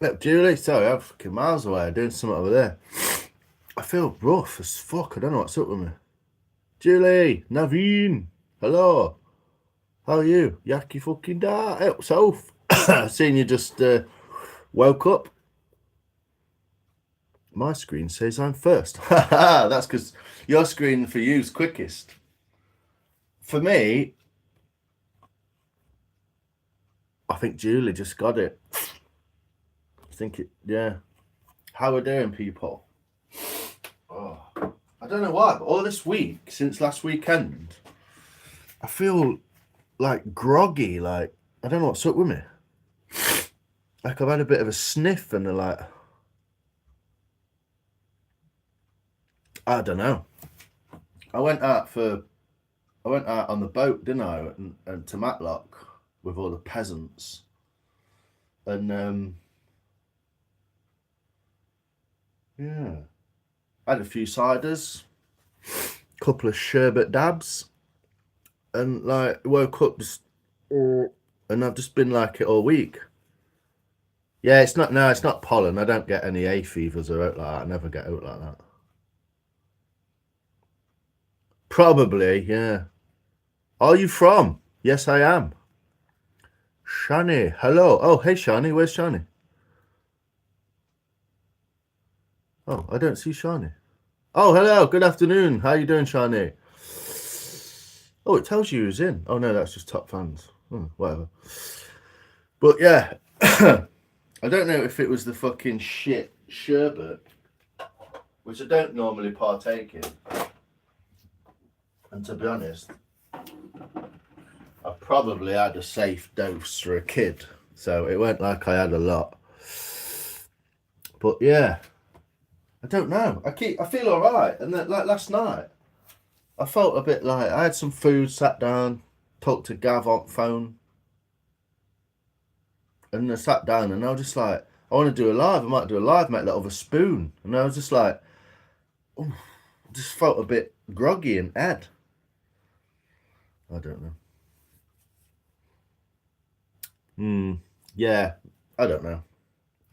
Look, Julie, sorry, I'm fucking miles away doing something over there. I feel rough as fuck. I don't know what's up with me. Julie, Naveen, hello. How are you? Yaki fucking da. Help self. Seeing you just woke up. My screen says I'm first. That's because your screen for you's quickest. For me, I think Julie just got it. I think it, yeah. How are we doing, people? Oh, I don't know why, but all this week, since last weekend, I feel like groggy, like, I don't know what's up with me. Like, I've had a bit of a sniff and they're like, I don't know. I went out on the boat, didn't I? And to Matlock with all the peasants. And, yeah. I had a few ciders, couple of sherbet dabs, and like woke up just, and I've just been like it all week. Yeah, it's not pollen. I don't get any hay fevers or out like that. I never get out like that. Probably, yeah. Are you from? Yes, I am. Shani, hello. Oh, hey, Shani. Where's Shani? Oh, I don't see Shani. Oh, hello. Good afternoon. How you doing, Shani? Oh, it tells you who's in. Oh, no, that's just top fans. Whatever. But, yeah. I don't know if it was the fucking shit sherbet, which I don't normally partake in. And to be honest, I probably had a safe dose for a kid, so it went like I had a lot. But yeah, I don't know. I feel all right, and then like last night, I felt a bit like I had some food, sat down, talked to Gav on phone, and I sat down, and I was just like, I want to do a live. I might do a live, make that of a spoon, and I was just like, ooh, just felt a bit groggy and Ed. I don't know. Yeah, I don't know.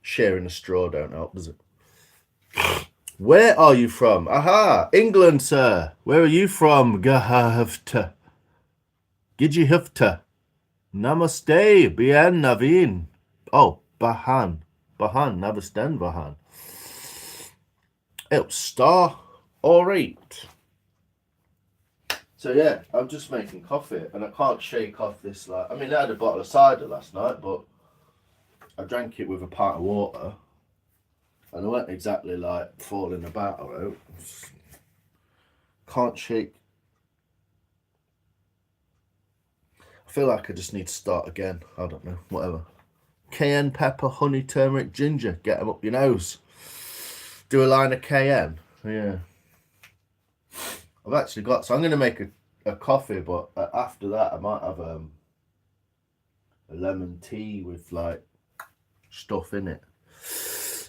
Sharing a straw don't help, does it? Where are you from? Aha, England, sir. Where are you from? Gahafta. Gijihufta. Namaste. Bien Naveen. Oh, Bahan. Bahan. Navasten Bahan. Oh, star. All right. So yeah, I'm just making coffee and I can't shake off this like, I mean I had a bottle of cider last night, but I drank it with a pint of water and I weren't exactly like falling about out. Can't shake. I feel like I just need to start again. I don't know, whatever. Cayenne pepper, honey, turmeric, ginger. Get them up your nose. Do a line of cayenne. Yeah. I've actually got, so I'm going to make a coffee, but after that I might have a lemon tea with like stuff in it.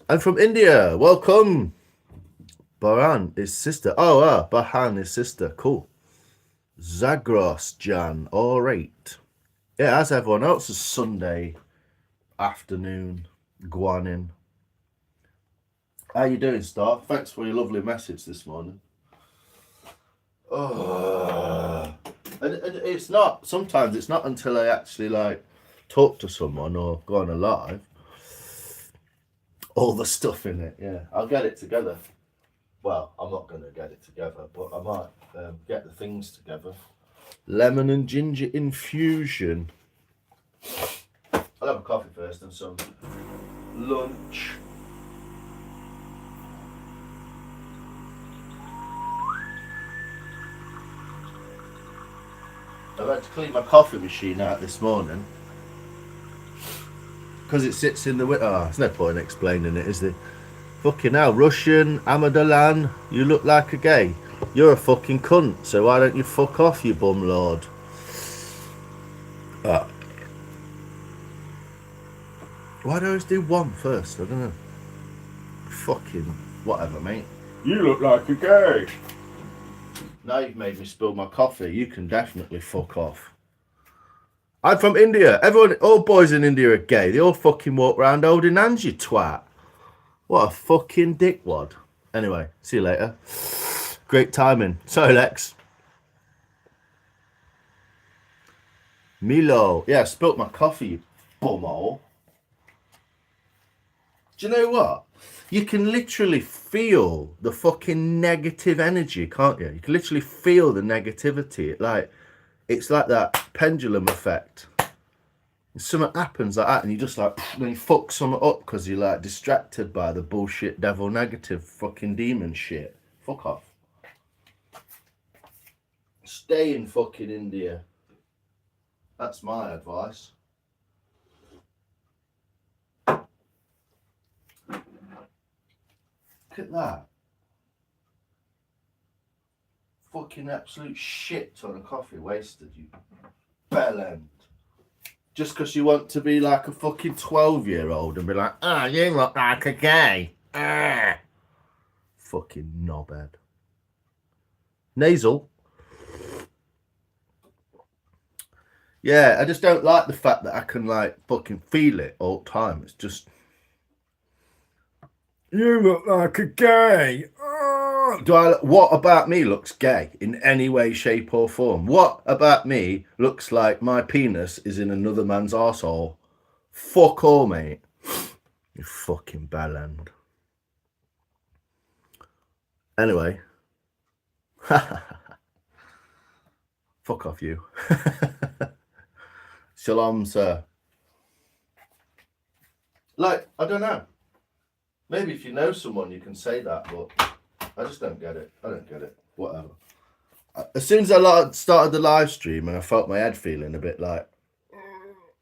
I'm from India. Welcome. Baran is sister. Oh, Bahan is sister. Cool. Zagros Jan. All right. Yeah, as everyone else, is Sunday afternoon. Guanin. How you doing, Star? Thanks for your lovely message this morning. Oh, and it's not. Sometimes it's not until I actually like talk to someone or go on a live. All the stuff in it. Yeah, I'll get it together. Well, I'm not going to get it together, but I might get the things together. Lemon and ginger infusion. I I'll have a coffee first and some lunch. I've had to clean my coffee machine out this morning because it sits in the window. Oh, there's no point in explaining it, is there? Fucking hell, Russian, Amadolan, you look like a gay. You're a fucking cunt, so why don't you fuck off, you bum lord? Why do I always do one first? I don't know. Fucking whatever, mate. You look like a gay. Now you've made me spill my coffee. You can definitely fuck off. I'm from India. Everyone, all boys in India are gay. They all fucking walk around holding hands, you twat. What a fucking dickwad. Anyway, see you later. Great timing. Sorry, Lex. Milo. Yeah, I spilt my coffee, you bumhole. Do you know what? You can literally feel the fucking negative energy, can't you? You can literally feel the negativity. It's like that pendulum effect. Something happens like that, and you just like, then you fuck something up because you're like distracted by the bullshit, devil, negative, fucking demon shit. Fuck off. Stay in fucking India. That's my advice. Look at that. Fucking absolute shit ton of coffee wasted, you bellend. Just because you want to be like a fucking 12-year-old and be like, oh, you look like a gay. Fucking knobhead. Nasal. Yeah, I just don't like the fact that I can like fucking feel it all the time. It's just, you look like a gay. What about me looks gay in any way, shape or form? What about me looks like my penis is in another man's arsehole? Fuck all, mate. You fucking bellend. Anyway. Fuck off, you. Shalom, sir. Like, I don't know. Maybe if you know someone, you can say that, but I just don't get it. I don't get it. Whatever. As soon as I started the live stream and I felt my head feeling a bit like,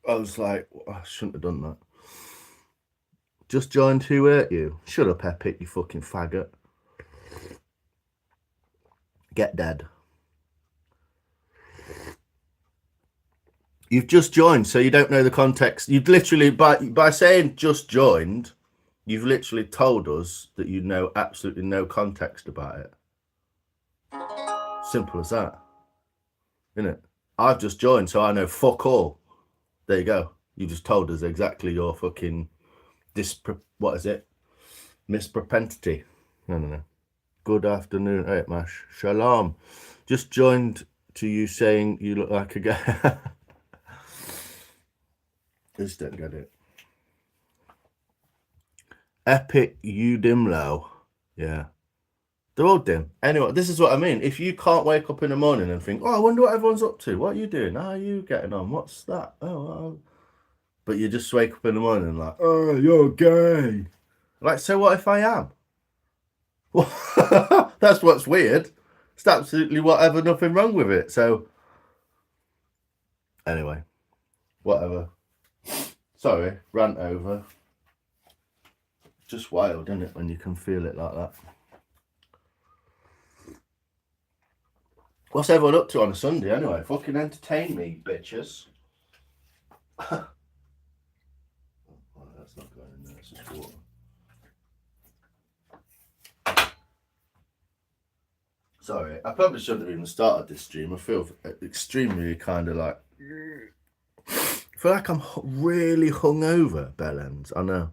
I was like, I shouldn't have done that. Just joined, who hurt you? Shut up, Epic, you fucking faggot. Get dead. You've just joined, so you don't know the context. You've literally, by saying just joined, you've literally told us that you know absolutely no context about it. Simple as that. Innit? I've just joined, so I know fuck all. There you go. You just told us exactly your fucking what is it? Mispropensity. No. Good afternoon, hey Mash. Shalom. Just joined to you saying you look like a guy. Just don't get it. Epic Udimlo. Yeah. They're all dim. Anyway, this is what I mean. If you can't wake up in the morning and think, oh, I wonder what everyone's up to. What are you doing? How are you getting on? What's that? Oh. But you just wake up in the morning and like, oh, you're gay. Like, so what if I am? That's what's weird. It's absolutely whatever, nothing wrong with it. So, anyway, whatever. Sorry, rant over. Just wild, isn't it, when you can feel it like that? What's everyone up to on a Sunday anyway? Fucking entertain me, bitches. Oh, that's not going in there, it's just water. Sorry, I probably shouldn't have even started this stream. I feel extremely kind of like, I feel like I'm really hungover, Bellends. I know.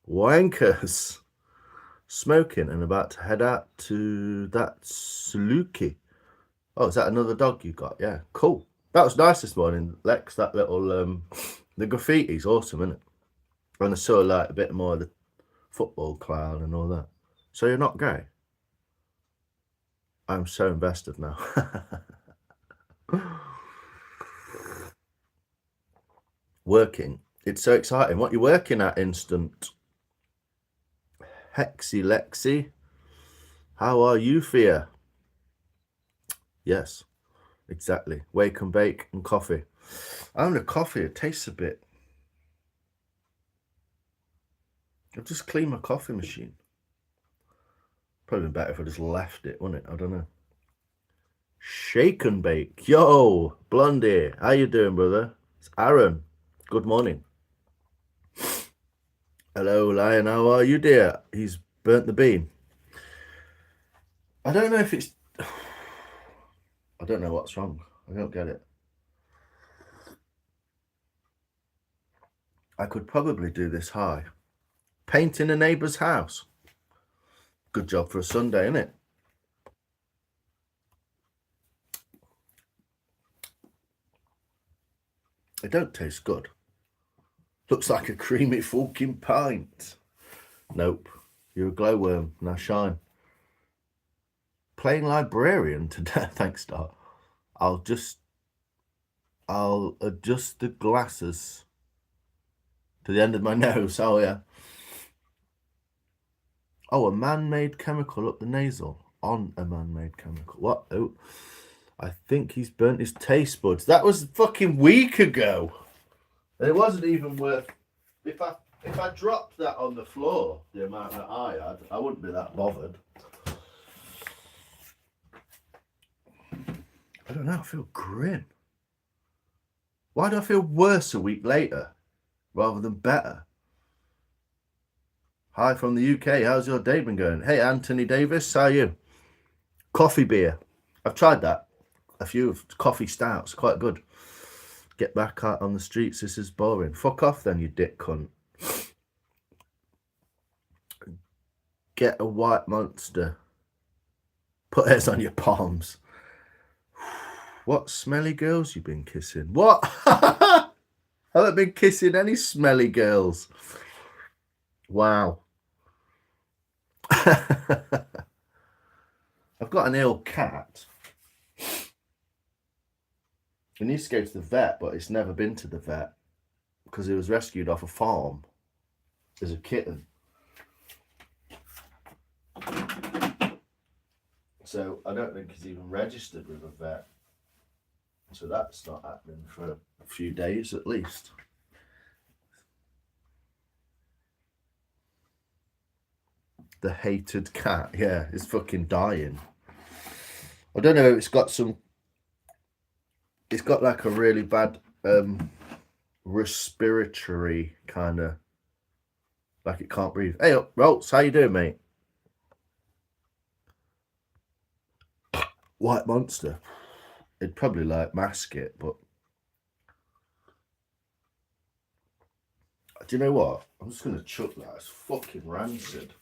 Wankers. Smoking and about to head out to that Saluki. Oh, is that another dog you got? Yeah, cool. That was nice this morning, Lex. That little, the graffiti's awesome, isn't it? And I saw like a bit more of the football clown and all that. So you're not gay? I'm so invested now. Working. It's so exciting. What you working at, Instant? Hexy Lexi. How are you, Fia? Yes, exactly. Wake and bake and coffee. I own a coffee. It tastes a bit. I've just cleaned my coffee machine. Probably been better if I just left it, wouldn't it? I don't know. Shake and bake. Yo, Blondie. How you doing, brother? It's Aaron. Good morning. Hello, Lion. How are you, dear? He's burnt the bean. I don't know if it's... I don't know what's wrong. I don't get it. I could probably do this high. Painting a neighbour's house. Good job for a Sunday, innit? It don't taste good. Looks like a creamy fucking pint. Nope. You're a glowworm. Now shine. Playing librarian today. Thanks, Star. I'll adjust the glasses to the end of my nose. Oh, yeah. Oh, a man-made chemical up the nasal. On a man-made chemical. What? Oh, I think he's burnt his taste buds. That was a fucking week ago. It wasn't even worth... If I dropped that on the floor, the amount that I had, I wouldn't be that bothered. I don't know, I feel grim. Why do I feel worse a week later rather than better? Hi from the UK, how's your day been going? Hey, Anthony Davis, how are you? Coffee beer. I've tried that. A few coffee stouts, quite good. Get back out on the streets, this is boring. Fuck off then, you dick cunt. Get a white monster. Put hairs on your palms. What smelly girls you been kissing? What? I haven't been kissing any smelly girls. Wow. I've got an ill cat. It needs to go to the vet, but it's never been to the vet because it was rescued off a farm as a kitten. So I don't think it's even registered with a vet. So that's not happening for a few days at least. The hated cat, yeah, it's fucking dying. I don't know, it's got like a really bad respiratory kind of, like it can't breathe. Hey up, Rolts, how you doing, mate? White monster. It'd probably like mask it, but do you know what? I'm just gonna chuck that. It's fucking rancid.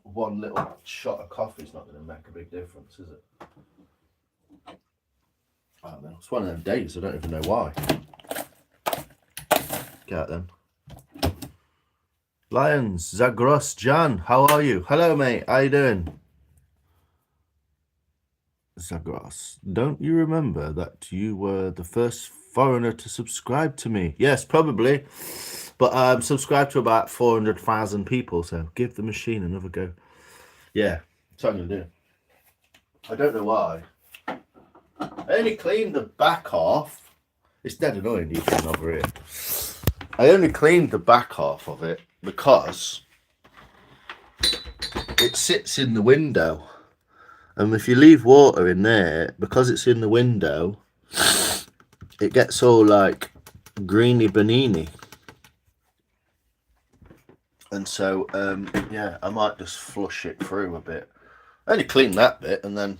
One little shot of coffee is not gonna make a big difference, is it? I don't know. It's one of them days. I don't even know why. Get out then. Lions, Zagros, Jan, how are you? Hello, mate. How you doing? Zagros, don't you remember that you were the first foreigner to subscribe to me? Yes, probably. But I'm subscribed to about 400,000 people, so give the machine another go. Yeah, that's what I'm going to do. I don't know why. I only cleaned the back half. It's dead annoying you being over here. I only cleaned the back half of it because it sits in the window. And if you leave water in there, because it's in the window, it gets all like greeny banini. And so, yeah, I might just flush it through a bit. I only cleaned that bit and then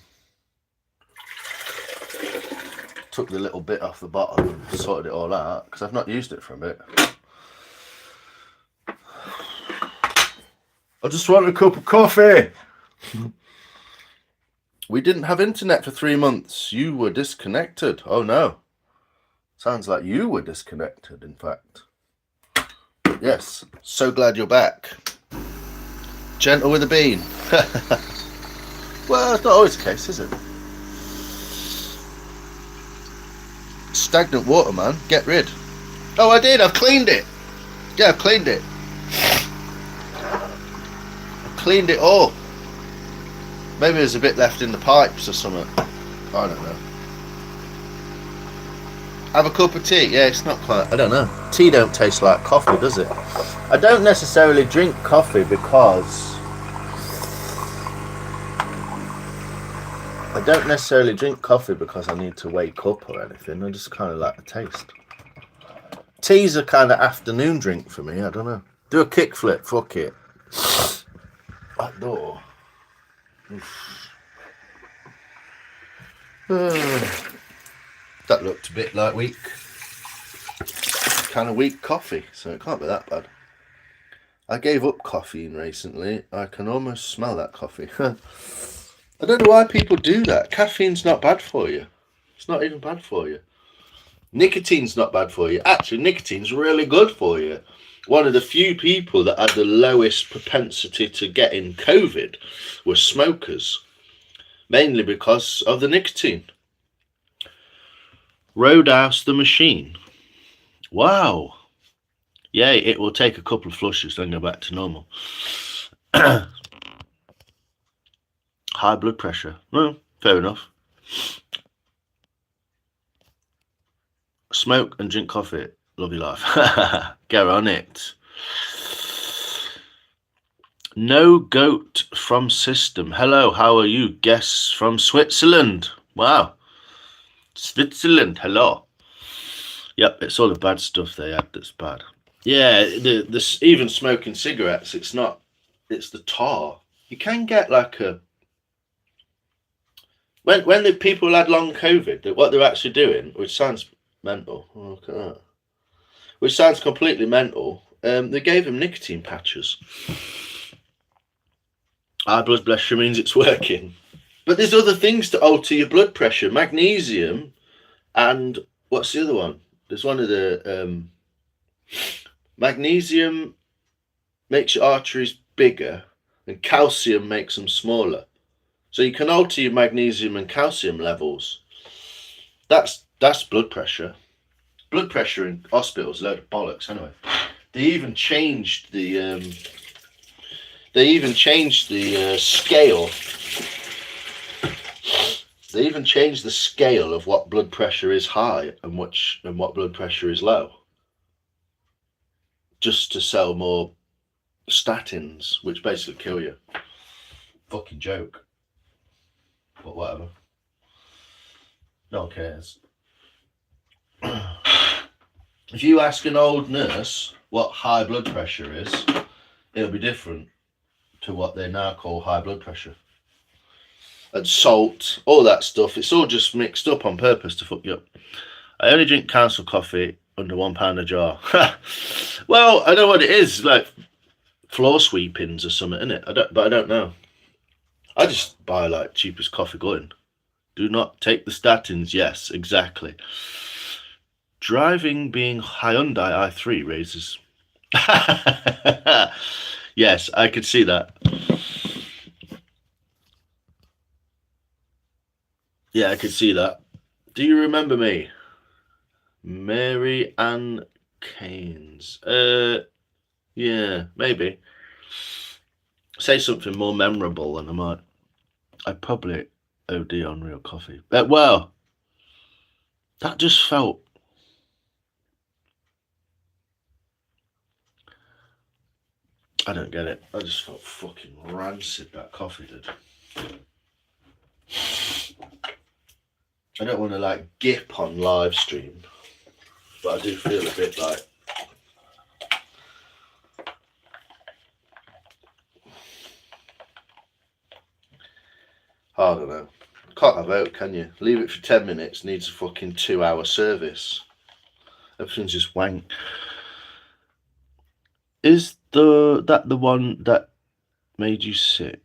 took the little bit off the bottom and sorted it all out because I've not used it for a bit. I just want a cup of coffee. We didn't have internet for 3 months. You were disconnected. Oh no. Sounds like you were disconnected, in fact. Yes. So glad you're back. Gentle with a bean. Well, it's not always the case, is it? Stagnant water, man. Get rid. Oh, I did. I've cleaned it. Yeah, I've cleaned it. I've cleaned it all. Maybe there's a bit left in the pipes or something. I don't know. Have a cup of tea. Yeah, it's not quite. I don't know. Tea don't taste like coffee, does it? I don't necessarily drink coffee because I need to wake up or anything. I just kind of like the taste. Tea's a kind of afternoon drink for me. I don't know. Do a kickflip. Fuck it. That door. That looked a bit like weak coffee, so it can't be that bad. I gave up caffeine recently. I can almost smell that coffee. I don't know why people do that. Caffeine's not bad for you. It's not even bad for you. Nicotine's not bad for you. Actually, nicotine's really good for you. One of the few people that had the lowest propensity to getting COVID were smokers, mainly because of the nicotine. Roadhouse the machine. Wow. Yeah, it will take a couple of flushes, then go back to normal. High blood pressure. Well, fair enough. Smoke and drink coffee. Love your life. Get on it. No goat from system. Hello, how are you? Guests from Switzerland. Wow. Switzerland, hello. Yep, it's all the bad stuff they had that's bad. Yeah, the even smoking cigarettes, it's the tar. You can get like a... When the people had long COVID, what they're actually doing, which sounds mental, look at that, which sounds completely mental, they gave them nicotine patches. High blood pressure means it's working. But there's other things to alter your blood pressure. Magnesium and what's the other one? There's one of the magnesium makes your arteries bigger and calcium makes them smaller. So you can alter your magnesium and calcium levels. That's blood pressure. Blood pressure in hospitals, load of bollocks anyway. They even changed the scale. They even changed the scale of what blood pressure is high and what blood pressure is low, just to sell more statins, which basically kill you. Fucking joke. But whatever. No one cares. If you ask an old nurse what high blood pressure is, it'll be different to what they now call high blood pressure. And salt, all that stuff, it's all just mixed up on purpose to fuck you up. I only drink council coffee under £1 a jar. Well, I know what it is, like floor sweepings or something, innit? But I don't know. I just buy like cheapest coffee going. Do not take the statins. Yes, exactly. Driving being Hyundai i3 raises. Yes, I could see that. Yeah, I could see that. Do you remember me? Mary Ann Keynes. Yeah, maybe. Say something more memorable and I'd probably OD on real coffee. Well, that just felt... I don't get it. I just felt fucking rancid, that coffee did. I don't want to like gip on live stream, but I do feel a bit like... I don't know. Can't have out, can you? Leave it for 10 minutes, needs a fucking 2-hour service. Everything's just wank. Is that the one that made you sick?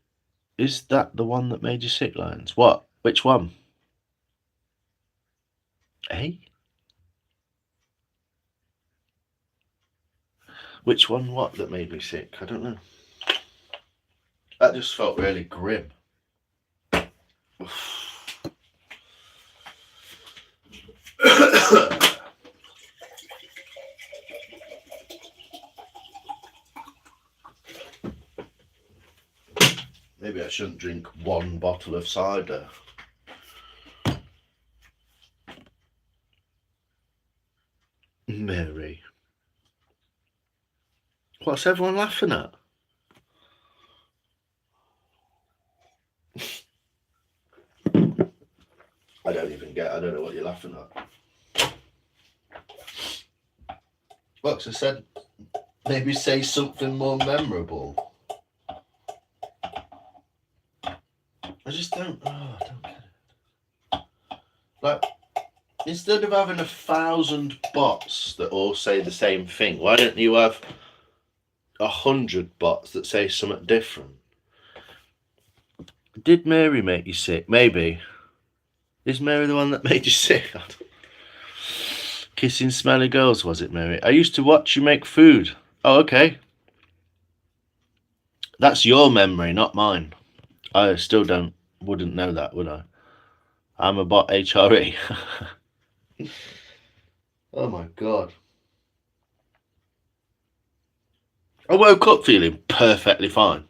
Is that the one that made you sick, Lions? What? Which one? Eh? Which one what that made me sick? I don't know. That just felt really grim. Maybe I shouldn't drink one bottle of cider. Mary. What's everyone laughing at? I don't know what you're laughing at. Look, I said maybe say something more memorable. I just don't get it. Like, instead of having 1,000 bots that all say the same thing, why don't you have 100 bots that say something different? Did Mary make you sick? Maybe. Is Mary the one that made you sick? Kissing smelly girls, was it, Mary? I used to watch you make food. Oh, okay. That's your memory, not mine. I still wouldn't know that, would I? I'm a bot HRE. Oh my God. I woke up feeling perfectly fine.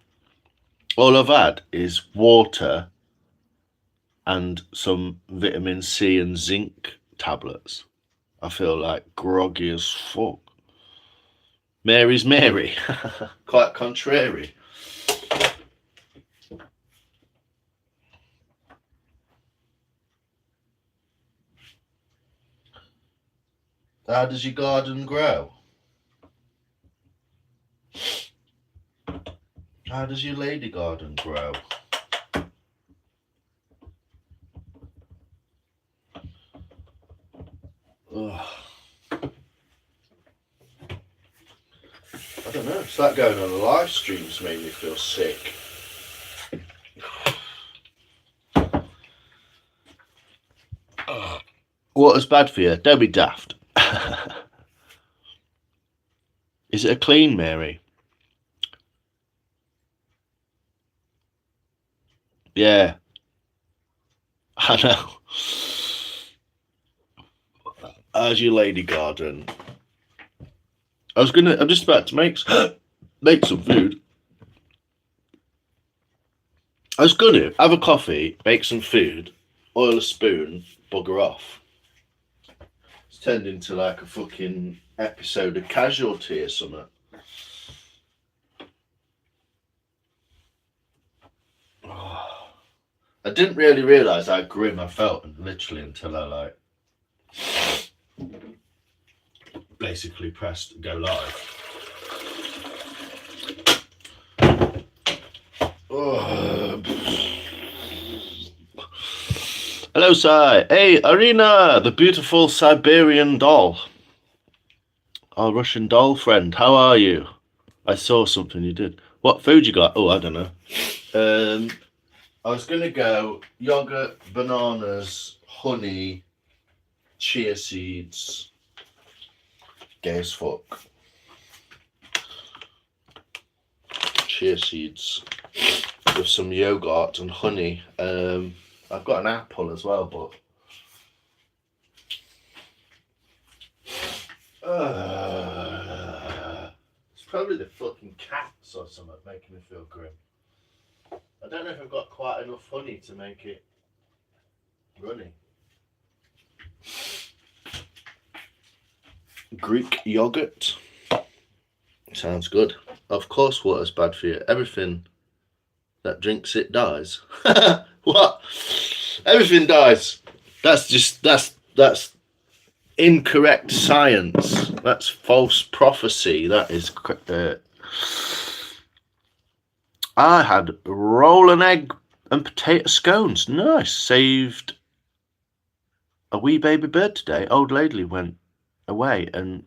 All I've had is water and some vitamin C and zinc tablets. I feel like groggy as fuck. Mary's Mary. Quite contrary. How does your garden grow? How does your lady garden grow? Ugh. I don't know. It's like going on a live stream's made me feel sick. Water's bad for you. Don't be daft. Is it a clean Mary? Yeah. I know. How's your lady garden? I'm just about to make some food. I was gonna have a coffee, make some food, oil a spoon, bugger off. It's turned into like a fucking episode of Casualty or something. I didn't really realise how grim I felt literally until I basically pressed go live. Hello, Sai. Hey, Arina, the beautiful Siberian doll. Our Russian doll friend. How are you? I saw something you did. What food you got? Oh, I don't know. I was going to go yogurt, bananas, honey, chia seeds. Gay as fuck. Chia seeds with some yogurt and honey. I've got an apple as well, but it's probably the fucking cats or something making me feel grim. I don't know if I've got quite enough honey to make it runny. Greek yogurt. Sounds good. Of course water's bad for you. Everything that drinks it dies. What? Everything dies. That's incorrect science. That's false prophecy. That is I had roll and egg and potato scones. Nice. Saved a wee baby bird today. Old lady went away and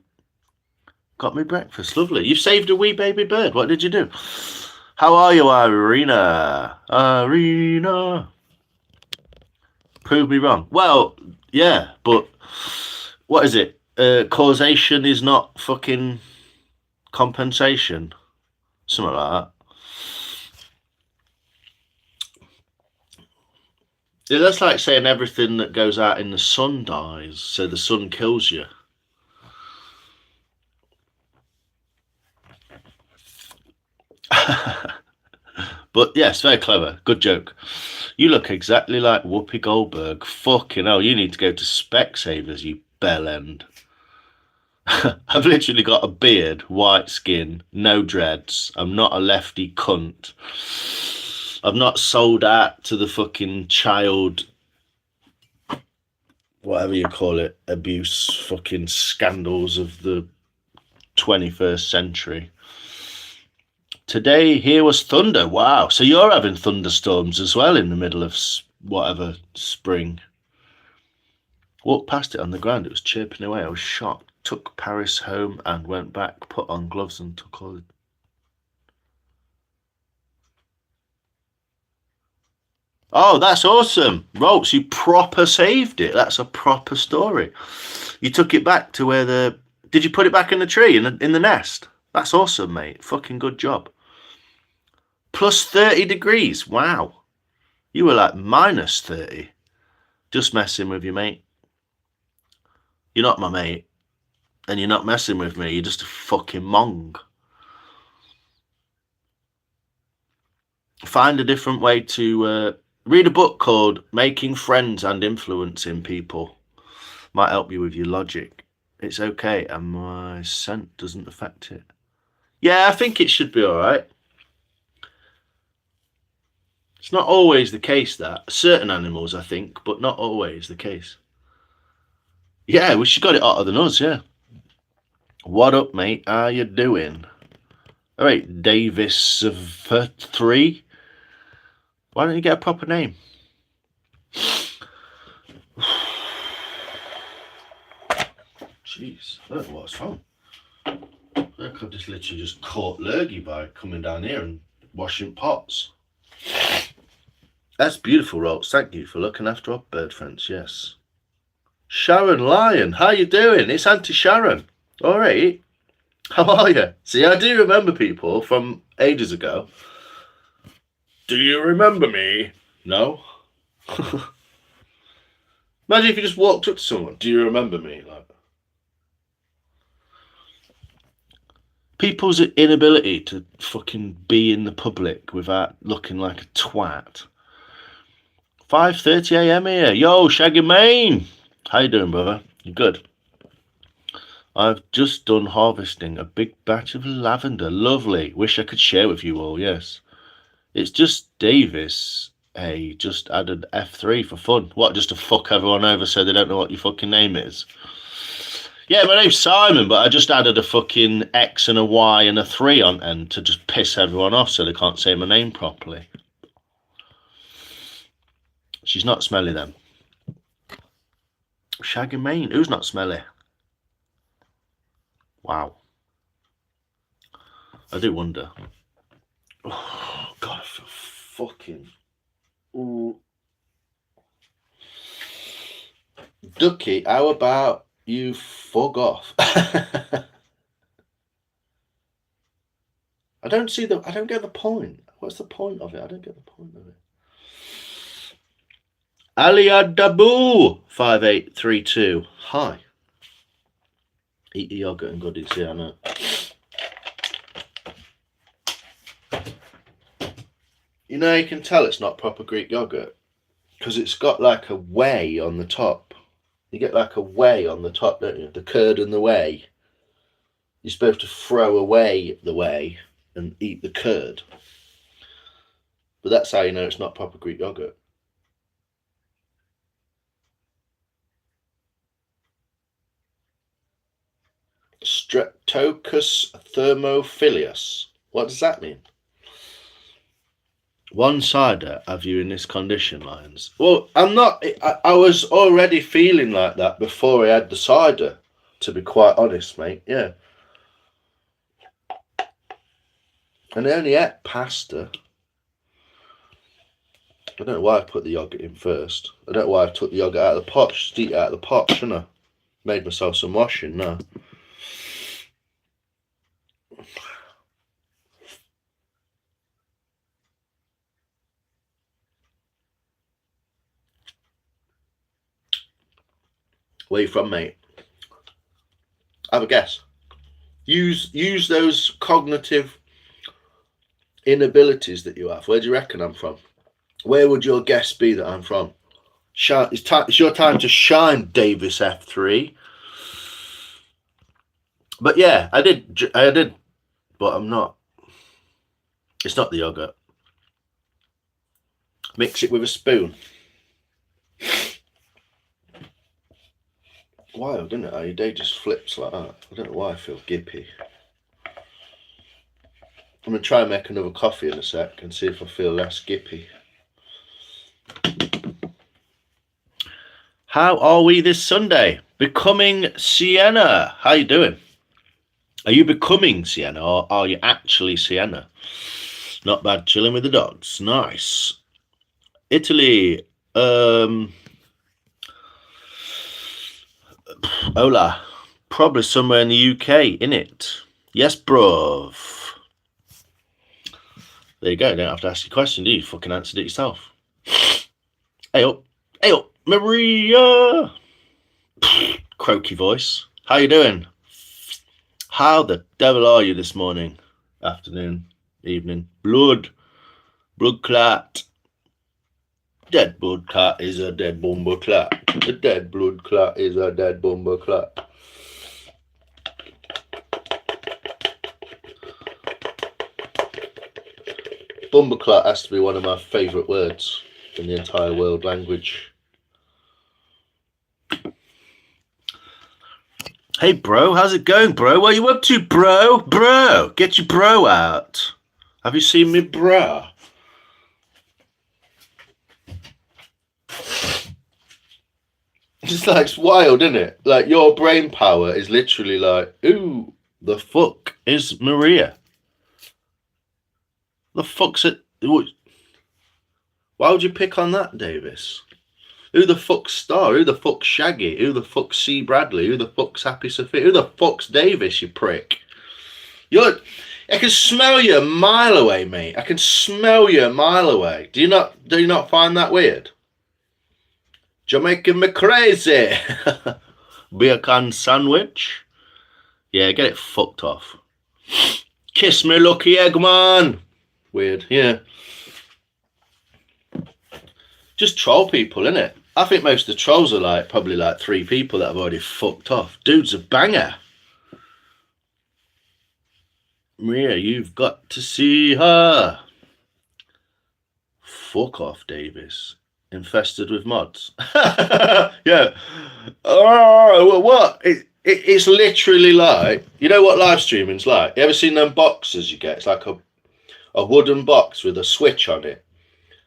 got me breakfast. Lovely. You saved a wee baby bird. What did you do? How are you, Irina? Irina. Prove me wrong. Well, yeah, but what is it? Causation is not fucking compensation. Something like that. Yeah, that's like saying everything that goes out in the sun dies, so the sun kills you. But yes, very clever. Good joke. You look exactly like Whoopi Goldberg. Fucking hell, you need to go to Specsavers, you bellend. I've literally got a beard, white skin, no dreads. I'm not a lefty cunt. I've not sold out to the fucking child, whatever you call it, abuse fucking scandals of the 21st century. Today here was thunder. Wow. So you're having thunderstorms as well in the middle of whatever spring. Walked past it on the ground. It was chirping away. I was shocked. Took Paris home and went back, put on gloves and took all the... Oh, that's awesome. Rolts, you proper saved it. That's a proper story. You took it back to where the... Did you put it back in the tree, in the nest? That's awesome, mate. Fucking good job. Plus 30 degrees. Wow. You were like minus 30. Just messing with you, mate. You're not my mate. And you're not messing with me. You're just a fucking mong. Find a different way to... read a book called Making Friends and Influencing People. Might help you with your logic. It's okay, and my scent doesn't affect it. Yeah, I think it should be alright. It's not always the case, that. Certain animals, I think, but not always the case. Yeah, we should got it hotter than us, yeah. What up, mate? How you doing? Alright, Davis of 3. Why don't you get a proper name? Jeez, I don't know what's wrong. I could just literally just caught lurgy by coming down here and washing pots. That's beautiful, Rolls. Thank you for looking after our bird friends, yes. Sharon Lyon, how you doing? It's Auntie Sharon. All right. How are you? See, I do remember people from ages ago. Do you remember me? No. Imagine if you just walked up to someone. Do you remember me? Like, people's inability to fucking be in the public without looking like a twat. 5:30 a.m. here. Yo, Shaggy Mane. How you doing, brother? You good? I've just done harvesting a big batch of lavender. Lovely. Wish I could share with you all, yes. It's just Davis. Hey, just added F3 for fun. What, just to fuck everyone over so they don't know what your fucking name is? Yeah, my name's Simon, but I just added a fucking X and a Y and a 3 on end to just piss everyone off so they can't say my name properly. She's not smelly then. Shaggy Mane. Who's not smelly? Wow. I do wonder. Oh, God, I feel fucking... Ooh. Ducky, how about you fuck off? I don't get the point. What's the point of it? I don't get the point of it. Aliadabu 5832. Hi. Eat your yogurt and goodies, yeah, I know. You know, you can tell it's not proper Greek yogurt because it's got like a whey on the top. You get like a whey on the top, don't you? The curd and the whey. You're supposed to throw away the whey and eat the curd. But that's how you know it's not proper Greek yogurt. Streptococcus thermophilus. What does that mean? One cider have you in this condition, Lions? Well, I'm not. I was already feeling like that before I had the cider, to be quite honest, mate. Yeah. And I only ate pasta. I don't know why I put the yogurt in first. I don't know why I took the yogurt out of the pot. Just eat it out of the pot, shouldn't I? Made myself some washing, no. Where you from, mate? Have a guess. Use those cognitive inabilities that you have. Where do you reckon I'm from? Where would your guess be that I'm from? It's your time to shine, Davis F3. But yeah, I did, but I'm not. It's not the yogurt. Mix it with a spoon. Wild, isn't it? How your day just flips like that. I don't know why I feel gippy. I'm going to try and make another coffee in a sec and see if I feel less gippy. How are we this Sunday? Becoming Sienna. How you doing? Are you becoming Sienna or are you actually Sienna? Not bad, chilling with the dogs. Nice. Italy. Hola. Probably somewhere in the UK, innit? Yes, bruv. There you go. You don't have to ask your question, do you? Fucking answered it yourself. Hey up. Hey up. Maria. Croaky voice. How you doing? How the devil are you this morning? Afternoon. Evening. Blood clot. Dead blood clot is a dead bomber clot. A dead blood clot is a dead bomber clot. Bomber clot has to be one of my favourite words in the entire world language. Hey bro, how's it going, bro? What are you up to, bro? Bro, get your bro out. Have you seen me, bro? It's like, it's wild, isn't it? Like, your brain power is literally like, ooh, the fuck is Maria? The fuck's it? Why would you pick on that, Davis? Who the fuck's Star? Who the fuck's Shaggy? Who the fuck's C. Bradley? Who the fuck's Happy Sophia? Who the fuck's Davis, you prick? I can smell you a mile away, mate. I can smell you a mile away. Do you not find that weird? You're making me crazy. Bacon sandwich? Yeah, get it fucked off. Kiss me, lucky Eggman. Weird, yeah. Just troll people, innit? I think most of the trolls are probably 3 people that have already fucked off. Dude's a banger. Maria, you've got to see her. Fuck off, Davis. Infested with mods. Yeah. Oh, what? It's literally like, you know what live streaming's like? You ever seen them boxes you get? It's like a wooden box with a switch on it.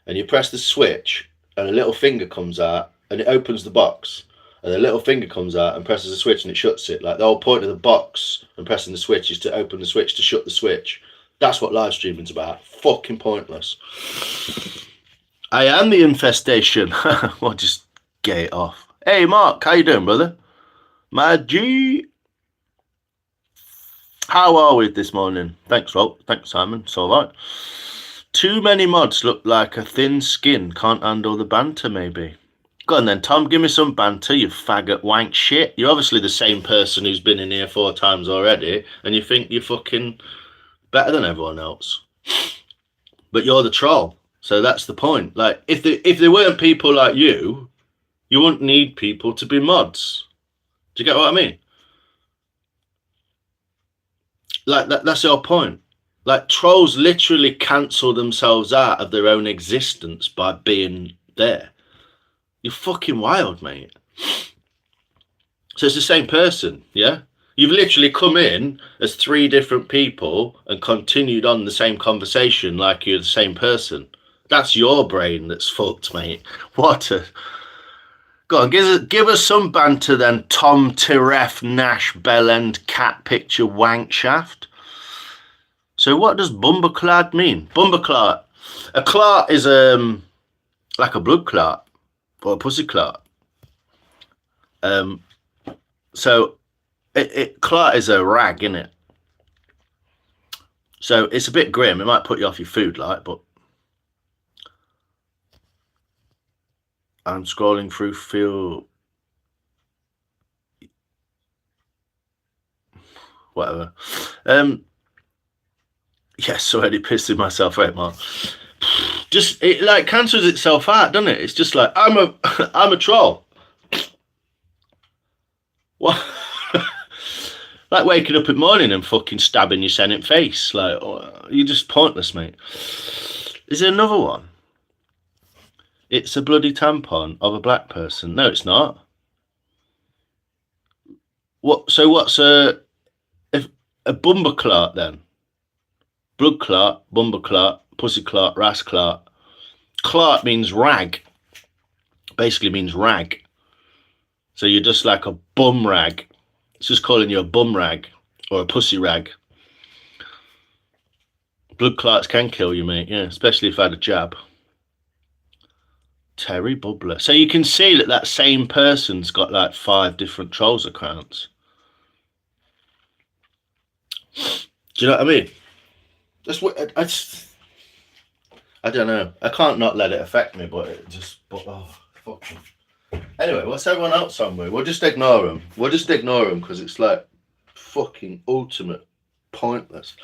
And you press the switch and a little finger comes out and it opens the box. And the little finger comes out and presses the switch and it shuts it. Like, the whole point of the box and pressing the switch is to open the switch to shut the switch. That's what live streaming's about. Fucking pointless. I am the infestation. Well, just get it off. Hey, Mark, how you doing, brother? My G. How are we this morning? Thanks, Rob. Thanks, Simon. It's all right. Too many mods look like a thin skin. Can't handle the banter, maybe. Go on then, Tom. Give me some banter, you faggot wank shit. You're obviously the same person who's been in here 4 times already, and you think you're fucking better than everyone else. But you're the troll. So that's the point. Like, if there weren't people like you wouldn't need people to be mods. Do you get what I mean? Like, that's your point. Like, trolls literally cancel themselves out of their own existence by being there. You're fucking wild, mate. So it's the same person, yeah? You've literally come in as 3 different people and continued on the same conversation like you're the same person. That's your brain that's fucked, mate. What a... Go on, give us some banter then, Tom Tiref Nash Bellend Cat Picture Wank Shaft. So what does bumberclad mean? Bumberclad. A clot is like a blood clot or a pussy clot. So clot is a rag, innit? So it's a bit grim. It might put you off your food, but I'm scrolling through feel whatever. Yes, already pissing myself out, man. Just it like cancels itself out, doesn't it? It's just like I'm a troll. What? Like waking up in the morning and fucking stabbing your son in the face. Like, you're just pointless, mate. Is there another one? It's a bloody tampon of a black person. No, it's not. What? So what's a bumper clot then? Blood clot, bumper clot, pussy clot, ras clot. Clot means rag. Basically means rag. So you're just like a bum rag. It's just calling you a bum rag or a pussy rag. Blood clots can kill you, mate. Yeah, especially if I had a jab. Terry Bubbler. So you can see that same person's got like 5 different trolls accounts. Do you know what I mean? That's what I don't know. I can't not let it affect me, but it just. Oh, fuck. Anyway, what's everyone else on with? We'll just ignore them. We'll just ignore them because it's like fucking ultimate pointless.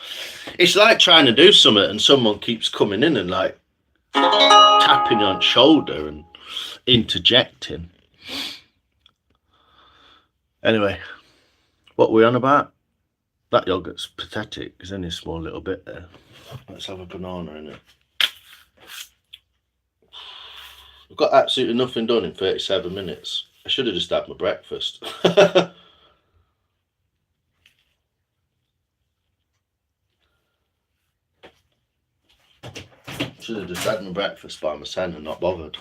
It's like trying to do something and someone keeps coming in and like tapping you on the shoulder and interjecting. Anyway, what were we on about? That yogurt's pathetic. There's only a small little bit there. Let's have a banana in it. I've got absolutely nothing done in 37 minutes. I should have just had my breakfast. Should have just had my breakfast by myself and not bothered.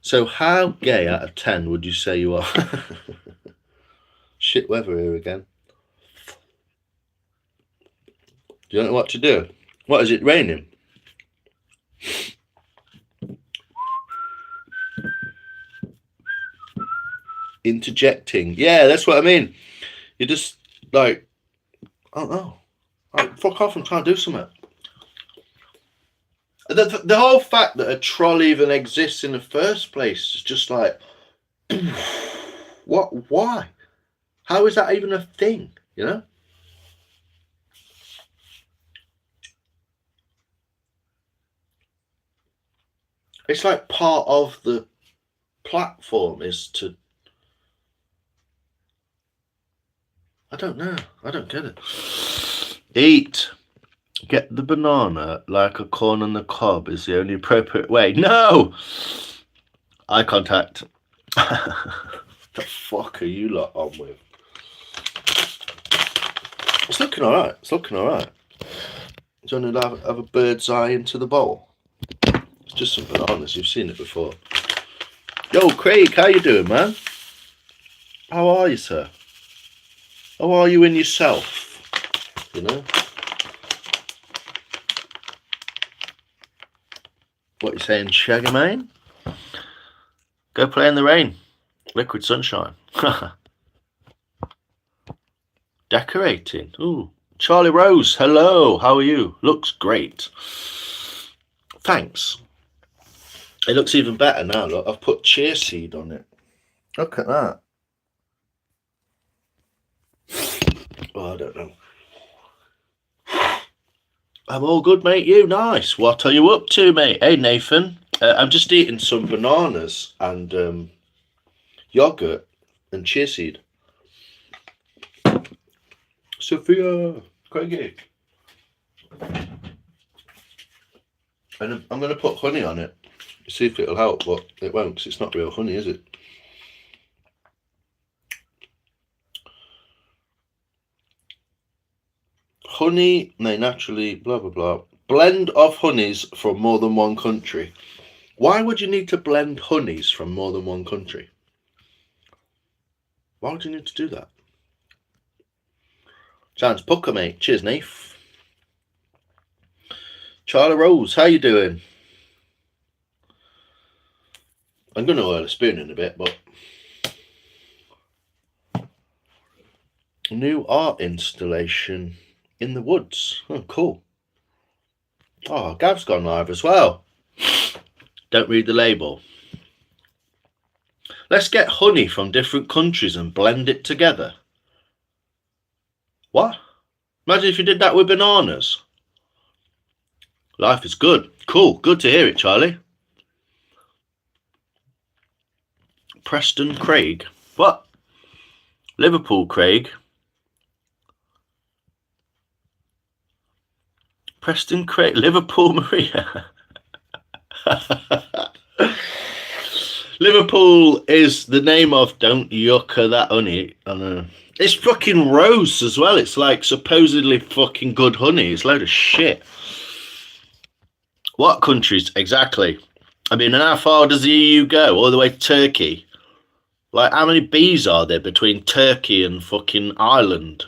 So how gay out of 10 would you say you are? Shit weather here again. Do you know what to do? What, is it raining? Interjecting. Yeah, that's what I mean. You're just like, I don't know. Like, fuck off and try and do something. The whole fact that a troll even exists in the first place is just like, what? Why? How is that even a thing? You know? It's like part of the platform is to. I don't know. I don't get it. Eat. Get the banana like a corn on the cob is the only appropriate way. No! Eye contact. The fuck are you lot on with? It's looking alright. It's looking alright. Do you want to have a bird's eye into the bowl? It's just some bananas. You've seen it before. Yo, Craig, how you doing, man? How are you, sir? How are you in yourself? You know? What you saying, Shaggy Mane? Go play in the rain. Liquid sunshine. Decorating. Ooh. Charlie Rose, hello. How are you? Looks great. Thanks. It looks even better now. Look, I've put chia seed on it. Look at that. Oh, I don't know. I'm all good, mate. You? Nice. What are you up to, mate? Hey, Nathan. I'm just eating some bananas and yogurt and chia seed. Sophia, Craigie. And I'm going to put honey on it. See if it'll help, but it won't because it's not real honey, is it? Honey may naturally, blah, blah, blah. Blend of honeys from more than one country. Why would you need to blend honeys from more than one country? Why would you need to do that? Sounds pucker, mate. Cheers, Nath. Charlie Rose, how you doing? I'm going to oil a spoon in a bit, but... New art installation in the woods. Oh, cool. Oh, Gav's gone live as well. Don't read the label. Let's get honey from different countries and blend it together. What? Imagine if you did that with bananas. Life is good. Cool. Good to hear it, Charlie. Preston Craig. What? Liverpool Craig. Preston Craig. Liverpool Maria. Liverpool is the name of don't yucca that honey. I know. It's fucking rose as well. It's like supposedly fucking good honey. It's a load of shit. What countries exactly? I mean, and how far does the EU go? All the way to Turkey? Like, how many bees are there between Turkey and fucking Ireland?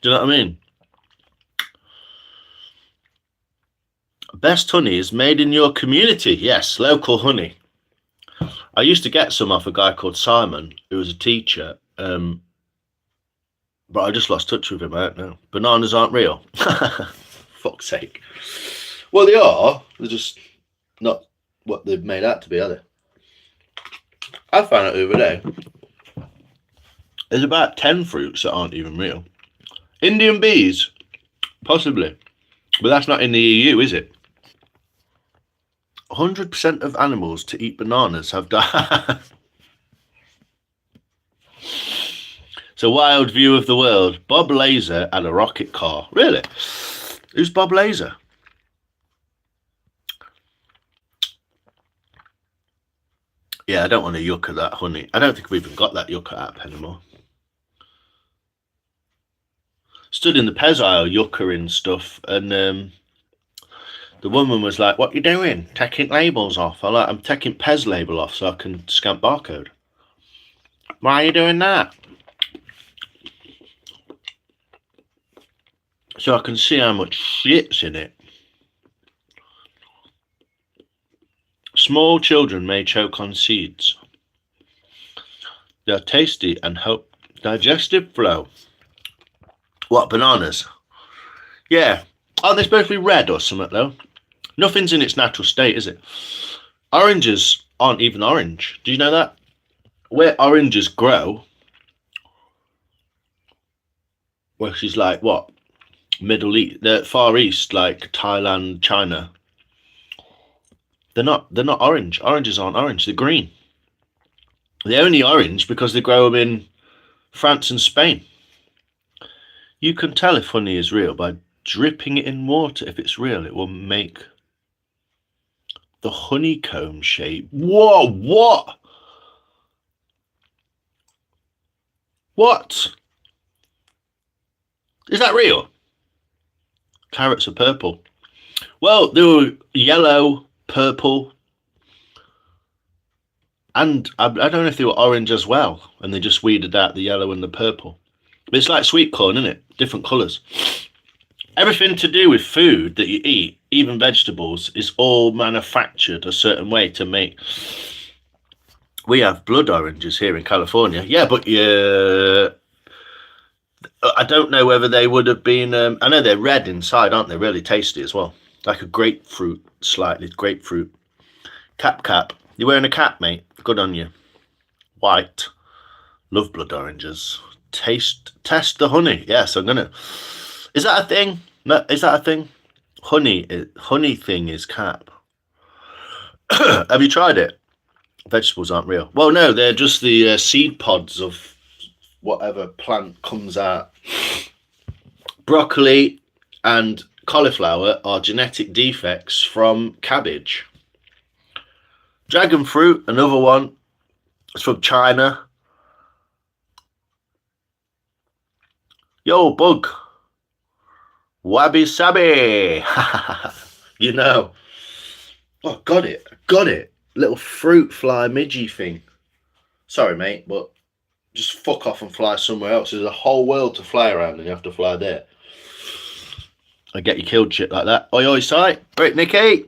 Do you know what I mean? Best honey is made in your community. Yes, local honey. I used to get some off a guy called Simon, who was a teacher. But I just lost touch with him. I don't know. Bananas aren't real. Fuck's sake. Well, they are. They're just not what they've made out to be, are they? I found out the other day. There's about 10 fruits that aren't even real. Indian bees, possibly. But that's not in the EU, is it? 100% of animals to eat bananas have died. It's a wild view of the world. Bob Laser had a rocket car. Really? Who's Bob Laser? Yeah, I don't want to yucca that honey. I don't think we've even got that yucca app anymore. Stood in the Pez aisle yucca-ing stuff, and the woman was like, "What you doing? Taking labels off?" I'm taking Pez label off so I can scan barcode. Why are you doing that? So I can see how much shit's in it. Small children may choke on seeds. They're tasty and help digestive flow. What, bananas? Yeah. Aren't they supposed to be red or something, though? Nothing's in its natural state, is it? Oranges aren't even orange. Do you know that? Where oranges grow, which is like, what? Middle East, the Far East, like Thailand, China. They're not orange. Oranges aren't orange. They're green. They're only orange because they grow them in France and Spain. You can tell if honey is real by dripping it in water. If it's real, it will make the honeycomb shape. Whoa, what? What? Is that real? Carrots are purple. Well, they were yellow, purple, and I don't know if they were orange as well, and they just weeded out the yellow and the purple. But it's like sweet corn, isn't it? Different colours. Everything to do with food that you eat, even vegetables, is all manufactured a certain way to make. We have blood oranges here in California. Yeah, but I don't know whether they would have been. I know they're red inside, aren't they? Really tasty as well. Like a grapefruit, slightly grapefruit. Cap. You wearing a cap, mate? Good on you. White. Love blood oranges. Test the honey. Yes, I'm gonna. Is that a thing? No, is that a thing? Honey thing is cap. Have you tried it? Vegetables aren't real. Well, no, they're just the seed pods of whatever plant comes out. Broccoli and cauliflower are genetic defects from cabbage. Dragon fruit, another one. It's from China. Yo, bug. Wabi-sabi. You know. Oh, got it. Little fruit fly midgie thing. Sorry, mate, but just fuck off and fly somewhere else. There's a whole world to fly around and you have to fly there. I get you killed shit like that. Oi, sight. Right, Nicky.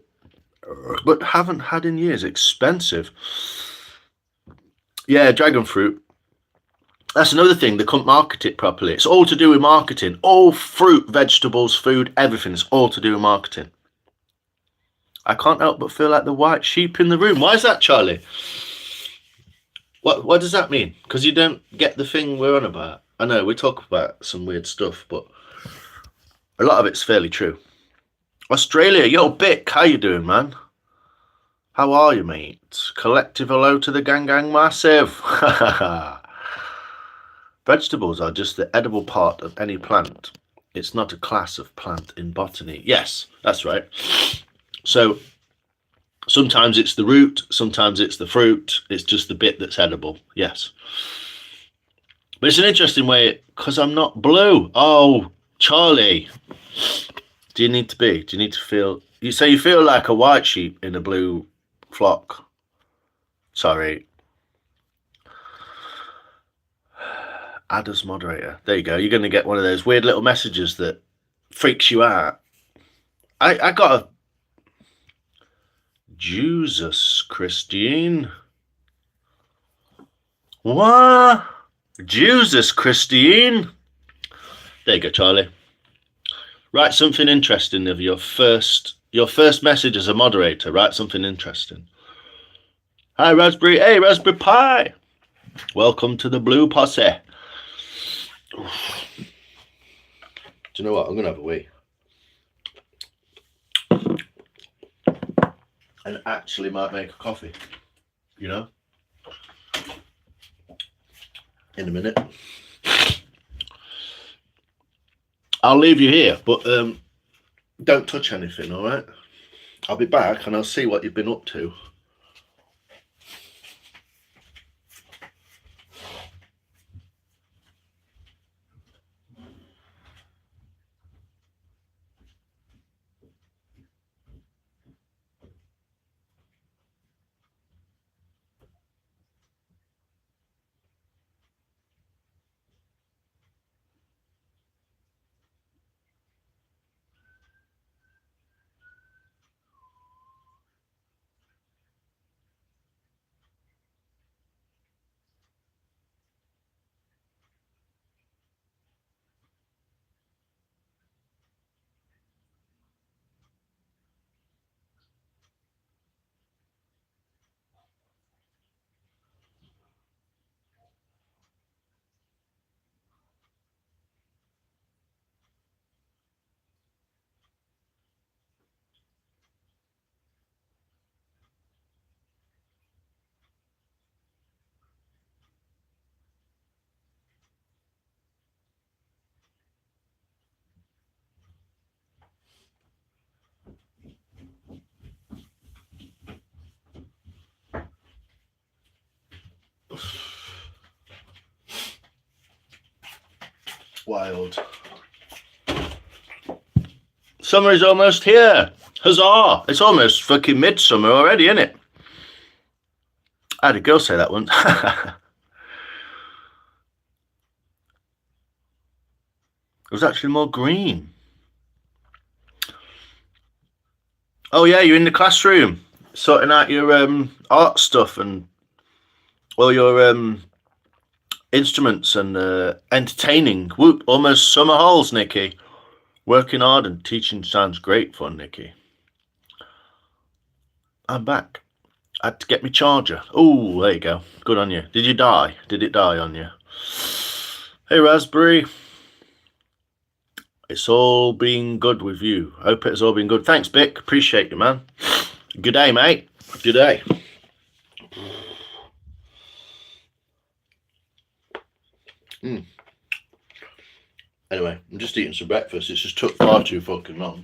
But haven't had in years. Expensive. Yeah, dragon fruit. That's another thing. They couldn't market it properly. It's all to do with marketing. All fruit, vegetables, food, everything is all to do with marketing. I can't help but feel like the white sheep in the room. Why is that, Charlie? What does that mean? Because you don't get the thing we're on about. I know we talk about some weird stuff, but a lot of it's fairly true. Australia, yo, Bick, how you doing, man? How are you, mate? Collective hello to the gang massive. Vegetables are just the edible part of any plant. It's not a class of plant in botany. Yes, that's right. So sometimes it's the root, sometimes it's the fruit. It's just the bit that's edible. Yes. But it's an interesting way, because I'm not blue. Oh, Charlie. Do you need to be? Do you need to feel... You say you feel like a white sheep in a blue flock. Sorry. Add as moderator. There you go. You're going to get one of those weird little messages that freaks you out. I got a... Jesus, Christine. What? Jesus, Christine. There you go, Charlie. Write something interesting of your first message as a moderator. Write something interesting. Hi, Raspberry. Hey, Raspberry Pi. Welcome to the Blue Posse. Do you know what? I'm going to have a wee. And actually might make a coffee. You know? In a minute. I'll leave you here, but don't touch anything, all right? I'll be back and I'll see what you've been up to. Wild. Summer is almost here. Huzzah! It's almost fucking midsummer already, isn't it? I had a girl say that once. It was actually more green. Oh yeah, you're in the classroom sorting out your art stuff and all your instruments and entertaining. Whoop, almost summer holes, Nikki. Working hard and teaching sounds great fun, Nikki. I'm back. I had to get my charger. Oh, there you go. Good on you. Did you die? Did it die on you? Hey, Raspberry. It's all been good with you. Hope it's all been good. Thanks, Bick. Appreciate you, man. Good day, mate. Good day. Anyway, I'm just eating some breakfast. It's just took far too fucking long.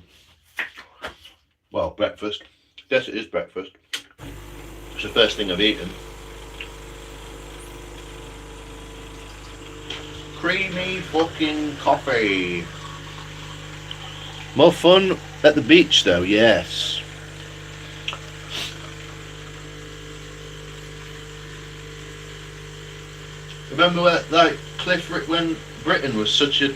Well, breakfast. Yes, it is breakfast. It's the first thing I've eaten. Creamy fucking coffee. More fun at the beach, though. Yes. Remember when Britain was such a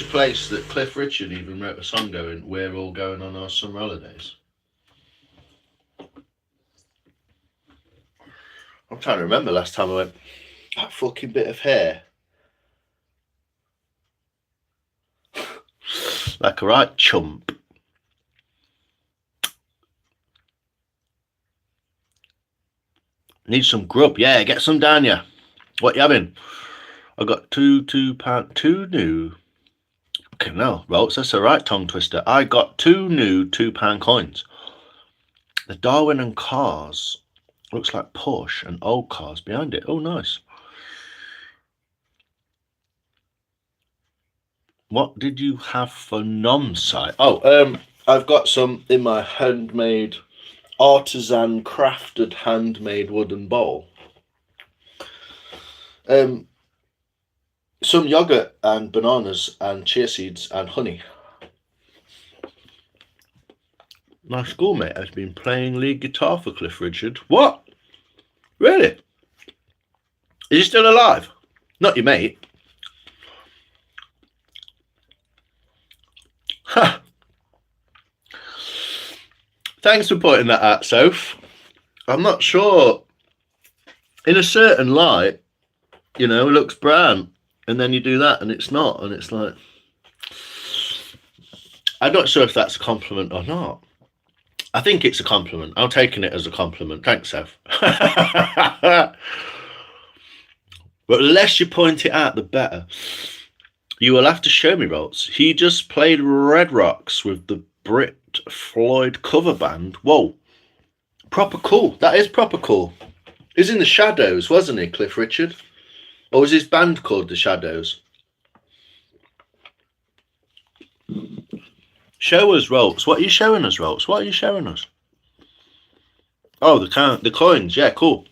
place that Cliff Richard even wrote a song going, "We're all going on our summer holidays." I'm trying to remember last time I went. That fucking bit of hair. Like a right chump. Need some grub. Yeah, get some down ya. What you having? I got two new. Okay, no, Rolls, that's a right tongue twister. I got 2 new £2 coins. The Darwin and cars. Looks like Porsche and old cars behind it. Oh, nice. What did you have for non-site? Oh, I've got some in my handmade, artisan crafted handmade wooden bowl. Some yogurt and bananas and chia seeds and honey. My schoolmate has been playing lead guitar for Cliff Richard. What? Really? Is he still alive? Not your mate. Ha! Thanks for pointing that out, Soph. I'm not sure. In a certain light, you know, it looks brown, and then you do that and it's not, and it's like, I'm not sure if that's a compliment or not. I think it's a compliment. I'm taking it as a compliment. Thanks, Soph. But the less you point it out, the better. You will have to show me, Rolls. He just played Red Rocks with the Brit Floyd cover band. Whoa. Proper cool. That is proper cool. He's in the Shadows, wasn't he, Cliff Richard? Or was his band called the Shadows? Show us, Rolls. What are you showing us, Rolls? What are you showing us? Oh, the coins. Yeah, cool.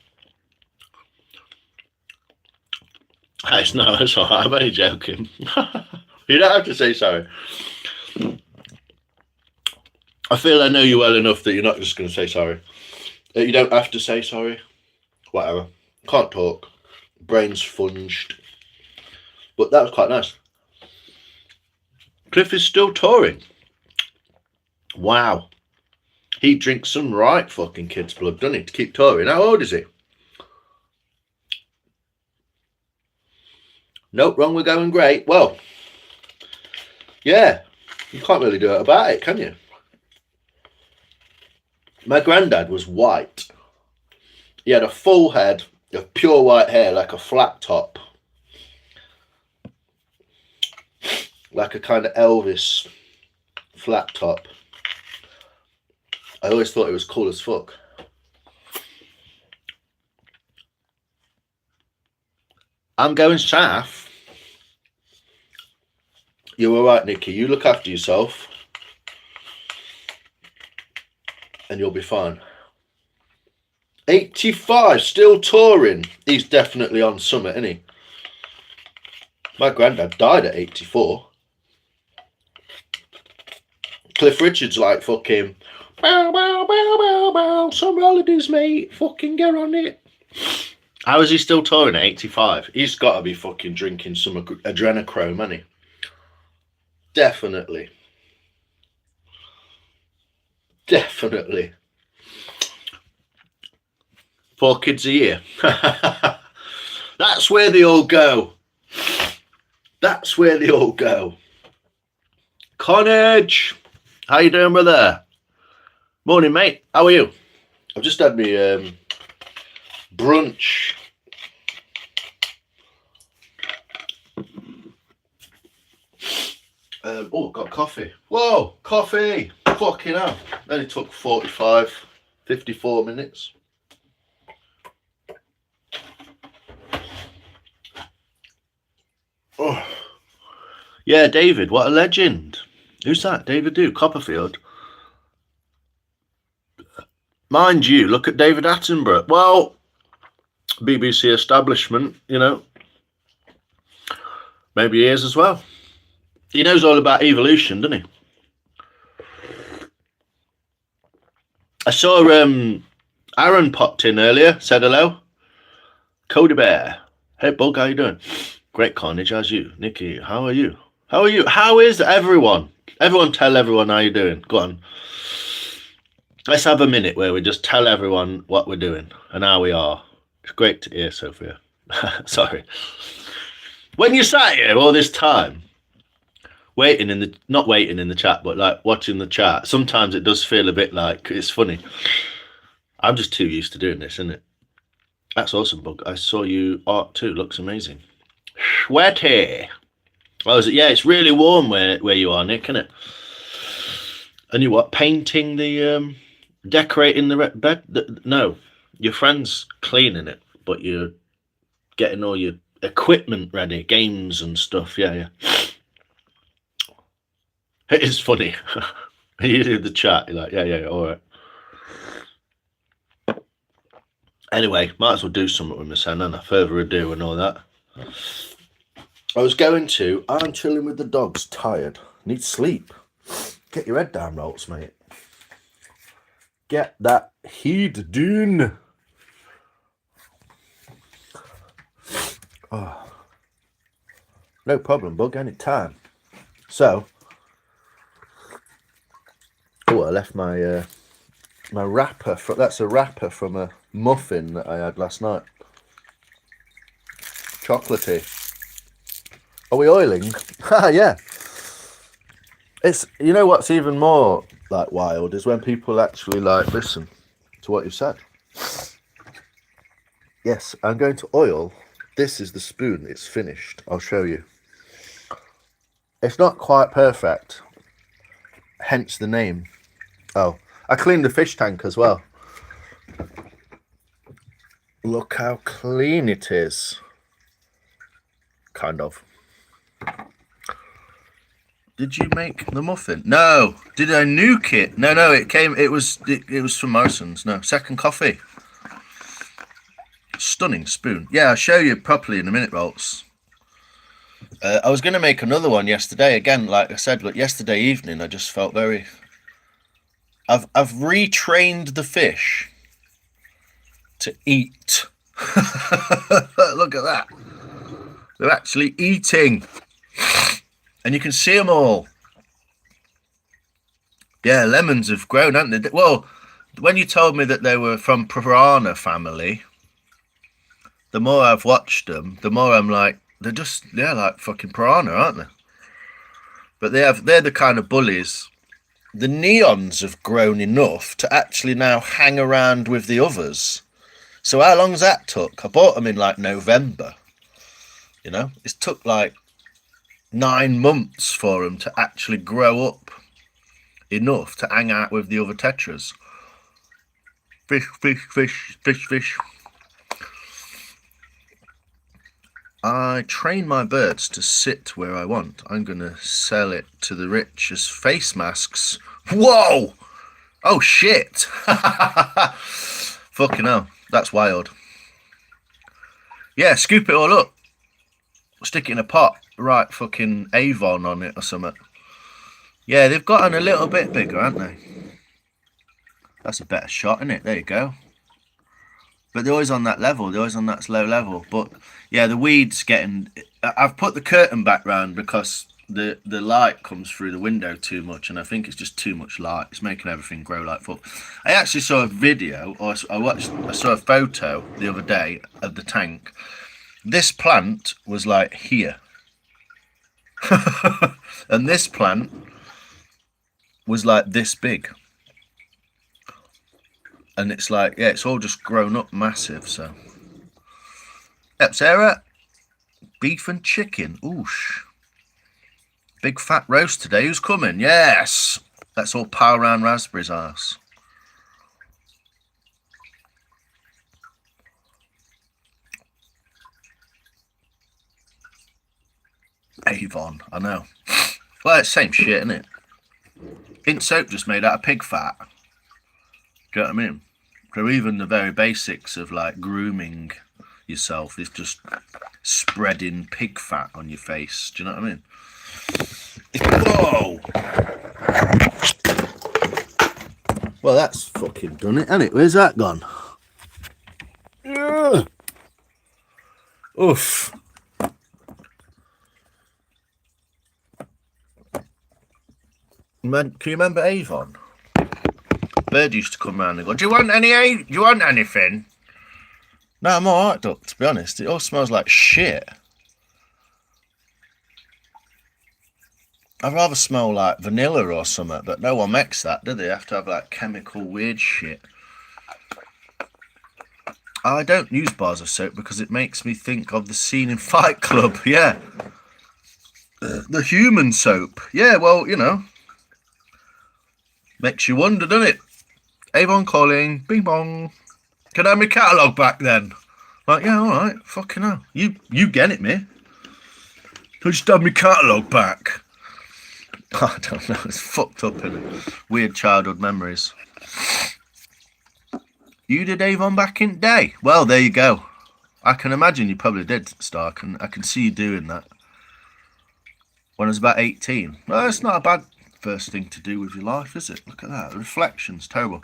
It's all right. I'm only joking. You don't have to say sorry. I feel I know you well enough that you're not just going to say sorry. You don't have to say sorry. Whatever. Can't talk. Brain's funged. But that was quite nice. Cliff is still touring. Wow. He drinks some right fucking kid's blood, doesn't he, to keep touring? How old is he? Nope, wrong, we're going great. Well, yeah, you can't really do it about it, can you? My granddad was white. He had a full head of pure white hair, like a flat top. Like a kind of Elvis flat top. I always thought it was cool as fuck. I'm going south. You're all right, Nikki. You look after yourself. And you'll be fine. 85, still touring. He's definitely on summit, isn't he? My granddad died at 84. Cliff Richard's like fucking, bow, bow, bow, bow, bow, some holidays, mate. Fucking get on it. How is he still touring at 85? He's got to be fucking drinking some adrenochrome, hasn't he? Definitely. Definitely. 4 kids a year. That's where they all go. That's where they all go. Connage, how you doing, brother? Morning, mate. How are you? I've just had me brunch. Oh, got coffee. Whoa, coffee. Fucking hell. Only took 45, 54 minutes. Oh. Yeah, David, what a legend. Who's that? David Do, Copperfield. Mind you, look at David Attenborough. Well, BBC establishment, you know. Maybe he is as well. He knows all about evolution, doesn't he? I saw Aaron popped in earlier, said hello. Cody Bear. Hey, Bug, how you doing? Great carnage, how's you? Nikki, how are you? How are you? How is everyone? Everyone tell everyone how you're doing. Go on. Let's have a minute where we just tell everyone what we're doing and how we are. It's great to hear, Sophia. Sorry. When you sat here all this time, not waiting in the chat, but like watching the chat, sometimes it does feel a bit like it's funny. I'm just too used to doing this, isn't it? That's awesome, Bug. I saw you art too. Looks amazing. sweaty. Oh, is it? Yeah, it's really warm where you are, Nick, isn't it? And you what? Painting the decorating the bed? No, your friend's cleaning it, but you're getting all your equipment ready, games and stuff. Yeah. It is funny. You do the chat. You're like, yeah, all right. Anyway, might as well do something with my son, and further ado and all that. I'm chilling with the dogs, tired, need sleep. Get your head down, Rolts, mate. Get that heat done. Oh. No problem, bug, any time. So, I left my my wrapper. That's a wrapper from a muffin that I had last night. Chocolatey. Are we oiling? Yeah. It's, you know what's even more like wild is when people actually like listen to what you've said. Yes, I'm going to oil. This is the spoon. It's finished. I'll show you. It's not quite perfect. Hence the name. Oh, I cleaned the fish tank as well. Look how clean it is. Kind of. Did you make the muffin? No. Did I nuke it? No. It was from Morrison's. No. Second coffee. Stunning spoon. Yeah, I'll show you properly in a minute, Rolts. I was going to make another one yesterday. Again, like I said, look, yesterday evening, I just felt very... I've retrained the fish to eat. Look at that. They're actually eating. And you can see them all. Yeah, lemons have grown, haven't they? Well, when you told me that they were from piranha family, the more I've watched them, the more I'm like, they're like fucking piranha, aren't they? But they're the kind of bullies. The neons have grown enough to actually now hang around with the others. So how long's that took? I bought them in like November. You know, it took like 9 months for them to actually grow up enough to hang out with the other tetras. Fish. I train my birds to sit where I want. I'm going to sell it to the rich as face masks. Whoa! Oh, shit! Fucking hell. That's wild. Yeah, scoop it all up. Stick it in a pot. Right, fucking Avon on it or something. Yeah, they've gotten a little bit bigger, haven't they? That's a better shot, isn't it? There you go. But they're always on that level. They're always on that slow level. But yeah, the weed's getting... I've put the curtain back round because the light comes through the window too much, and I think it's just too much light. It's making everything grow like fuck. I actually saw a video, or I saw a photo the other day of the tank. This plant was like here. And this plant was like this big. And it's like, yeah, it's all just grown up massive, so. Yep, Sarah. Beef and chicken. Oosh. Big fat roast today. Who's coming? Yes. Let's all pile around Raspberry's arse. Avon, I know. Well, it's the same shit, isn't it? Int soap just made out of pig fat. Do you know what I mean? So even the very basics of like grooming yourself is just spreading pig fat on your face. Do you know what I mean? Whoa! Well, that's fucking done it, hasn't it? Where's that gone? Ugh. Oof. Man, can you remember Avon? Bird used to come round and go, do you want anything? No, I'm alright, Duck, to be honest. It all smells like shit. I'd rather smell like vanilla or something, but no one makes that, do they? They have to have like chemical weird shit. I don't use bars of soap because it makes me think of the scene in Fight Club. Yeah. The human soap. Yeah, well, you know. Makes you wonder, doesn't it? Avon calling. Bing bong. Can I have my catalogue back then? Like, yeah, all right. Fucking hell. You get it, me. Can I just have my catalogue back? I don't know. It's fucked up, innit? Weird childhood memories. You did Avon back in the day. Well, there you go. I can imagine you probably did, Stark, and I can see you doing that. When I was about 18. Well, it's not a bad first thing to do with your life, is it? Look at that. The reflection's terrible.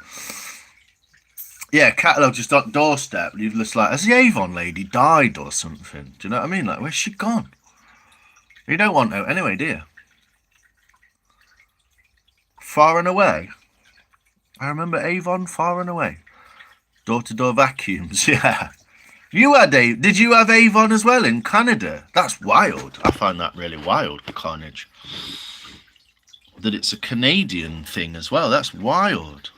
Yeah, catalogue just on doorstep. You're just like, has the Avon lady died or something? Do you know what I mean? Like, where's she gone? You don't want to anyway, do you? Far and Away. I remember Avon Far and Away. Door-to-door vacuums, yeah. You had did you have Avon as well in Canada? That's wild. I find that really wild, carnage. That it's a Canadian thing as well. That's wild.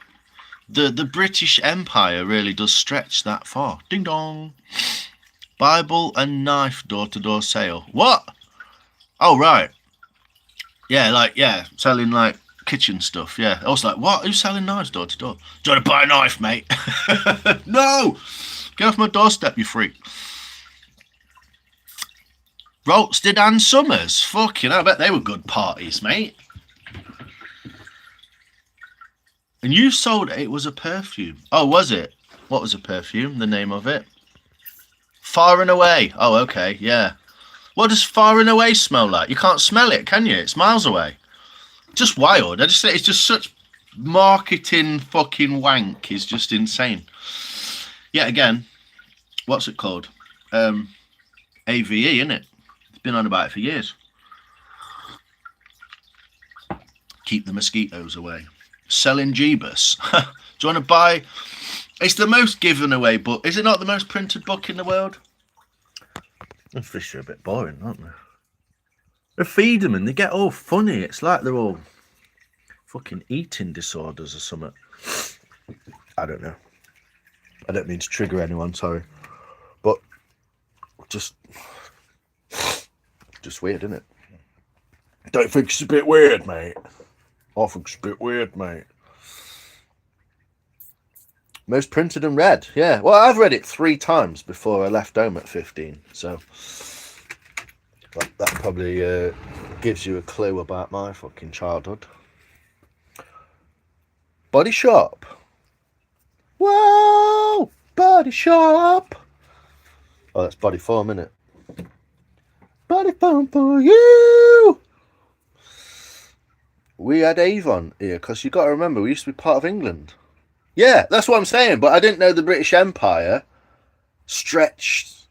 The British Empire really does stretch that far. Ding dong. Bible and knife door-to-door sale. What? Oh, right. Yeah, like, yeah, selling, like, kitchen stuff, yeah. I was like, what? Who's selling knives door-to-door? Do you want to buy a knife, mate? No! Get off my doorstep, you freak. Roasted Ann Summers. Fucking hell, I bet they were good parties, mate. And you sold it was a perfume. Oh, was it? What was a perfume? The name of it? Far and Away. Oh, okay, yeah. What does Far and Away smell like? You can't smell it, can you? It's miles away. Just wild. I just say it's just such marketing fucking wank is just insane. Yeah, again, what's it called? AVE, isn't it? It's been on about it for years. Keep the mosquitoes away. Selling Jeebus. Do you want to buy? It's the most given away book. Is it not the most printed book in the world? The fish are a bit boring, aren't they? They feed them and they get all funny. It's like they're all fucking eating disorders or something. I don't know. I don't mean to trigger anyone, sorry. But just weird, isn't it? Don't think it's a bit weird, mate. I think it's a bit weird, mate. Most printed and read, yeah. Well, I've read it 3 times before I left home at 15, so that probably gives you a clue about my fucking childhood. Body Shop. Whoa! Body Shop. Oh, that's Body Form, isn't it? Body Form for you! We had Avon here, because you got to remember, we used to be part of England. Yeah, that's what I'm saying, but I didn't know the British Empire stretched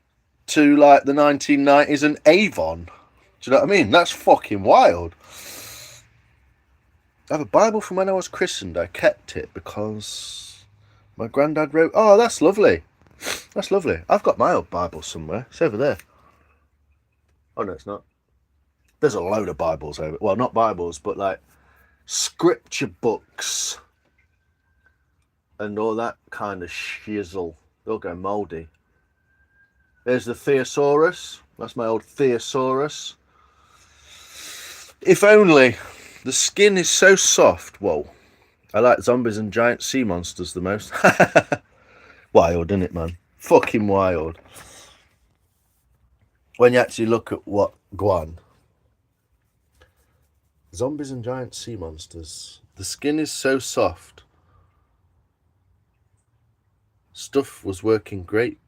to, like, the 1990s and Avon. Do you know what I mean? That's fucking wild. I have a Bible from when I was christened. I kept it because my granddad wrote... Oh, that's lovely. That's lovely. I've got my old Bible somewhere. It's over there. Oh, no, it's not. There's a load of Bibles over... Well, not Bibles, but, like, scripture books and all that kind of shizzle. They'll go mouldy. There's the Theosaurus. That's my old Theosaurus. If only... The skin is so soft. Whoa. I like zombies and giant sea monsters the most. Wild, isn't it, man? Fucking wild. When you actually look at what... Go on. Zombies and giant sea monsters. The skin is so soft. Stuff was working great.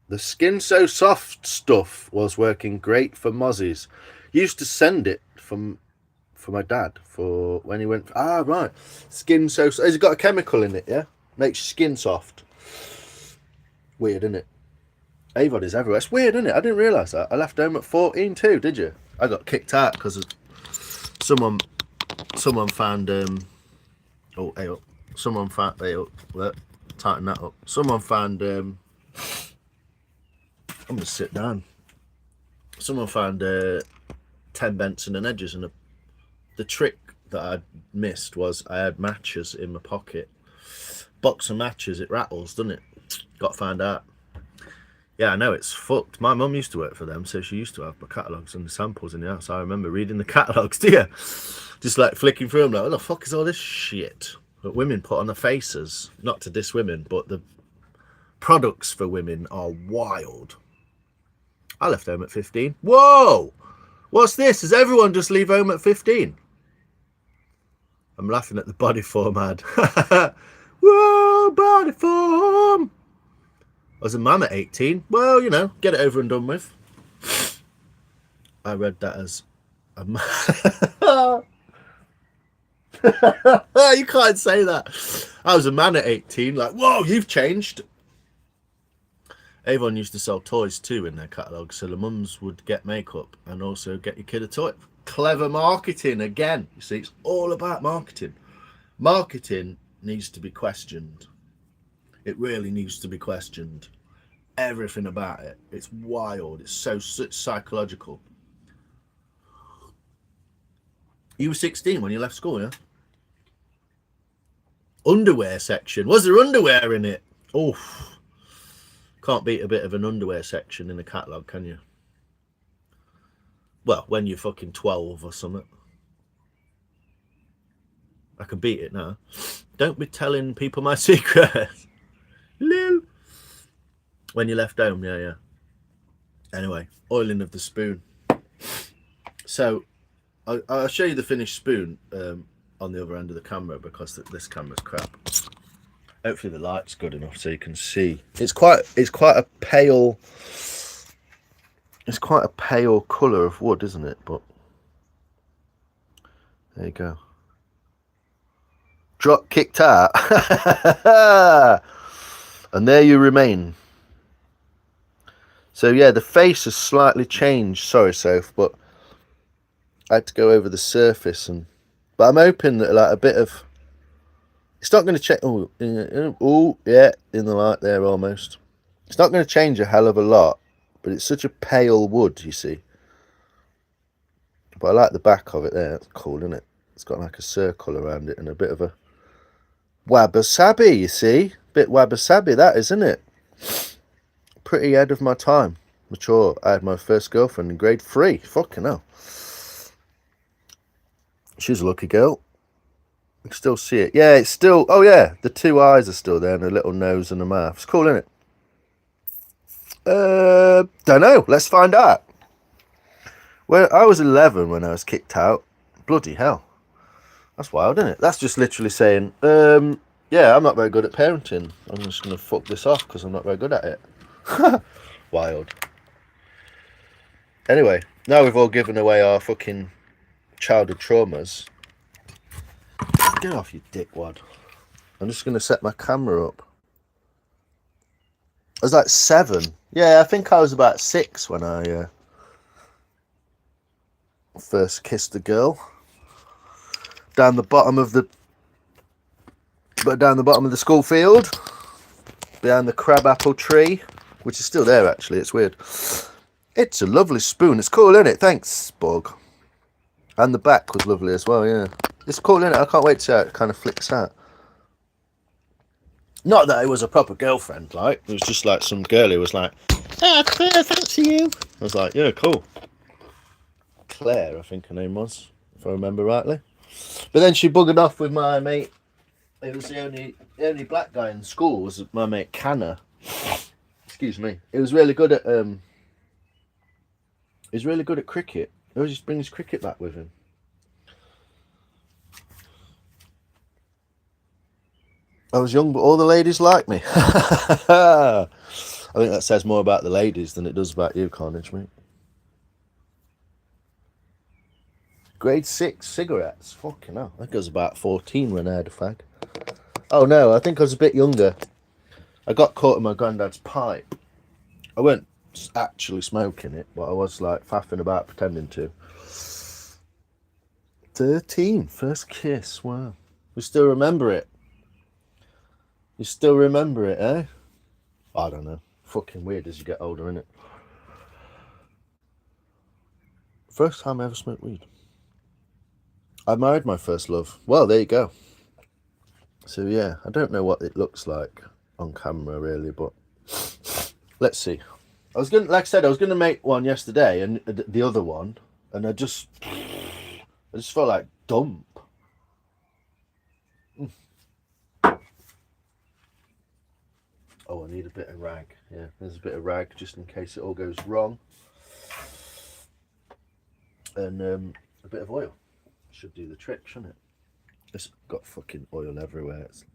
The skin so soft stuff was working great for mozzies. Used to send it for my dad for when he went. Right. Skin so. Has it got a chemical in it? Yeah, makes your skin soft. Weird, isn't it? Avon is everywhere. It's weird, isn't it? I didn't realise that. I left home at 14 too. Did you? I got kicked out because of someone found. Oh, hey up. Someone found. Hey up. Tighten that up. Someone found. I'm gonna sit down. Someone found 10 Benson and edges, and the trick that I missed was I had matches in my pocket. Box of matches, it rattles, doesn't it? Got to find out. Yeah, I know, it's fucked. My mum used to work for them, so she used to have my catalogues and the samples in the house. I remember reading the catalogues, do you? Just like flicking through them, like, what the fuck is all this shit that women put on their faces? Not to diss women, but the products for women are wild. I left home at 15. Whoa! What's this? Does everyone just leave home at 15? I'm laughing at the body form ad. Whoa, body form! I was a man at 18. Well, you know, get it over and done with. I read that as a man. You can't say that. I was a man at 18. Like, whoa, you've changed. Avon used to sell toys too in their catalogue, so the mums would get makeup and also get your kid a toy. Clever marketing again. You see, it's all about marketing. Marketing needs to be questioned. It really needs to be questioned. Everything about it. It's wild. It's so psychological. You were 16 when you left school, yeah? Underwear section. Was there underwear in it? Oh, can't beat a bit of an underwear section in a catalogue, can you? Well, when you're fucking 12 or something. I can beat it now. Don't be telling people my secrets. Lil. When you left home, yeah. Anyway, oiling of the spoon. So, I'll show you the finished spoon on the other end of the camera because this camera's crap. Hopefully the light's good enough so you can see. It's quite a pale. It's quite a pale colour of wood, isn't it? But there you go. Drop kicked out. And there you remain. So yeah, the face has slightly changed. Sorry, Soph, but I had to go over the surface but I'm hoping that like a bit of. It's not going to change. Oh, yeah, in the light there almost. It's not going to change a hell of a lot, but it's such a pale wood, you see. But I like the back of it there. It's cool, isn't it? It's got like a circle around it and a bit of a wabi-sabi, you see. Bit wabi-sabi that, isn't it? Pretty ahead of my time. Mature. I had my first girlfriend in grade 3. Fucking hell. She's a lucky girl. You can still see it. Yeah, it's still. Oh yeah, the 2 eyes are still there and a little nose and a mouth. It's cool, isn't it? Don't know. Let's find out. Well, I was 11 when I was kicked out. Bloody hell. That's wild, isn't it? That's just literally saying, yeah, I'm not very good at parenting. I'm just going to fuck this off because I'm not very good at it. Wild. Anyway, now we've all given away our fucking childhood traumas. Get off, you dickwad. I'm just going to set my camera up. I was like 7. Yeah, I think I was about 6 when I first kissed a girl. Down the bottom of the school field, behind the crabapple tree, which is still there actually. It's weird. It's a lovely spoon. It's cool, isn't it? Thanks, Bog. And the back was lovely as well. Yeah, it's cool, isn't it? I can't wait to see how it kind of flicks out. Not that it was a proper girlfriend, like it was just like some girl who was like, "Ah, Claire, fancy you." I was like, "Yeah, cool." Claire, I think her name was, if I remember rightly. But then she buggered off with my mate. It was the only black guy in school was my mate Canna. Excuse me. He was really good at cricket. He always just brings cricket back with him. I was young, but all the ladies liked me. I think that says more about the ladies than it does about you, Carnage, mate. Grade 6 cigarettes. Fucking hell. I think I was about 14 when I had a fag. Oh no, I think I was a bit younger. I got caught in my granddad's pipe. I weren't actually smoking it, but I was like faffing about pretending to. 13, first kiss. Wow. You still remember it? You still remember it, eh? I don't know. Fucking weird as you get older, innit? First time I ever smoked weed. I married my first love. Well, there you go. So yeah, I don't know what it looks like on camera really, but Let's see. I was gonna, like I said, I was gonna make one yesterday, and the other one, and I just felt like dump. Oh, I need a bit of rag. Yeah, there's a bit of rag just in case it all goes wrong. And a bit of oil should do the trick, shouldn't it? It's got fucking oil everywhere. It's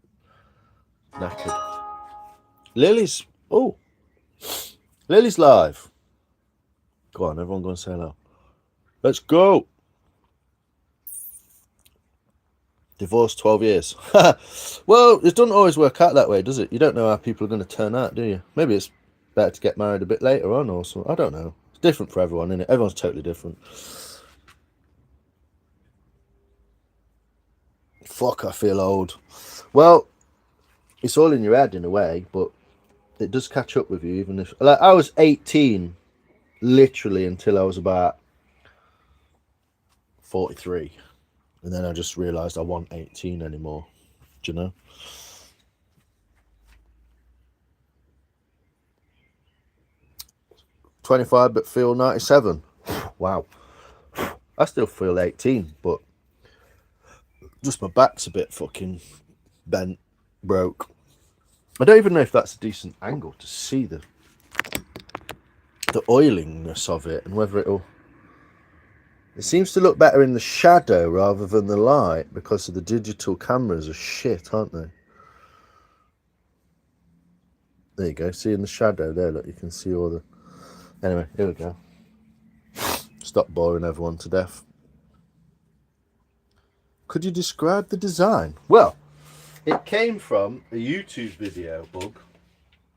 knackered. Lily's Lily's live. Go on, everyone, go and say hello. Let's go. Divorced 12 years. Well, it doesn't always work out that way, does it? You don't know how people are going to turn out, do you? Maybe it's better to get married a bit later on or something. I don't know. It's different for everyone, isn't it? Everyone's totally different. Fuck, I feel old. Well, it's all in your head in a way, but it does catch up with you, even if... Like, I was 18, literally, until I was about 43. And then I just realised I wasn't 18 anymore. Do you know? "25 but feel 97. Wow. I still feel 18, but just my back's a bit fucking bent, broke. I don't even know if that's a decent angle to see the oilingness of it, and whether it'll... It seems to look better in the shadow rather than the light, because of the digital cameras are shit, aren't they? There you go. See in the shadow there, look, you can see all the... Anyway, here we go. Stop boring everyone to death. Could you describe the design? Well, it came from a YouTube video, Bug.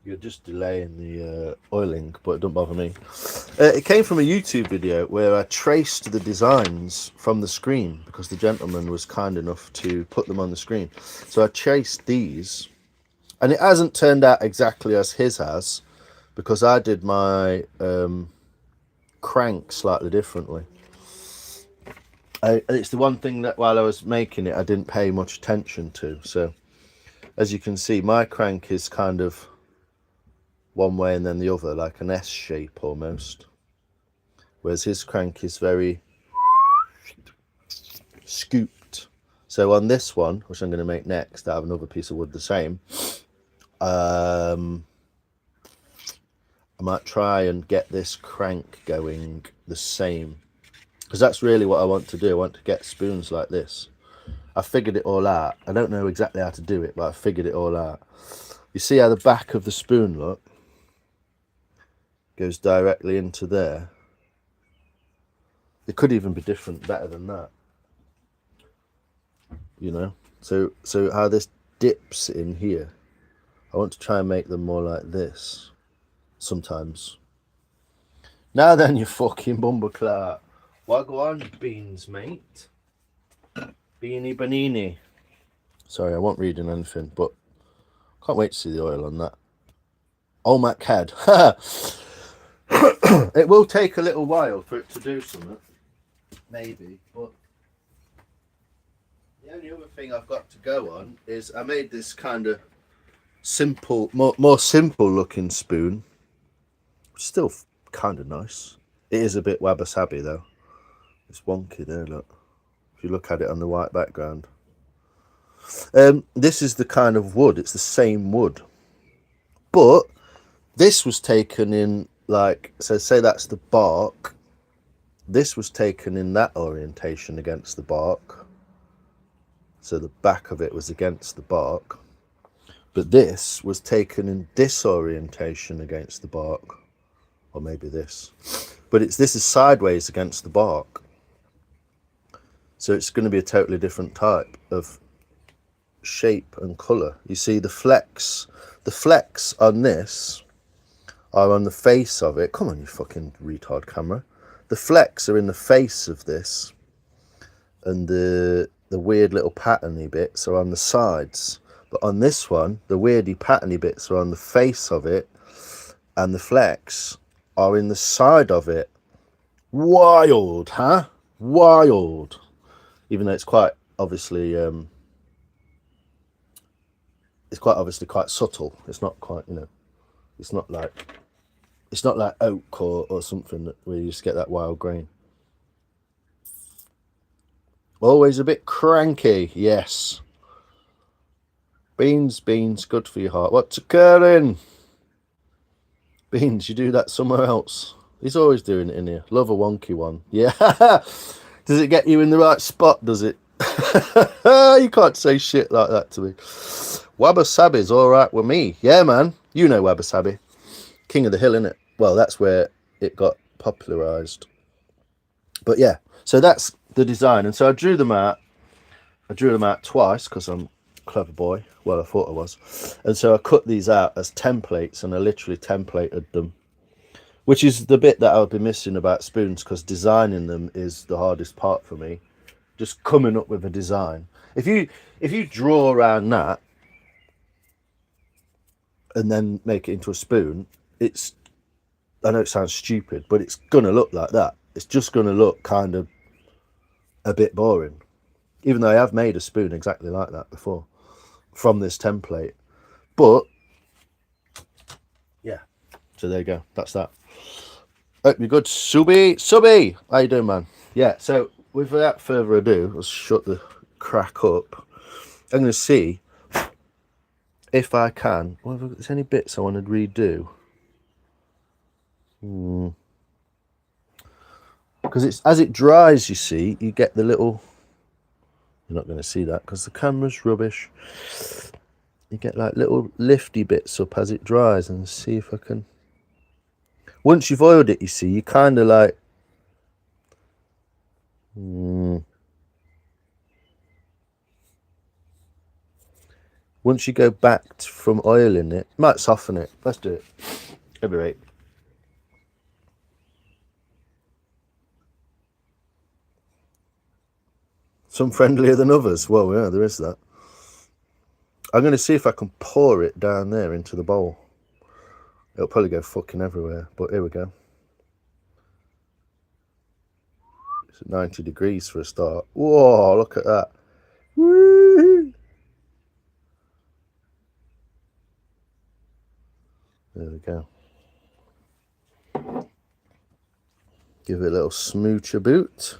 You're just delaying the oiling, but it don't bother me. It came from a YouTube video where I traced the designs from the screen, because the gentleman was kind enough to put them on the screen. So I traced these, and it hasn't turned out exactly as his has, because I did my crank slightly differently. It's the one thing that while I was making it, I didn't pay much attention to. So as you can see, my crank is kind of one way and then the other, like an S shape almost, whereas his crank is very scooped. So on this one, which I'm going to make next, I have another piece of wood the same. I might try and get this crank going the same, because that's really what I want to do. I want to get spoons like this. I figured it all out. I don't know exactly how to do it, but I figured it all out. You see how the back of the spoon, look, goes directly into there. It could even be different, better than that, you know. So how this dips in here, I want to try and make them more like this sometimes. Now then, you fucking bumbleclart. Wagwan beans, mate. Beanie Banini. Sorry, I won't read in anything, but can't wait to see the oil on that. Oh, my cad. It will take a little while for it to do something, maybe, but the only other thing I've got to go on is I made this kind of simple, more simple looking spoon. Still kind of nice. It is a bit wabi-sabi though. It's wonky there, look. If you look at it on the white background. This is the kind of wood. It's the same wood. But this was taken in, like, so say that's the bark. This was taken in that orientation against the bark. So the back of it was against the bark. But this was taken in this orientation against the bark. Or maybe this. But this is sideways against the bark. So it's going to be a totally different type of shape and colour. You see the flecks on this are on the face of it. Come on, you fucking retard camera. The flecks are in the face of this, and the weird little patterny bits are on the sides. But on this one, the weirdy patterny bits are on the face of it, and the flecks are in the side of it. Wild, huh? Wild. Even though it's quite obviously quite subtle. It's not quite, you know, it's not like It's not like oak or something where you just get that wild grain. Always a bit cranky, yes. Beans, good for your heart. What's occurring? Beans, you do that somewhere else. He's always doing it in here. Love a wonky one. Yeah. Does it get you in the right spot, does it? You can't say shit like that to me. Wabi-sabi's alright with me. Yeah, man. You know wabi-sabi. King of the hill, innit? Well, that's where it got popularised. But yeah, so that's the design. And so I drew them out. I drew them out twice because I'm a clever boy. Well, I thought I was. And so I cut these out as templates, and I literally templated them, which is the bit that I would be missing about spoons, because designing them is the hardest part for me. Just coming up with a design. If you draw around that and then make it into a spoon, it's, I know it sounds stupid, but it's gonna look like that. It's just gonna look kind of a bit boring, even though I have made a spoon exactly like that before from this template. But yeah, so there you go. That's that. Hope you're good. Subby, how you doing, man? Yeah, so without further ado, let's shut the crack up. I'm going to see if I can. Well, if there's any bits I want to redo. Because it's as it dries, you see, you get the little. You're not going to see that because the camera's rubbish. You get like little lifty bits up as it dries, and see if I can. Once you've oiled it, you see, you kind of like. Once you go back from oiling it, might soften it. Let's do it. At any rate. Some friendlier than others. Well, yeah, there is that. I'm going to see if I can pour it down there into the bowl. It'll probably go fucking everywhere, but here we go. It's at 90 degrees for a start. Whoa, look at that. Woo! There we go. Give it a little smooch boot.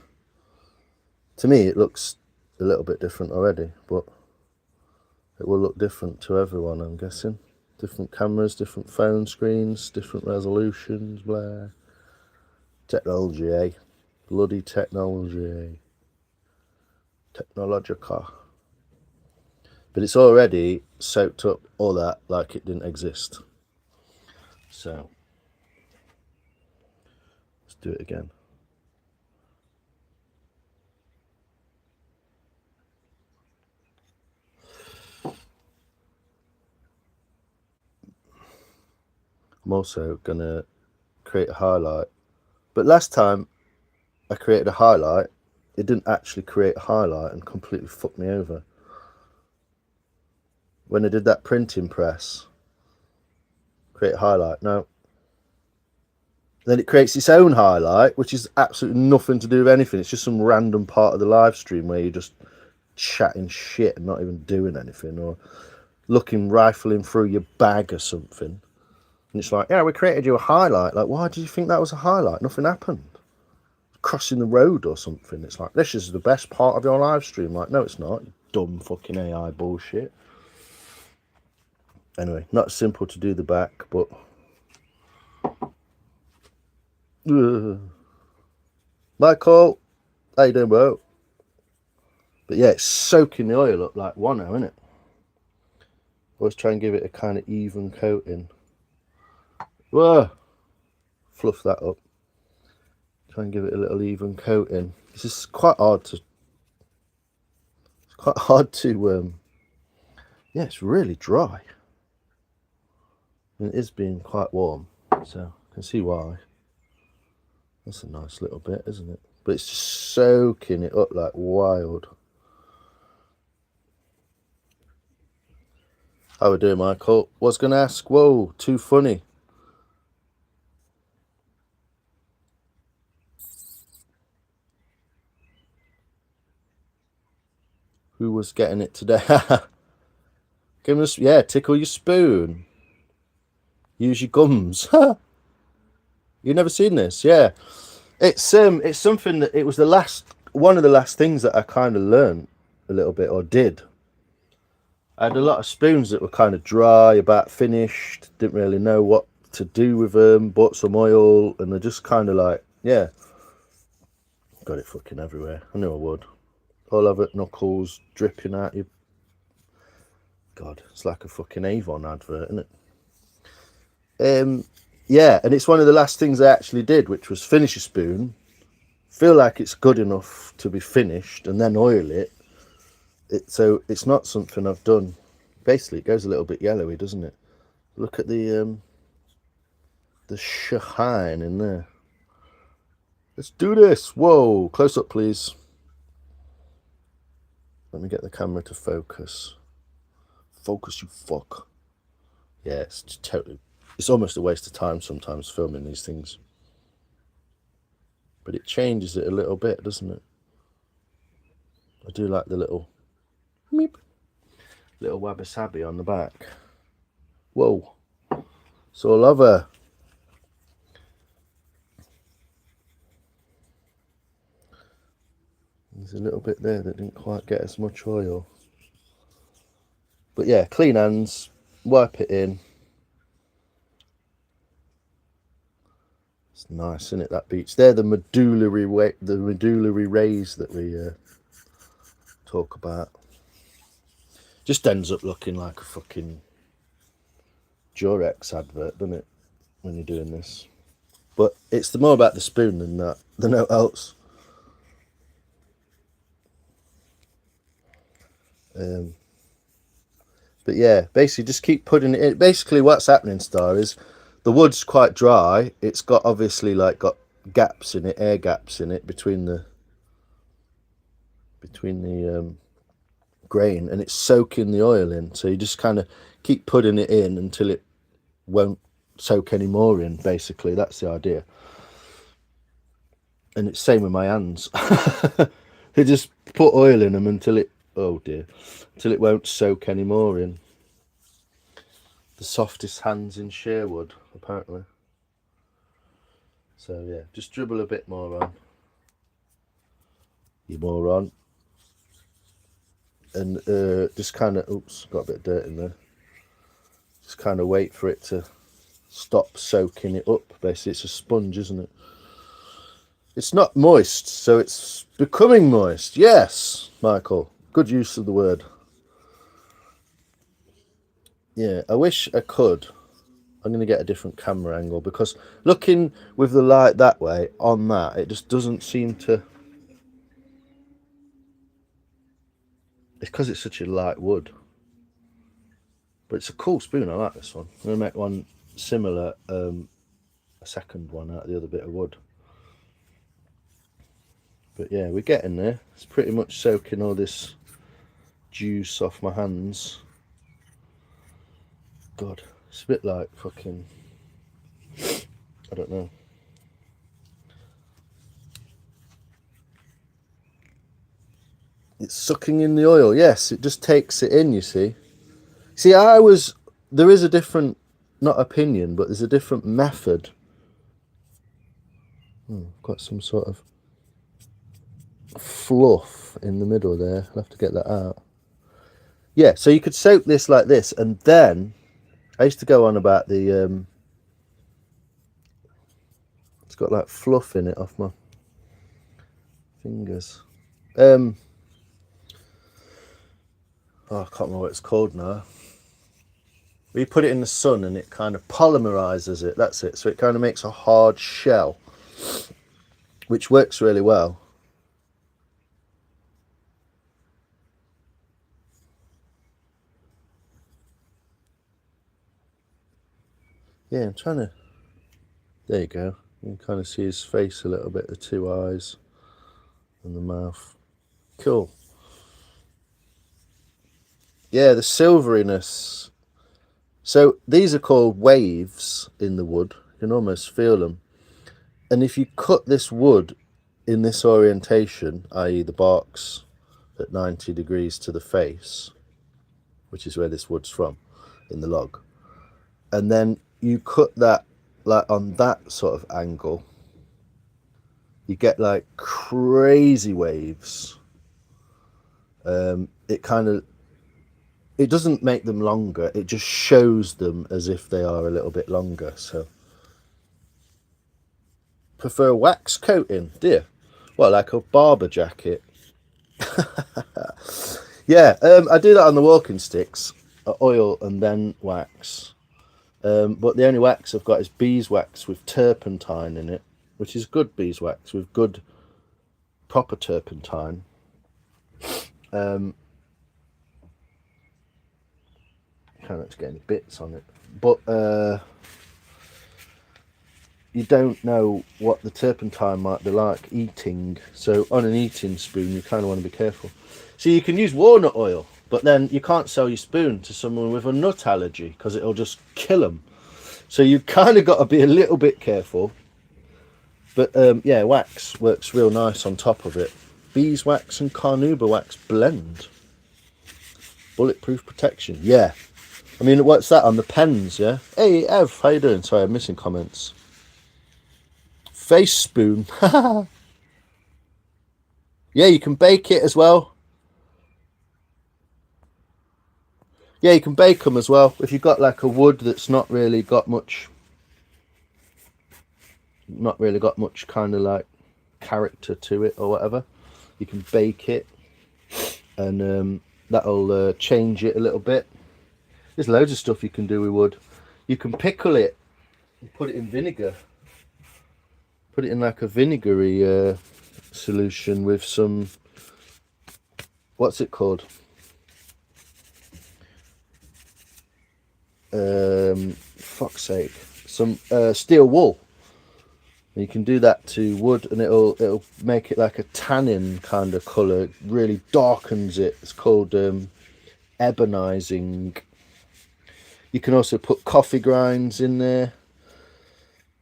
To me, it looks a little bit different already, but it will look different to everyone, I'm guessing. Different cameras, different phone screens, different resolutions, blah. Technology, eh? Bloody technology, eh? Technologica. But it's already soaked up all that like it didn't exist. So, let's do it again. I'm also going to create a highlight. But last time I created a highlight, it didn't actually create a highlight and completely fucked me over. When I did that printing press, create a highlight, no. Then it creates its own highlight, which is absolutely nothing to do with anything. It's just some random part of the live stream where you're just chatting shit and not even doing anything, or rifling through your bag or something. And it's like, yeah, we created you a highlight. Like, why did you think that was a highlight? Nothing happened. Crossing the road or something. It's like, this is the best part of your live stream. Like, no, it's not. You dumb fucking AI bullshit. Anyway, not simple to do the back, but. Michael, how you doing, bro? But yeah, it's soaking the oil up like one now, isn't it? Always try and give it a kind of even coating. Whoa! Fluff that up. Try and give it a little even coating. This is quite hard to. It's quite hard to. Yeah, it's really dry. And it is being quite warm, so I can see why. That's a nice little bit, isn't it? But it's just soaking it up like wild. How we doing, Michael? Was going to ask. Whoa, too funny. Who was getting it today? Give us, yeah, tickle your spoon. Use your gums. You've never seen this? Yeah. It's something that it was one of the last things that I kind of learned a little bit, or did. I had a lot of spoons that were kind of dry, about finished, didn't really know what to do with them, bought some oil, and they're just kind of like, yeah. Got it fucking everywhere. I knew I would. All over it, knuckles, dripping out you. God, it's like a fucking Avon advert, isn't it? Yeah, and it's one of the last things I actually did, which was finish a spoon, feel like it's good enough to be finished, and then oil it. So it's not something I've done. Basically, it goes a little bit yellowy, doesn't it? Look at the shine in there. Let's do this. Whoa, close up, please. Let me get the camera to focus. Focus, you fuck. Yeah, it's almost a waste of time sometimes filming these things. But it changes it a little bit, doesn't it? I do like the little meep, little wabi-sabi on the back. Whoa. It's all over. There's a little bit there that didn't quite get as much oil. But yeah, clean hands, wipe it in. It's nice, isn't it, that beach? They're the medullary rays that we talk about. Just ends up looking like a fucking Durex advert, doesn't it, when you're doing this? But it's more about the spoon than that, than else. But yeah, basically just keep putting it in. Basically what's happening, Star, is the wood's quite dry. It's got obviously like got gaps in it, air gaps in it between the grain, and it's soaking the oil in. So you just kind of keep putting it in until it won't soak any more in. Basically, that's the idea. And it's same with my hands. You just put oil in them until it, oh dear, until it won't soak any more in. The softest hands in Sherwood, apparently. So yeah, just dribble a bit more on. You moron. And just kind of, oops, got a bit of dirt in there. Just kind of wait for it to stop soaking it up. Basically, it's a sponge, isn't it? It's not moist, so it's becoming moist. Yes, Michael, good use of the word. Yeah, I wish I could. I'm going to get a different camera angle, because looking with the light that way on that, it just doesn't seem to. It's because it's such a light wood. But it's a cool spoon. I like this one. I'm going to make one similar, a second one out of the other bit of wood. But yeah, we're getting there. It's pretty much soaking all this juice off my hands. God, it's a bit like fucking, I don't know. It's sucking in the oil. Yes, it just takes it in, you see. See, there is a different, not opinion, but there's a different method. Got some sort of fluff in the middle there. I'll have to get that out. Yeah, so you could soak this like this, and then I used to go on about the it's got like fluff in it off my fingers. Oh, I can't remember what it's called now. We put it in the sun and it kind of polymerizes it. That's it. So it kind of makes a hard shell, which works really well. Yeah, I'm trying to. There you go. You can kind of see his face a little bit, the two eyes and the mouth. Cool. Yeah, the silveriness. So these are called waves in the wood. You can almost feel them. And if you cut this wood in this orientation, i.e. the bark's at 90 degrees to the face, which is where this wood's from, in the log, and then you cut that like on that sort of angle, you get like crazy waves. It doesn't make them longer, it just shows them as if they are a little bit longer. So prefer wax coating, dear? Well, like a barber jacket. Yeah, I do that on the walking sticks, oil and then wax. But the only wax I've got is beeswax with turpentine in it, which is good beeswax with good proper turpentine. Can't get any bits on it, but you don't know what the turpentine might be like eating. So on an eating spoon, you kind of want to be careful. So you can use walnut oil, but then you can't sell your spoon to someone with a nut allergy because it'll just kill them. So you kind of got to be a little bit careful. But yeah, wax works real nice on top of it. Beeswax and carnauba wax blend. Bulletproof protection. Yeah. I mean, what's that on the pens, yeah? Hey, Ev, how you doing? Sorry, I'm missing comments. Face spoon. Yeah, you can bake it as well. Yeah, you can bake them as well. If you've got like a wood that's not really got much kind of like character to it or whatever, you can bake it, and that'll change it a little bit. There's loads of stuff you can do with wood. You can pickle it and put it in vinegar. Put it in like a vinegary solution with some, what's it called? Fuck's sake. Some steel wool. And you can do that to wood and it'll make it like a tannin kind of colour. It really darkens it. It's called ebonizing. You can also put coffee grinds in there.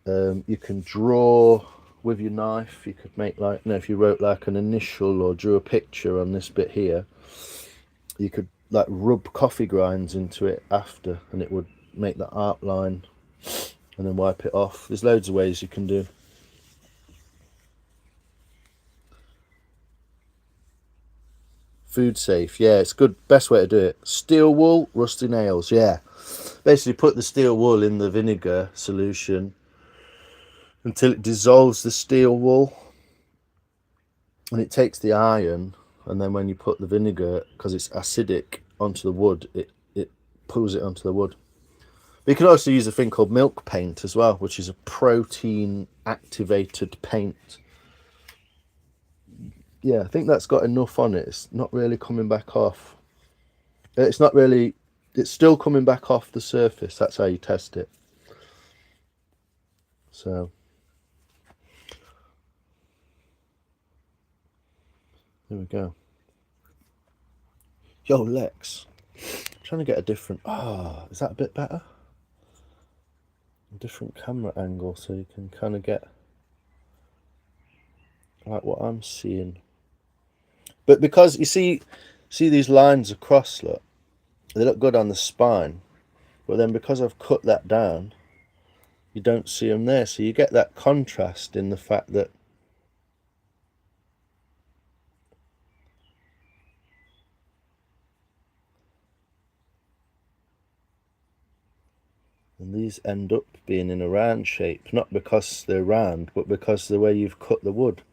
You can draw with your knife. You could make like, if you wrote like an initial or drew a picture on this bit here, you could like rub coffee grinds into it after, and it would make the outline, and then wipe it off. There's loads of ways you can do. Food safe, yeah, it's good. Best way to do it. Steel wool, rusty nails, yeah. Basically put the steel wool in the vinegar solution until it dissolves the steel wool, and it takes the iron, and then when you put the vinegar, because it's acidic, onto the wood, it pulls it onto the wood. But you can also use a thing called milk paint as well, which is a protein activated paint. Yeah, I think that's got enough on it. It's not really coming back off. It's still coming back off the surface. That's how you test it. So there we go. Yo, Lex, I'm trying to get a different, is that a bit better? A different camera angle so you can kind of get like what I'm seeing. But because you see these lines across, look, they look good on the spine, but then because I've cut that down, you don't see them there. So you get that contrast in the fact that and these end up being in a round shape, not because they're round, but because the way you've cut the wood.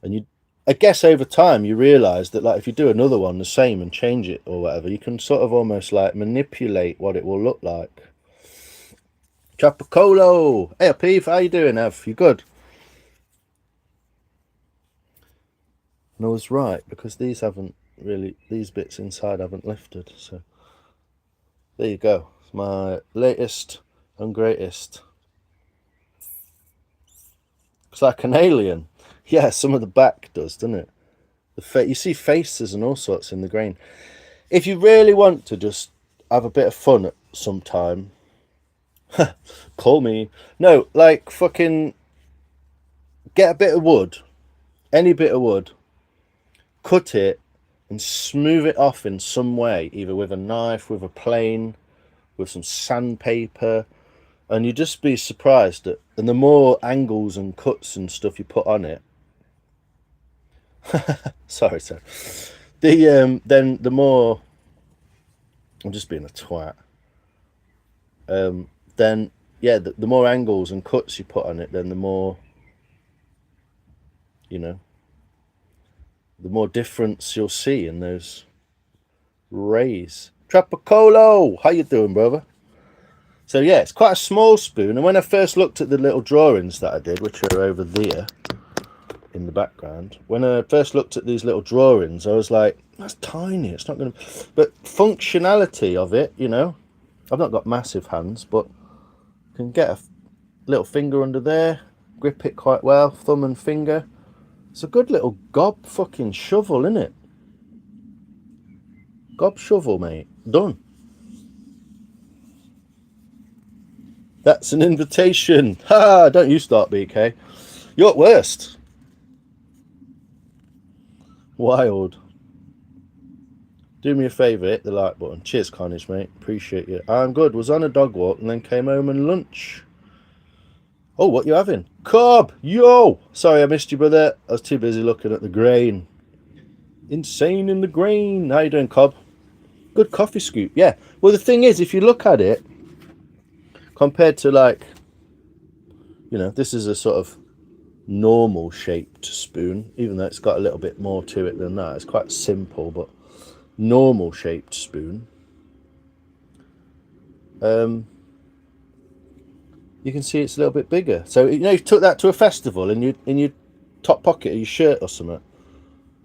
And I guess over time you realise that like if you do another one the same and change it or whatever, you can sort of almost like manipulate what it will look like. Chapacolo! Hey Peeve, how you doing, Ev? You good? And I was right, because these bits inside haven't lifted, so there you go. It's my latest and greatest. It's like an alien. Yeah, some of the back does, doesn't it? You see faces and all sorts in the grain. If you really want to just have a bit of fun at some time, call me. No, like fucking get a bit of wood, any bit of wood, cut it and smooth it off in some way, either with a knife, with a plane, with some sandpaper, And you'd just be surprised at, and the more angles and cuts and stuff you put on it. Sorry. Then the more, I'm just being a twat. Then yeah, the more angles and cuts you put on it, then the more, you know, the more difference you'll see in those rays. Trapacolo, how you doing, brother? So yeah, it's quite a small spoon. And when I first looked at the little drawings that I did, which are over there in the background, when I first looked at these little drawings, I was like, that's tiny. It's not going to... But functionality of it, you know, I've not got massive hands, but I can get a little finger under there, grip it quite well, thumb and finger. It's a good little gob fucking shovel, isn't it? Gob shovel, mate. Done. That's an invitation. Ha! Don't you start, BK. You're at worst. Wild. Do me a favour, hit the like button. Cheers, Carnage, mate. Appreciate you. I'm good. Was on a dog walk and then came home and lunch. Oh, what you having? Cobb! Yo! Sorry I missed you, brother. I was too busy looking at the grain. Insane in the grain. How you doing, Cobb? Good coffee scoop. Yeah. Well, the thing is, if you look at it, compared to, like, you know, this is a sort of normal shaped spoon, even though it's got a little bit more to it than that. It's quite simple, but normal shaped spoon. You can see it's a little bit bigger. So, you know, you took that to a festival and you in your top pocket of your shirt or something,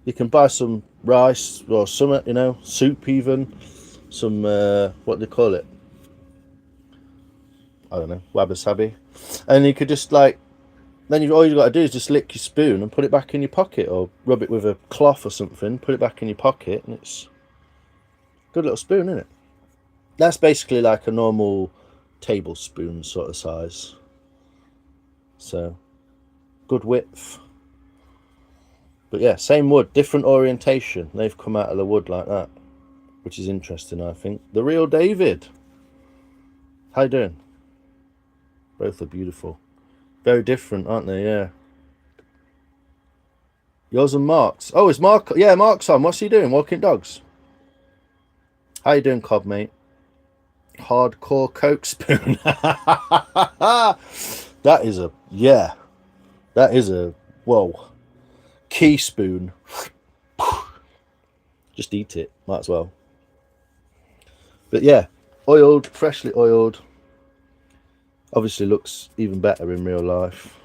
you can buy some rice or something, you know, soup even, some what do they call it? I don't know, wabi-sabi. And you could just, like, then all you've got to do is just lick your spoon and put it back in your pocket, or rub it with a cloth or something, put it back in your pocket, and it's a good little spoon, isn't it? That's basically like a normal tablespoon sort of size. So, good width. But yeah, same wood, different orientation. They've come out of the wood like that, which is interesting, I think. The real David. How you doing? Both are beautiful. Very different, aren't they? Yeah. Yours and Mark's. Oh, is Mark? Yeah, Mark's on. What's he doing? Walking dogs. How you doing, Cobb, mate? Hardcore Coke spoon. That is a... Yeah. That is a... Whoa. Key spoon. Just eat it. Might as well. But yeah. Oiled. Freshly oiled. Obviously looks even better in real life.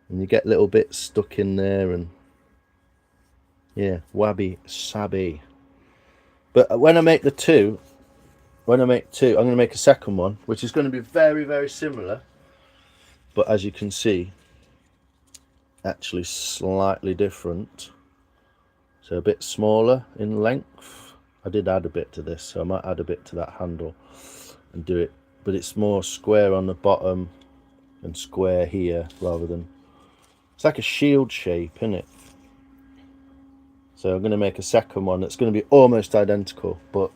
And you get little bits stuck in there, and yeah, wabi-sabi. But when I make two, I'm going to make a second one, which is going to be very, very similar. But as you can see, actually slightly different. So a bit smaller in length. I did add a bit to this, so I might add a bit to that handle and do it. But it's more square on the bottom and square here rather than... It's like a shield shape, isn't it? So I'm going to make a second one that's going to be almost identical. But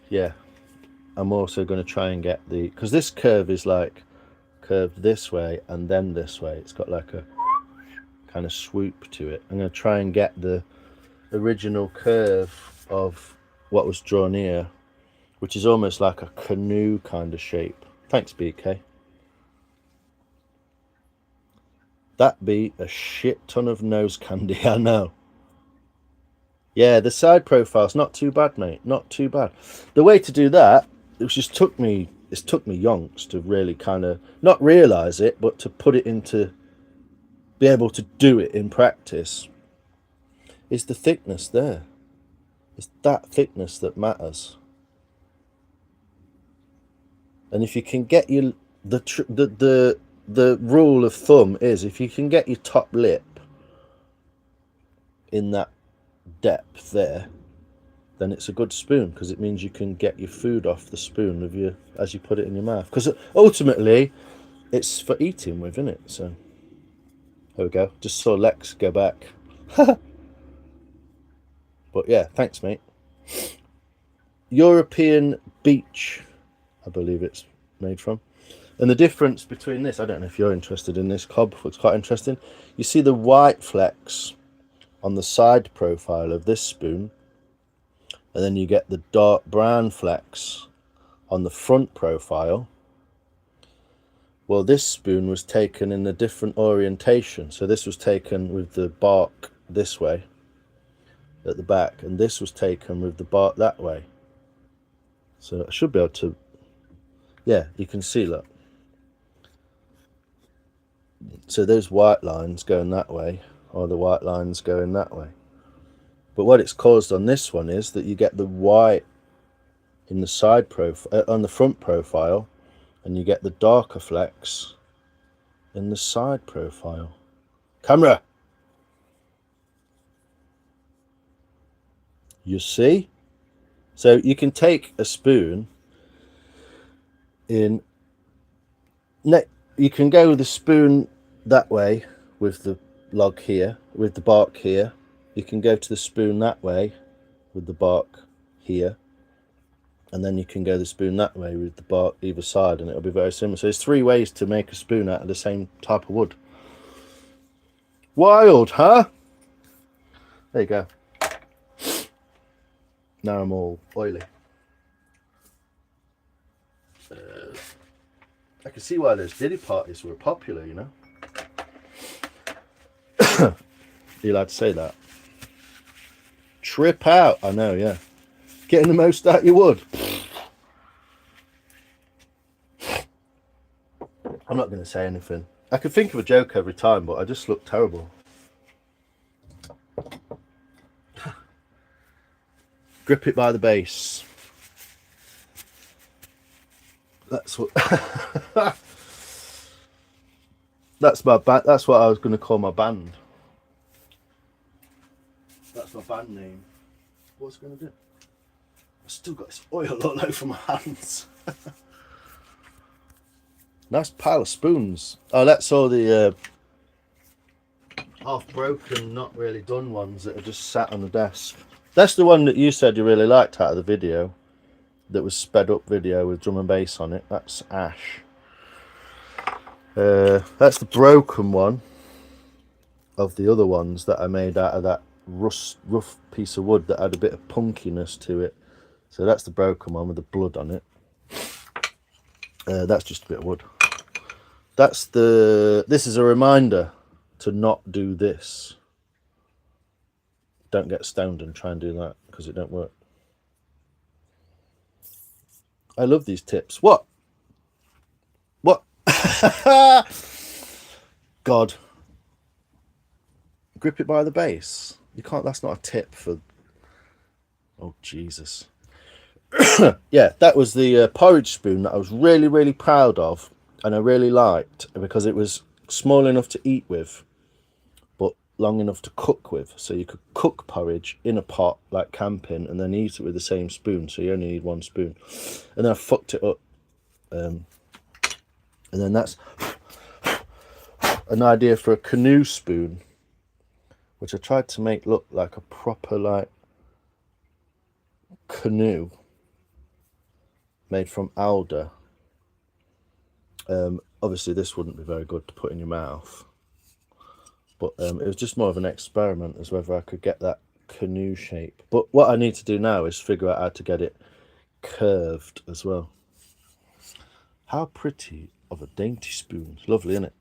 yeah, I'm also going to try and get the... Because this curve is like curved this way and then this way. It's got like a kind of swoop to it. I'm going to try and get the original curve of what was drawn here, which is almost like a canoe kind of shape. Thanks, BK. That be a shit ton of nose candy, I know. Yeah, the side profile's not too bad, mate. Not too bad. The way to do that, it just took me yonks to really kind of not realise it, but to put it into, be able to do it in practice, is the thickness there. It's that thickness that matters. And if you can get your the rule of thumb is, if you can get your top lip in that depth there, then it's a good spoon, because it means you can get your food off the spoon of your, as you put it in your mouth, because ultimately it's for eating with, isn't it? So there we go. Just saw Lex go back. But yeah, thanks, mate. European beach, I believe it's made from. And the difference between this, I don't know if you're interested in this, Cobb, looks quite interesting. You see the white flecks on the side profile of this spoon, and then you get the dark brown flecks on the front profile. Well, this spoon was taken in a different orientation. So this was taken with the bark this way at the back, and this was taken with the bark that way. So I should be able to, yeah, you can see, look. So those white lines going that way, or the white lines going that way. But what it's caused on this one is that you get the white in the side profile, on the front profile, and you get the darker flecks in the side profile. Camera! You see? So you can take a spoon in, you can go with the spoon that way with the log here, with the bark here. You can go to the spoon that way with the bark here. And then you can go the spoon that way with the bark either side, and it'll be very similar. So there's 3 ways to make a spoon out of the same type of wood. Wild, huh? There you go. Now I'm all oily. I can see why those diddy parties were popular, you know. You allowed to say that? Trip out, I know, yeah. Getting the most out of your wood. I'm not going to say anything. I could think of a joke every time, but I just look terrible. Grip it by the base. That's what. That's my band. That's what I was going to call my band. That's my band name. What's it going to do? I've still got this oil all over my hands. Nice pile of spoons. Oh, that's all the half broken, not really done ones that are just sat on the desk. That's the one that you said you really liked out of the video. That was sped up video with drum and bass on it. That's Ash. That's the broken one of the other ones that I made out of that rough piece of wood that had a bit of punkiness to it. So that's the broken one with the blood on it. That's just a bit of wood. That's the. This is a reminder to not do this. Don't get stoned and try and do that because it don't work. I love these tips. What? What? God. Grip it by the base. You can't. That's not a tip for. Oh Jesus. Yeah, that was the porridge spoon that I was really, really proud of, and I really liked because it was small enough to eat with, but long enough to cook with. So you could cook porridge in a pot like camping, and then eat it with the same spoon. So you only need 1 spoon. And then I fucked it up, and then that's an idea for a canoe spoon, which I tried to make look like a proper like canoe. Made from alder. Obviously this wouldn't be very good to put in your mouth, but it was just more of an experiment as whether I could get that canoe shape. But what I need to do now is figure out how to get it curved as well. How pretty of a dainty spoon. It's lovely, isn't it?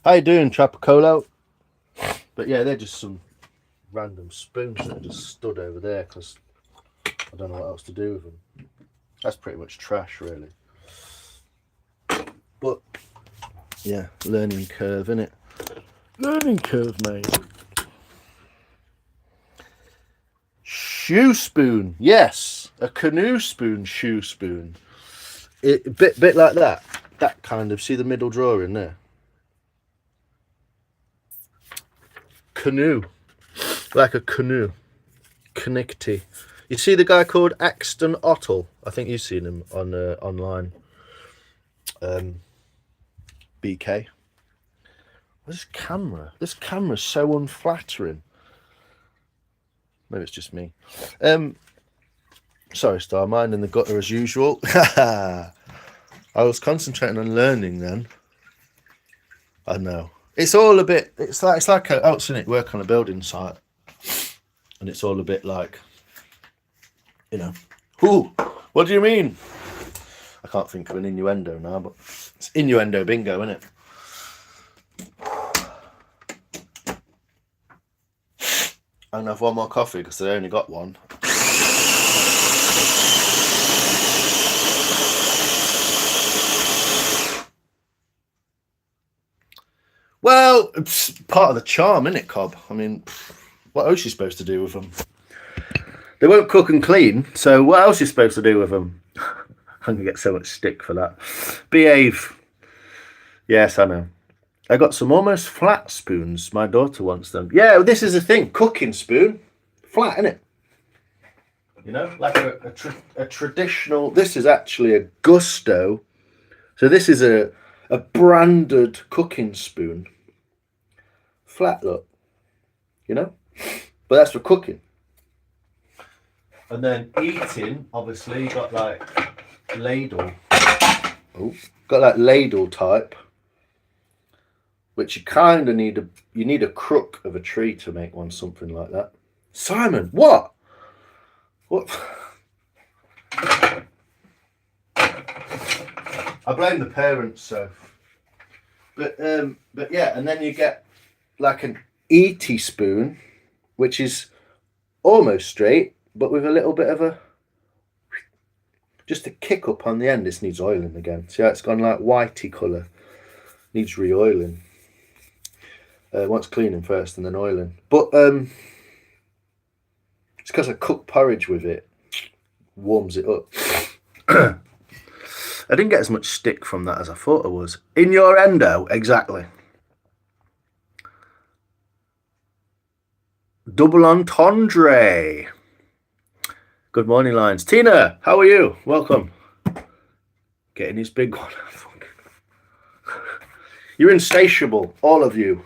How you doing, Trapacolo? But yeah, they're just some random spoons that are just stood over there because I don't know what else to do with them. That's pretty much trash, really. But, yeah, learning curve, innit? Learning curve, mate. Shoe spoon. Yes, a canoe spoon, shoe spoon. Bit like that. That kind of, see the middle drawer in there? Canoe. Like a canoe. Connecty. You see the guy called Axton Ottle? I think you've seen him on online. BK. This camera. This camera's so unflattering. Maybe it's just me. Sorry, Star. Mine in the gutter as usual. I was concentrating on learning then. I know. It's all a bit, it's like I've seen it work on a building site. And it's all a bit like, you know, ooh, what do you mean? I can't think of an innuendo now, but it's innuendo bingo, isn't it? I'm going to have one more coffee because I only got one. Well, it's part of the charm, isn't it, Cobb? I mean, what else are you supposed to do with them? They won't cook and clean, so what else are you supposed to do with them? I'm going to get so much stick for that. Behave. Yes, I know. I got some almost flat spoons. My daughter wants them. Yeah, this is the thing. Cooking spoon. Flat, isn't it? You know, like a traditional... This is actually a Gusto. So this is a branded cooking spoon. Flat, look. You know? But that's for cooking. And then eating, obviously, you got like ladle. Oh, got that ladle type. Which you kind of need you need a crook of a tree to make one something like that. Simon, what? What? I blame the parents, so. But yeah, and then you get like an E.T. spoon, which is almost straight, but with a little bit of just a kick up on the end. This needs oiling again. See how it's gone like whitey colour. Needs re-oiling. Wants cleaning first and then oiling. But it's because I cook porridge with it. Warms it up. I didn't get as much stick from that as I thought I was. In your endo, exactly. Double entendre. Good morning, Lions. Tina, how are you? Welcome. Getting his big one. You're insatiable, all of you.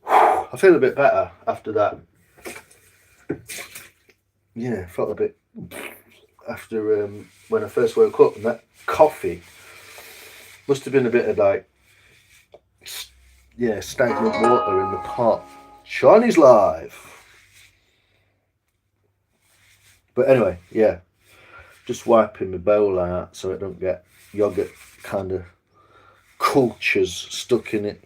I feel a bit better after that. Yeah, felt a bit after when I first woke up, and that coffee must have been a bit of like, yeah, stagnant water in the pot. Chinese live. But anyway, yeah, just wiping my bowl out so I don't get yogurt kind of cultures stuck in it.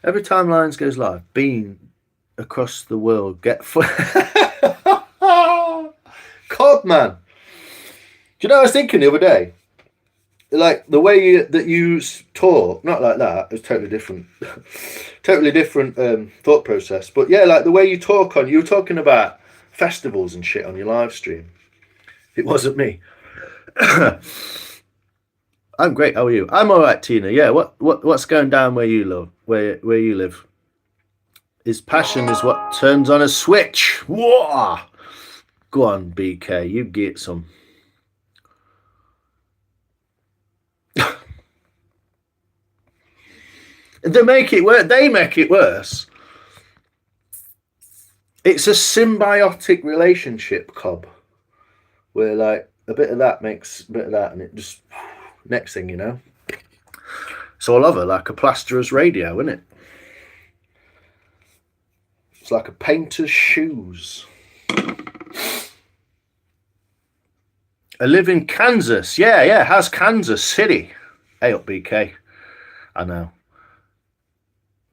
Every time Lions goes live, being across the world, get Cod, man. Do you know what I was thinking the other day? Like the way that you talk, not like that. It's totally different, totally different thought process. But yeah, like the way you talk you were talking about festivals and shit on your live stream. It wasn't me. I'm great. How are you? I'm all right, Tina. Yeah. What's going down where you live? Where you live? His passion is what turns on a switch. Whoa! Go on, BK. You get some. They make it worse. They make it worse. It's a symbiotic relationship, Cobb, where like a bit of that makes a bit of that, and it just next thing you know, it's all over like a plasterer's radio, isn't it? It's like a painter's shoes. I live in Kansas. Yeah. How's Kansas City? Hey up, BK. I know.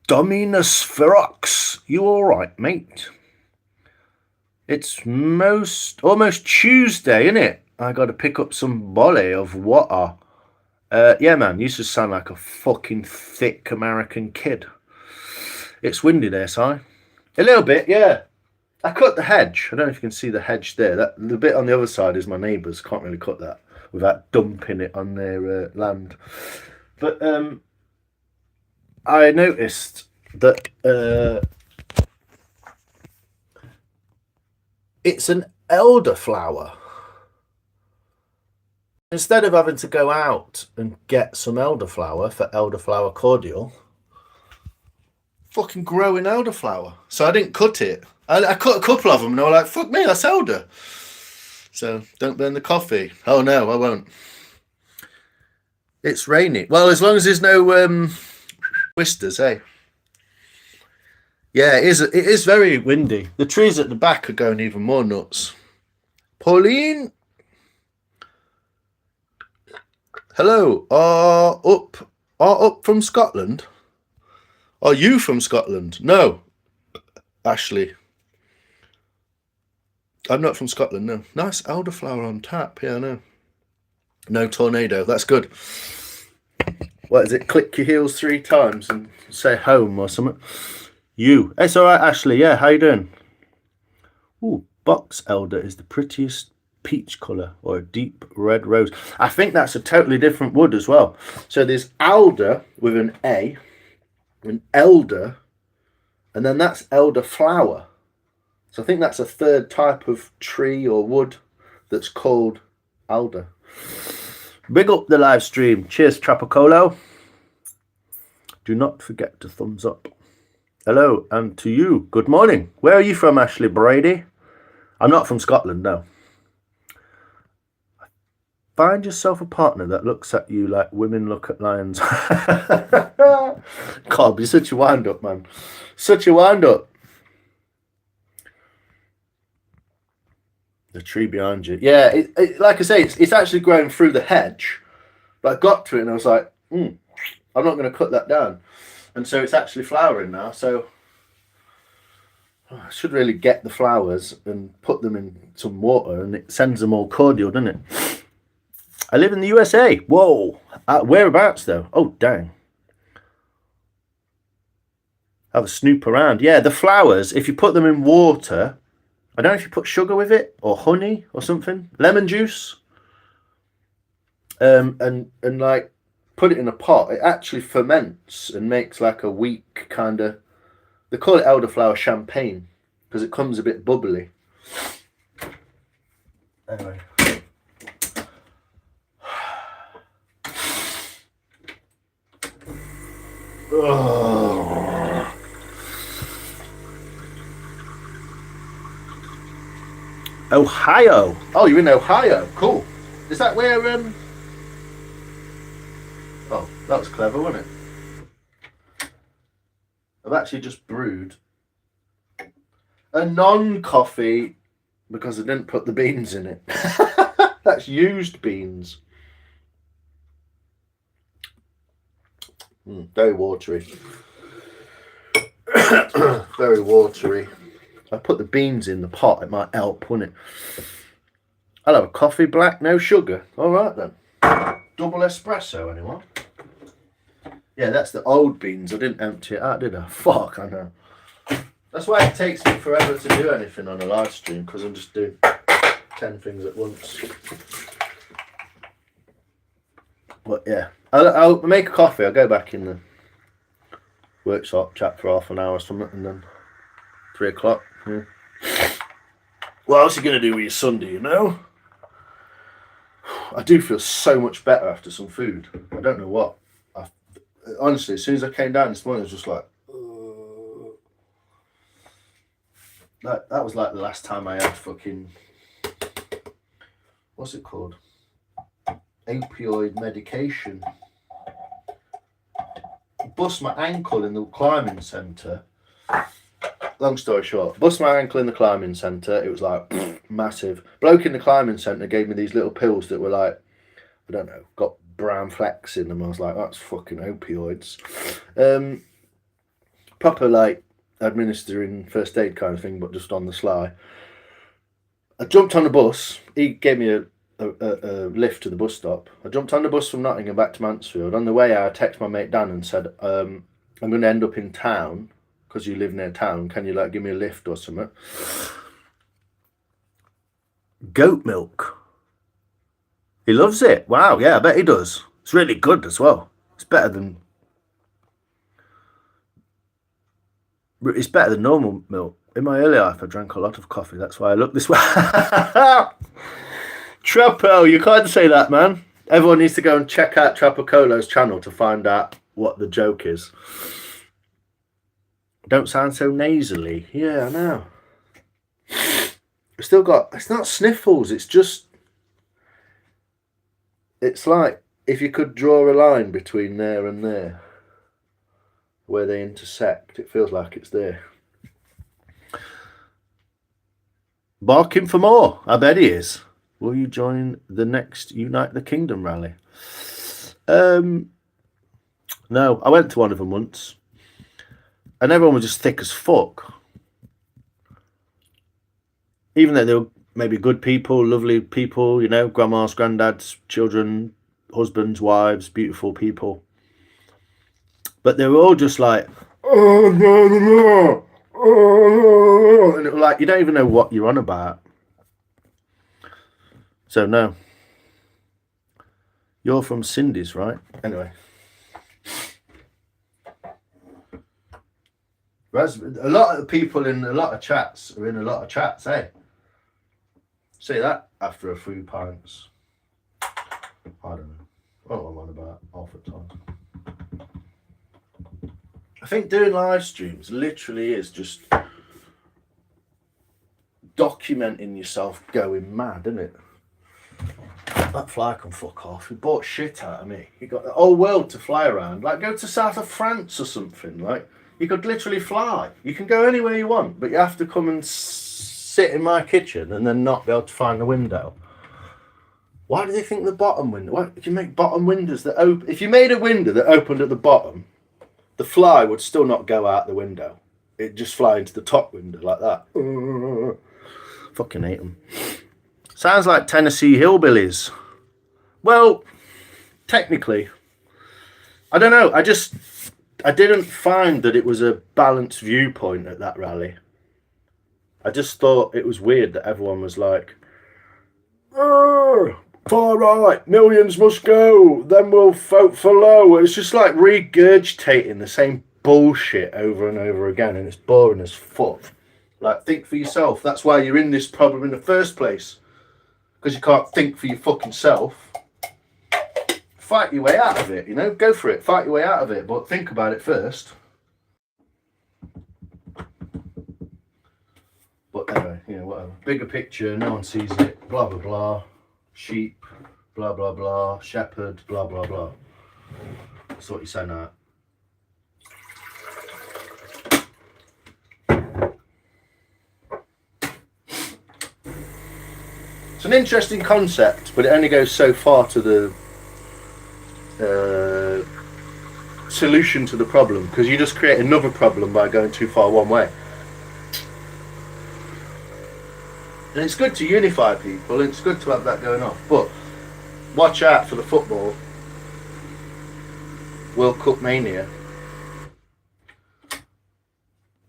Dominus Ferox. You all right, mate? It's almost Tuesday, isn't it? I got to pick up some bolly of water. Yeah, man, you used to sound like a fucking thick American kid. It's windy there, Si. A little bit, yeah. I cut the hedge. I don't know if you can see the hedge there. The bit on the other side is my neighbour's. Can't really cut that without dumping it on their land. But I noticed that it's an elderflower. Instead of having to go out and get some elderflower for elderflower cordial, fucking growing elderflower. So I didn't cut it. I cut a couple of them and they were like, fuck me, that's elder. So don't burn the coffee. Oh no, I won't. It's rainy. Well, as long as there's no whisters, eh? Yeah, it is. It is very windy. The trees at the back are going even more nuts. Pauline, hello. Are up from Scotland? Are you from Scotland? No, Ashley. I'm not from Scotland. No. Nice elderflower on tap. Yeah, no. No tornado. That's good. What is it? Click your heels 3 times and say home or something. You. It's all right, Ashley. Yeah, how you doing? Ooh, box elder is the prettiest peach colour or a deep red rose. I think that's a totally different wood as well. So there's alder with an A, an elder, and then that's elderflower. So I think that's a third type of tree or wood that's called alder. Big up the live stream. Cheers, Trapacolo. Do not forget to thumbs up. Hello, and to you, good morning. Where are you from, Ashley Brady? I'm not from Scotland, no. Find yourself a partner that looks at you like women look at lions. God, be such a wind-up, man. Such a wind-up. The tree behind you. Yeah, like I say, it's actually growing through the hedge. But I got to it and I was like, I'm not going to cut that down. And so it's actually flowering now. So I should really get the flowers and put them in some water and it sends them all cordial, doesn't it? I live in the USA. Whoa. Whereabouts, though? Oh, dang. Have a snoop around. Yeah, the flowers, if you put them in water, I don't know if you put sugar with it or honey or something, lemon juice, and like put it in a pot, it actually ferments and makes like a weak kind of, they call it elderflower champagne because it comes a bit bubbly. Anyway. Oh. Ohio. Oh, you're in Ohio. Cool. Is that where Oh, that was clever, wasn't it? I've actually just brewed a non-coffee because I didn't put the beans in it. That's used beans. Very watery. Very watery. I put the beans in the pot, it might help, wouldn't it? I'll have a coffee black, no sugar. All right then. Double espresso, anyone? Yeah, that's the old beans. I didn't empty it out, did I? Fuck, I know. That's why it takes me forever to do anything on a live stream, because I'm just doing 10 things at once. But yeah, I'll make a coffee. I'll go back in the workshop, chat for half an hour or something, and then 3 o'clock. Yeah. What else are you going to do with your Sunday, you know? I do feel so much better after some food. I don't know what. Honestly, as soon as I came down this morning, I was just like... That was like the last time I had fucking... What's it called? Opioid medication. Bust my ankle in the climbing centre. Long story short, bust my ankle in the climbing centre. It was like massive. Bloke in the climbing centre gave me these little pills that were like, I don't know, got brown flecks in them. I was like, that's fucking opioids. Proper like administering first aid kind of thing, but just on the sly. I jumped on the bus. He gave me a lift to the bus stop. I jumped on the bus from Nottingham back to Mansfield. On the way out, I texted my mate Dan and said, I'm going to end up in town because you live near town. Can you like give me a lift or something? Goat milk. He loves it. Wow, yeah, I bet he does. It's really good as well. It's better than normal milk. In my early life, I drank a lot of coffee. That's why I look this way. Trapo, you can't say that, man. Everyone needs to go and check out Trapacolo's channel to find out what the joke is. Don't sound so nasally. Yeah, I know. It's still got, it's not sniffles, it's just, it's like if you could draw a line between there and there, where they intersect, it feels like it's there. Barking for more, I bet he is. Will you join the next Unite the Kingdom rally? No, I went to one of them once, and everyone was just thick as fuck. Even though they were maybe good people, lovely people, you know, grandmas, granddads, children, husbands, wives, beautiful people. But they were all just like, oh, no, no, no. Oh, and it was like, you don't even know what you're on about. So, no. You're from Cindy's, right? Anyway. A lot of people in a lot of chats are in a lot of chats, eh? Say that after a few pints. I don't know. What am I on about half the time? I think doing live streams literally is just documenting yourself going mad, isn't it? That fly can fuck off. He bought shit out of me. You got the whole world to fly around. Like, go to south of France or something. Like, you could literally fly. You can go anywhere you want, but you have to come and sit in my kitchen and then not be able to find the window. Why do they think the bottom window? Why if you make bottom windows that open? If you made a window that opened at the bottom, the fly would still not go out the window. It'd just fly into the top window like that. Fucking hate them. Sounds like Tennessee hillbillies. Well, technically, I don't know. I didn't find that it was a balanced viewpoint at that rally. I just thought it was weird that everyone was like, far right, millions must go, then we'll vote for low. It's just like regurgitating the same bullshit over and over again, and it's boring as fuck. Like, think for yourself. That's why you're in this problem in the first place. Because you can't think for your fucking self. Fight your way out of it, you know? Go for it. Fight your way out of it, but think about it first. But anyway, you know, whatever. Bigger picture, no one sees it, blah, blah, blah. Sheep, blah, blah, blah. Shepherd, blah, blah, blah. That's what you say now. It's an interesting concept, but it only goes so far to the solution to the problem, because you just create another problem by going too far one way. And it's good to unify people, and it's good to have that going off, but watch out for the football World Cup mania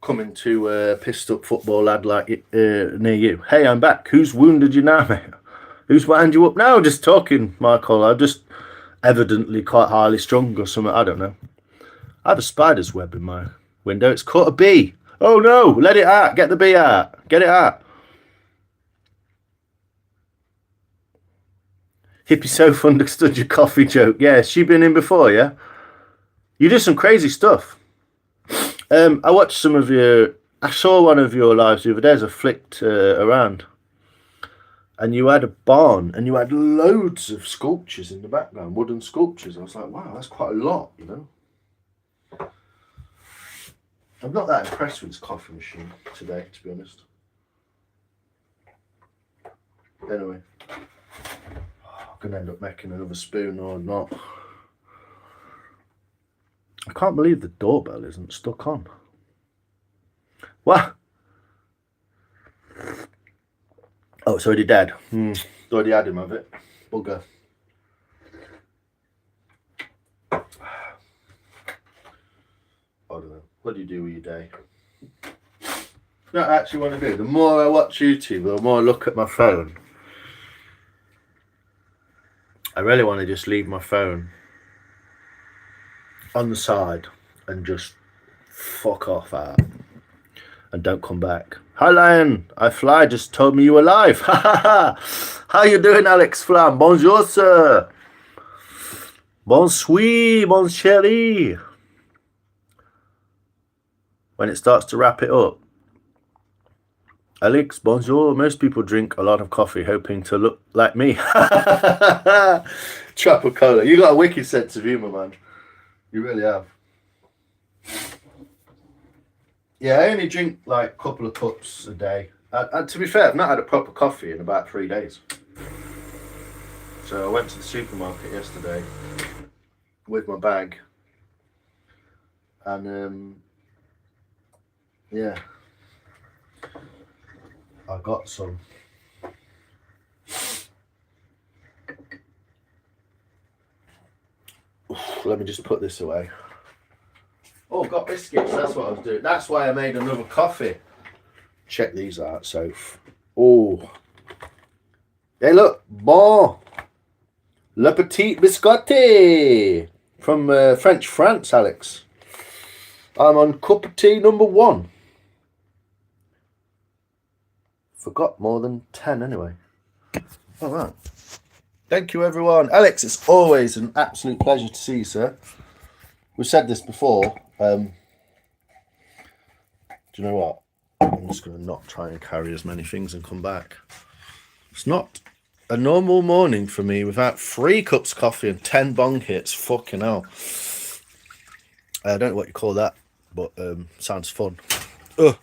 coming to a pissed up football lad like it, near you. Hey, I'm back. Who's wounded you now, mate? Who's wound you up now? Just talking, Michael. I'm just evidently quite highly strung or something. I don't know. I have a spider's web in my window. It's caught a bee. Oh no, let it out. Get the bee out. Get it out. Hippie Sofa understood your coffee joke. Yeah, she been in before, yeah? You do some crazy stuff. I watched some of your... I saw one of your lives the other day as I flicked around. And you had a barn, and you had loads of sculptures in the background, wooden sculptures. I was like, wow, that's quite a lot, you know? I'm not that impressed with this coffee machine today, to be honest. Anyway. I'm going to end up making another spoon or not. I can't believe the doorbell isn't stuck on. What? Oh, it's already dead. Already had him of it. Bugger. I don't know. What do you do with your day? What I actually want to do. The more I watch YouTube, the more I look at my phone. I really want to just leave my phone on the side and just fuck off out and don't come back. Hi Lion, I Fly just told me you were live. Ha ha ha. How you doing, Alex Flam? Bonjour, sir. Bonsoir, mon chéri. When it starts to wrap it up, Alex, bonjour. Most people drink a lot of coffee hoping to look like me. Trapacola. You got a wicked sense of humour, man. You really have. Yeah, I only drink like a couple of cups a day. And to be fair, I've not had a proper coffee in about 3 days. So I went to the supermarket yesterday with my bag. And yeah, I got some. Let me just put this away. Oh, got biscuits. That's what I was doing. That's why I made another coffee. Check these out. So, oh, hey, look, bon, le petit biscotti from French France, Alex. I'm on cup of tea number 1. Forgot more than 10 anyway. All right. Thank you, everyone. Alex, it's always an absolute pleasure to see you, sir. We've said this before. Do you know what? I'm just going to not try and carry as many things and come back. It's not a normal morning for me without 3 cups of coffee and 10 bong hits. Fucking hell. I don't know what you call that, but sounds fun. Ugh.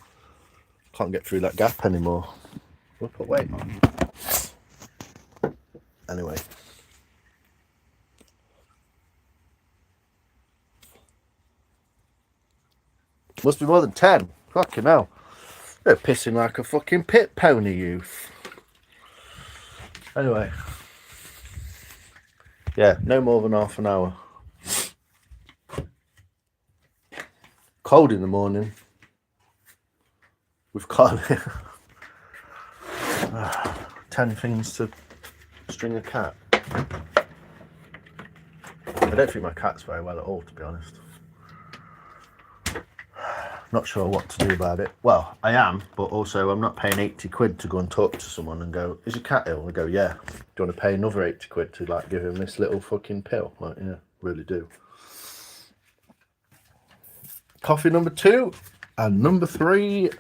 Can't get through that gap anymore. We'll put weight on. Anyway. Must be more than 10. Fucking hell. They're pissing like a fucking pit pony, youth. Anyway. Yeah, no more than half an hour. Cold in the morning. We've got 10 things to string a cat. I don't think my cat's very well at all, to be honest. Not sure what to do about it. Well, I am, but also I'm not paying 80 quid to go and talk to someone and go, is your cat ill? And I go, yeah. Do you want to pay another 80 quid to like give him this little fucking pill? Like, yeah, really do. Coffee number 2 and number 3,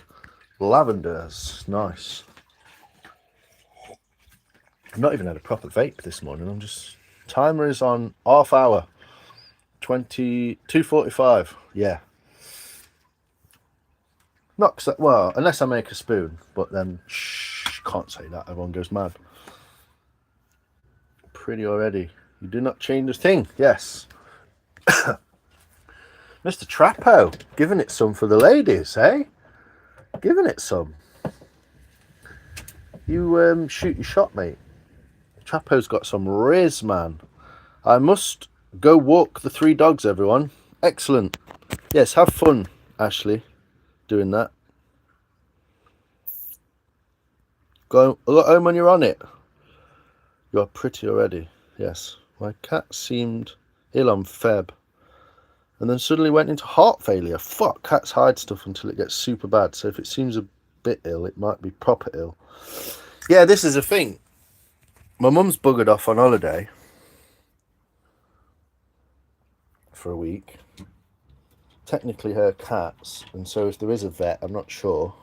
lavenders. Nice. I've not even had a proper vape this morning. I'm just, timer is on half hour. 2:45. Yeah. Not well, unless I make a spoon, but then shh, can't say that. Everyone goes mad. Pretty already. You do not change a thing. Yes. Mr. Trapo, giving it some for the ladies, eh? Giving it some. You shoot your shot, mate. Trapo's got some riz, man. I must go walk the 3 dogs, everyone. Excellent. Yes, have fun, Ashley, doing that. Go home when you're on it. You're pretty already. Yes. My cat seemed ill on Feb and then suddenly went into heart failure. Fuck, cats hide stuff until it gets super bad. So if it seems a bit ill, it might be proper ill. Yeah, this is a thing. My mum's buggered off on holiday for a week. Technically her cat's, and so if there is a vet, I'm not sure.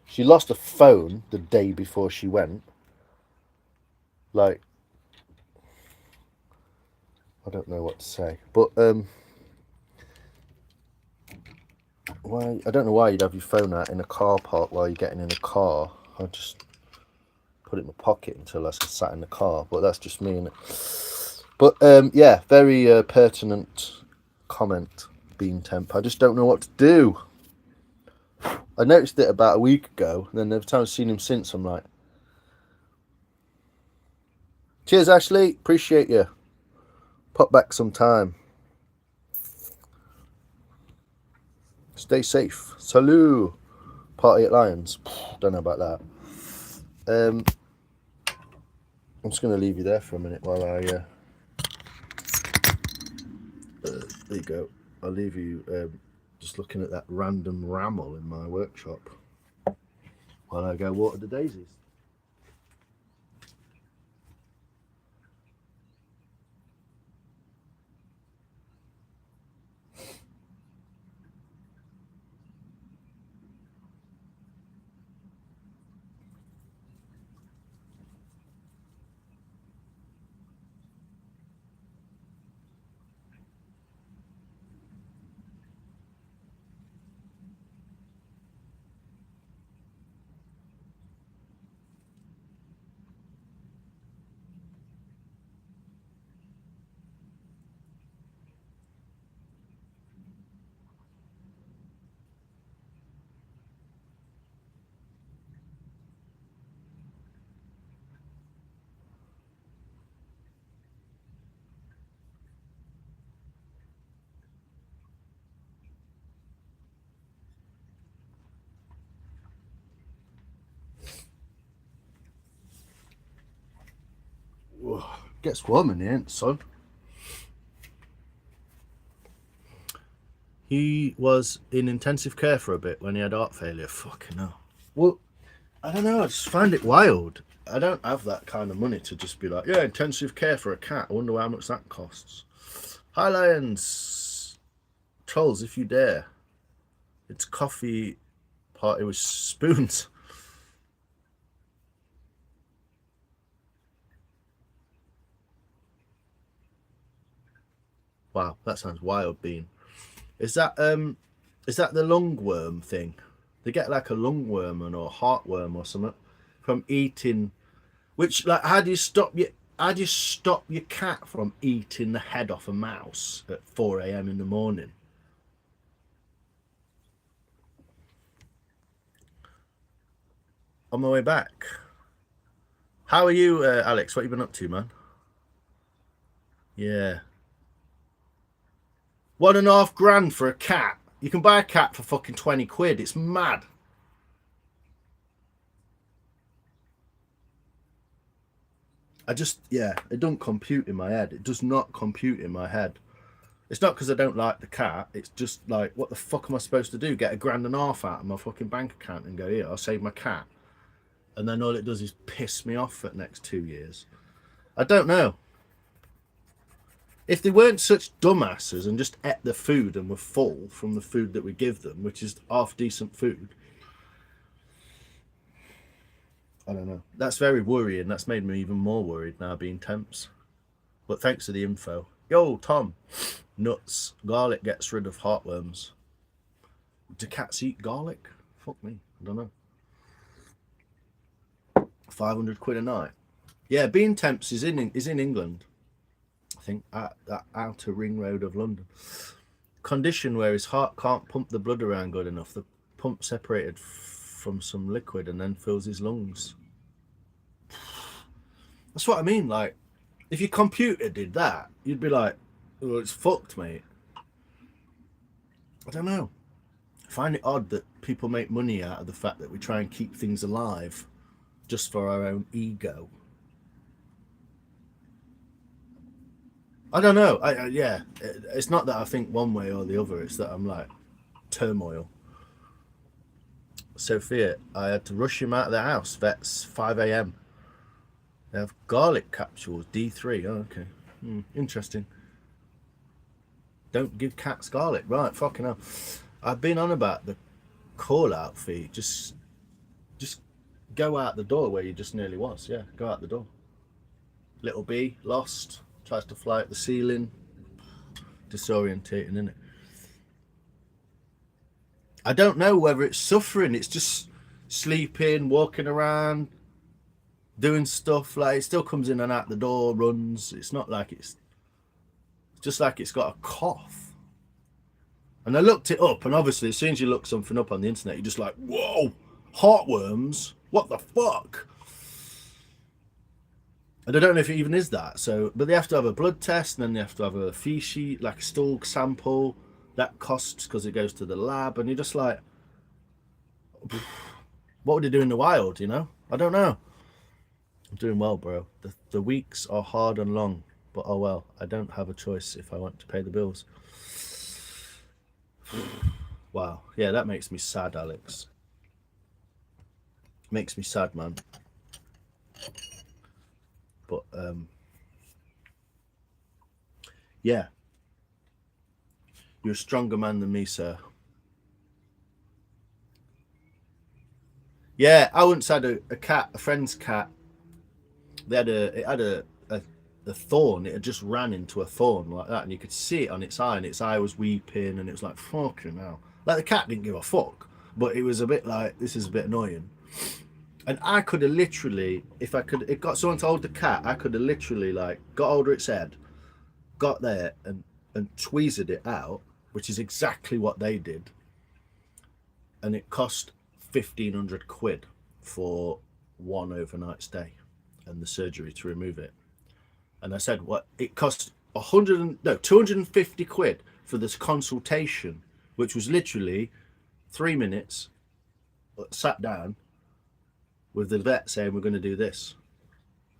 She lost a phone the day before she went. Like, I don't know what to say, but why? I don't know why you'd have your phone out in a car park while you're getting in a car. I just put it in my pocket until I sat in the car, but that's just me, innit? But yeah, very pertinent comment, Bean Temp. I just don't know what to do. I noticed it about a week ago, and then every time I've seen him since, I'm like, cheers, Ashley. Appreciate you. Pop back sometime. Stay safe. Salut. Party at Lions. Don't know about that. I'm just going to leave you there for a minute while I... there you go. I'll leave you just looking at that random ramble in my workshop while I go water the daisies. Gets warm in here, ain't it, son? He was in intensive care for a bit when he had heart failure. Fucking hell. Well, I don't know. I just find it wild. I don't have that kind of money to just be like, yeah, intensive care for a cat. I wonder how much that costs. Hi, Lions. Trolls, if you dare. It's coffee party with spoons. Wow, that sounds wild, Bean. Is that the lungworm thing? They get like a lungworm or a heartworm or something from eating. Which, like, how do you stop your cat from eating the head off a mouse at 4 a.m. in the morning? On my way back. How are you, Alex? What have you been up to, man? Yeah. £1.5 grand for a cat. You can buy a cat for fucking 20 quid. It's mad. It don't compute in my head. It does not compute in my head. It's not because I don't like the cat. It's just like, what the fuck am I supposed to do? Get £1.5 grand out of my fucking bank account and go, here, I'll save my cat. And then all it does is piss me off for the next 2 years. I don't know. If they weren't such dumbasses and just ate the food and were full from the food that we give them, which is half decent food, I don't know. That's very worrying. That's made me even more worried now being temps. But thanks for the info. Yo, Tom. Nuts. Garlic gets rid of heartworms. Do cats eat garlic? Fuck me. I don't know. 500 quid a night. Yeah, being temps is in England. I think at that outer ring road of London. Condition where his heart can't pump the blood around good enough. The pump separated from some liquid and then fills his lungs. That's what I mean. Like, if your computer did that, you'd be like, oh, it's fucked, mate. I don't know. I find it odd that people make money out of the fact that we try and keep things alive just for our own ego. I don't know. It's not that I think one way or the other. It's that I'm like turmoil. Sophia, I had to rush him out of the house. Vets, 5 a.m. They have garlic capsules, D3. Oh, okay. Interesting. Don't give cats garlic. Right, fucking hell. I've been on about the call-out fee. Just go out the door where you just nearly was. Yeah, go out the door. Little bee, lost. Tries to fly at the ceiling. Disorientating, isn't it? I don't know whether it's suffering. It's just sleeping, walking around, doing stuff. Like, it still comes in and out the door, runs. It's not like it's just like it's got a cough. And I looked it up, and obviously as soon as you look something up on the internet, you're just like, whoa, heartworms? What the fuck? And I don't know if it even is that. So, but they have to have a blood test, and then they have to have a fee sheet, like a stool sample. That costs because it goes to the lab, and you're just like, what would they do in the wild, you know? I don't know. I'm doing well, bro. The weeks are hard and long, but oh well. I don't have a choice if I want to pay the bills. Wow. Yeah, that makes me sad, Alex. Makes me sad, man. But yeah, you're a stronger man than me, sir. Yeah, I once had a cat, a friend's cat. It had a thorn. It had just ran into a thorn like that, and you could see it on its eye, and its eye was weeping, and it was like, fucking hell. Like, the cat didn't give a fuck, but it was a bit like, this is a bit annoying. And I could have literally, if it got someone to hold the cat, I could have literally, like, got hold of its head, got there and tweezed it out, which is exactly what they did. And it cost 1,500 quid for one overnight stay and the surgery to remove it. And I said, what? It cost 250 quid for this consultation, which was literally 3 minutes, sat down, with the vet saying, we're going to do this.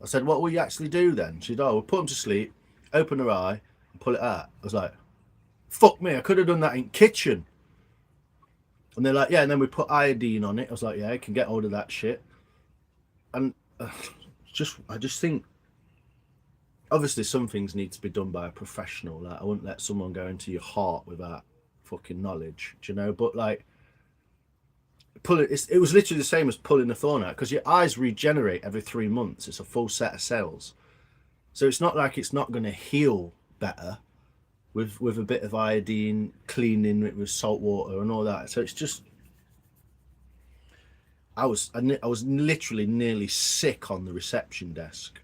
I said, what will you actually do then? She said, oh, we'll put them to sleep, open her eye, and pull it out. I was like, fuck me, I could have done that in kitchen. And they're like, yeah, and then we put iodine on it. I was like, yeah, I can get hold of that shit. And I just think, obviously some things need to be done by a professional. Like, I wouldn't let someone go into your heart without fucking knowledge, do you know? But like, it was literally the same as pulling a thorn out, because your eyes regenerate every 3 months. It's a full set of cells. So it's not like it's not going to heal better with a bit of iodine, cleaning it with salt water and all that. So it's just, I was literally nearly sick on the reception desk.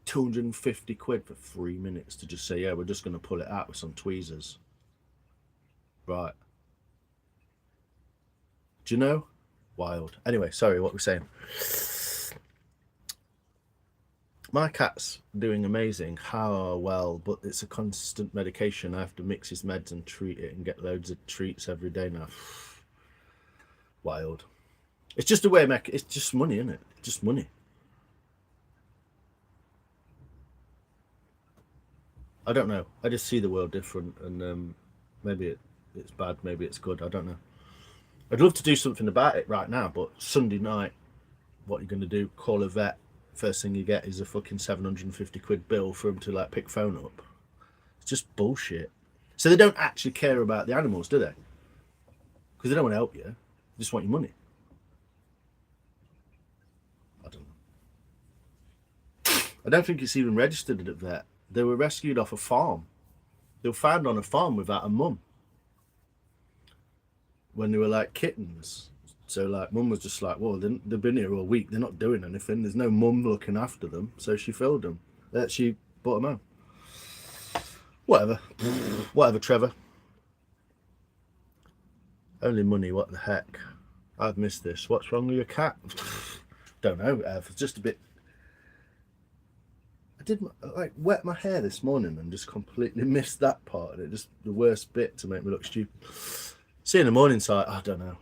250 quid for 3 minutes to just say, yeah, we're just going to pull it out with some tweezers. Right. Do you know? Wild. Anyway, sorry, what we're saying. My cat's doing amazing. How well, but it's a constant medication. I have to mix his meds and treat it and get loads of treats every day now. Wild. It's just a way of making, it's just money, isn't it? Just money. I don't know. I just see the world different, and maybe it's bad, maybe it's good. I don't know. I'd love to do something about it right now, but Sunday night, what are you going to do? Call a vet. First thing you get is a fucking 750 quid bill for him to like pick phone up. It's just bullshit. So they don't actually care about the animals, do they? Because they don't want to help you. They just want your money. I don't know. I don't think it's even registered at a vet. They were rescued off a farm. They were found on a farm without a mum when they were like kittens. So like mum was just like, well, they've been here all week, they're not doing anything, there's no mum looking after them, so she filled them. She brought them home. Whatever, Trevor. Only money, what the heck. I've missed this. What's wrong with your cat? Don't know, Ev. It's just a bit. I did like wet my hair this morning and just completely missed that part of it. Just the worst bit to make me look stupid. See in the morning side, I don't know.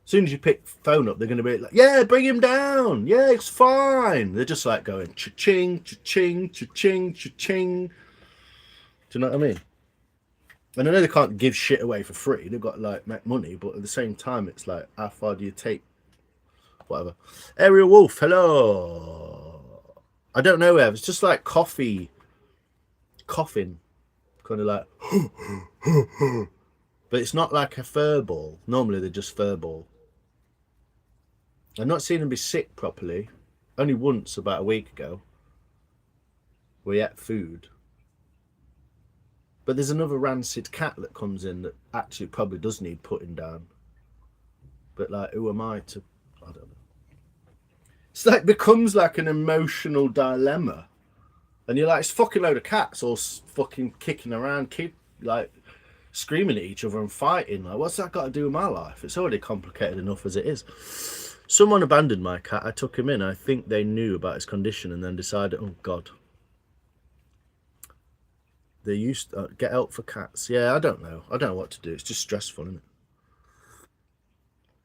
As soon as you pick phone up, they're going to be like, yeah, bring him down. Yeah, it's fine. They're just like going cha-ching, cha-ching, cha-ching, cha-ching. Do you know what I mean? And I know they can't give shit away for free. They've got to like make money, but at the same time, it's like, how far do you take? Whatever. Ariel Wolf, hello. I don't know, Ev. It's just like coughing. Kind of like, but it's not like a fur ball. Normally they're just fur ball. I've not seen him be sick properly. Only once about a week ago. We ate food. But there's another rancid cat that comes in that actually probably does need putting down. But like, who am I to... I don't know. It's like becomes like an emotional dilemma. And you're like, it's a fucking load of cats all fucking kicking around, like screaming at each other and fighting. Like, what's that got to do with my life? It's already complicated enough as it is. Someone abandoned my cat. I took him in. I think they knew about his condition and then decided, oh God. They used to get help for cats. Yeah, I don't know. I don't know what to do. It's just stressful, isn't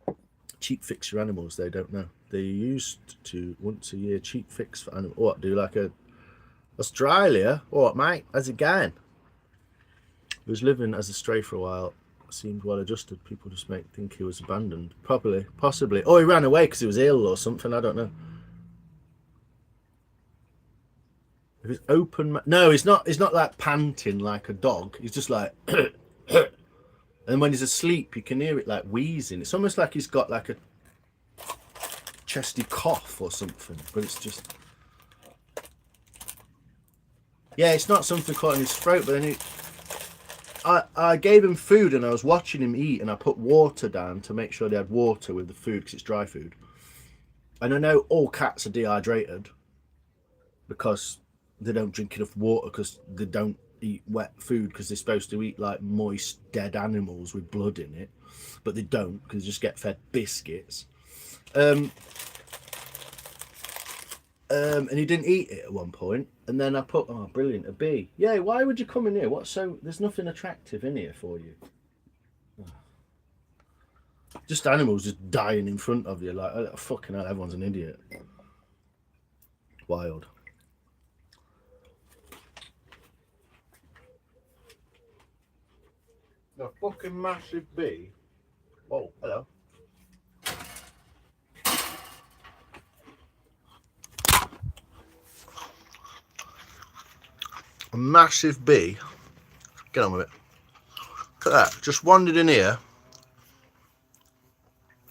it? Cheap fix your animals. They don't know. They used to once a year cheap fix for animals. What, do like a Australia? What, mate? How's it going? He was living as a stray for a while. Seemed well adjusted. People just think he was abandoned. Probably, possibly. Oh, he ran away because he was ill or something. I don't know. If it's open, no, he's not. He's not like panting like a dog. He's just like, and when he's asleep, you can hear it like wheezing. It's almost like he's got like a chesty cough or something. But it's just, yeah, it's not something caught in his throat. But then he. I gave him food and I was watching him eat and I put water down to make sure they had water with the food because it's dry food. And I know all cats are dehydrated because they don't drink enough water because they don't eat wet food because they're supposed to eat like moist dead animals with blood in it. But they don't because they just get fed biscuits. And he didn't eat it at one point. And then I put, oh, brilliant, a bee. Yeah, why would you come in here? There's nothing attractive in here for you. Just animals just dying in front of you. Like, oh, fucking hell, everyone's an idiot. Wild. A fucking massive bee. Oh, hello. A massive bee. Get on with it. Look at that. Just wandered in here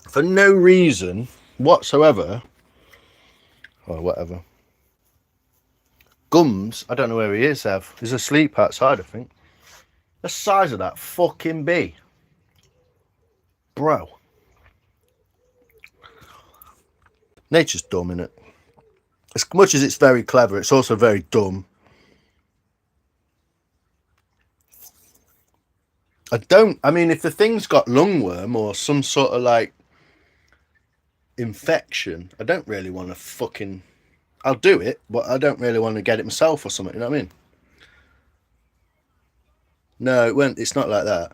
for no reason whatsoever. Or whatever. Gums. I don't know where he is, Ev. He's asleep outside, I think. The size of that fucking bee. Bro. Nature's dumb, innit? As much as it's very clever, it's also very dumb. I mean, if the thing's got lungworm or some sort of like infection, I don't really want to fucking... I'll do it, but I don't really want to get it myself or something, you know what I mean? No, it won't. It's not like that.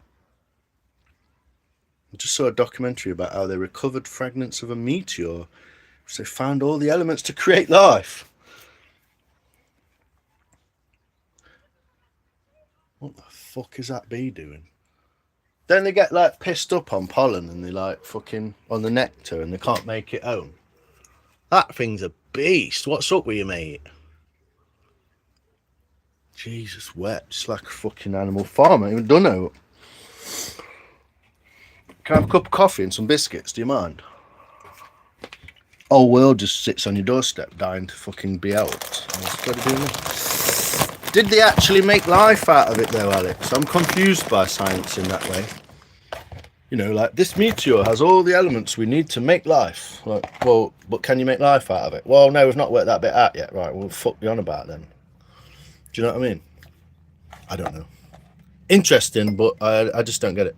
I just saw a documentary about how they recovered fragments of a meteor, which they found all the elements to create life. What the fuck is that bee doing? Then they get like pissed up on pollen and they like fucking on the nectar and they can't make it home. That thing's a beast. What's up with you, mate? Jesus, wet. Just like a fucking Animal Farm. I ain't even done it. Can I have a cup of coffee and some biscuits? Do you mind? Whole world just sits on your doorstep dying to fucking be helped. Did they actually make life out of it though, Alex? I'm confused by science in that way. You know, like, this meteor has all the elements we need to make life. Like, well, but can you make life out of it? Well, no, we've not worked that bit out yet. Right, well, fuck you on about then. Do you know what I mean? I don't know. Interesting, but I just don't get it.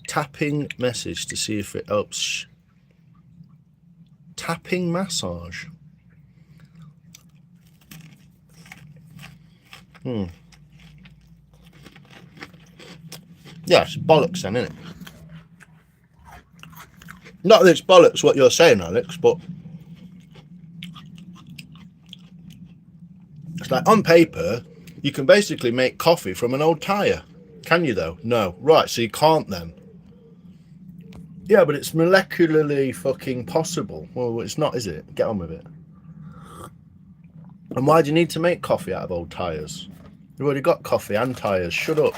Tapping message to see if it helps. Tapping massage. Yeah, it's bollocks then, isn't it? Not that it's bollocks what you're saying, Alex, but it's like, on paper, you can basically make coffee from an old tyre. Can you, though? No. Right, so you can't then. Yeah, but it's molecularly fucking possible. Well, it's not, is it? Get on with it. And why do you need to make coffee out of old tyres? You've already got coffee and tyres. Shut up.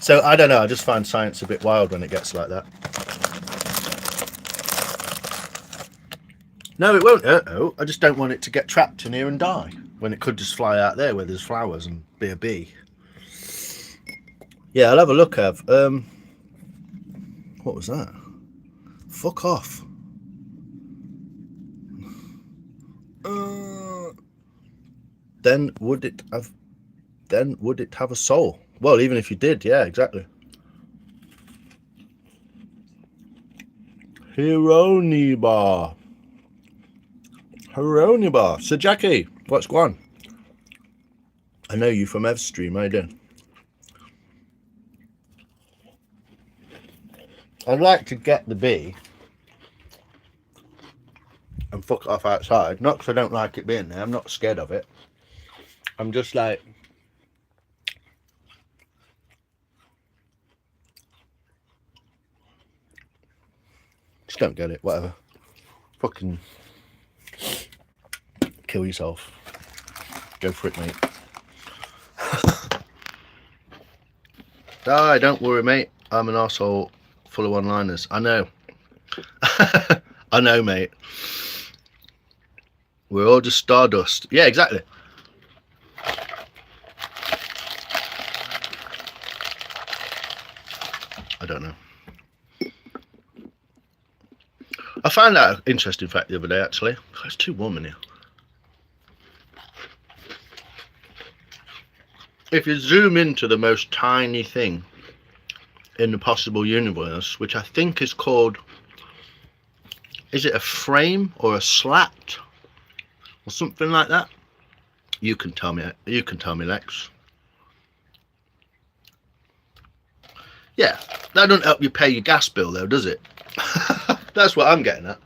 So, I don't know. I just find science a bit wild when it gets like that. No, it won't hurt, though. I just don't want it to get trapped in here and die. When it could just fly out there where there's flowers and be a bee. Yeah, I'll have a look, Ev. What was that? Fuck off. Then would it have a soul? Well, even if you did, yeah, exactly. Hironiba. So, Jackie, what's going on? I know you from Ev's stream. How you doing? I'd like to get the bee and fuck it off outside. Not because I don't like it being there. I'm not scared of it. I'm just like... just don't get it. Whatever. Fucking... kill yourself. Go for it, mate. Die, don't worry, mate. I'm an arsehole full of one-liners. I know. I know, mate. We're all just stardust. Yeah, exactly. I don't know. I found out an interesting fact the other day, actually. It's too warm in here. If you zoom into the most tiny thing in the possible universe, which I think is called, is it a frame or a slat or something like that? You can tell me, Lex. Yeah, that doesn't help you pay your gas bill though, does it? That's what I'm getting at.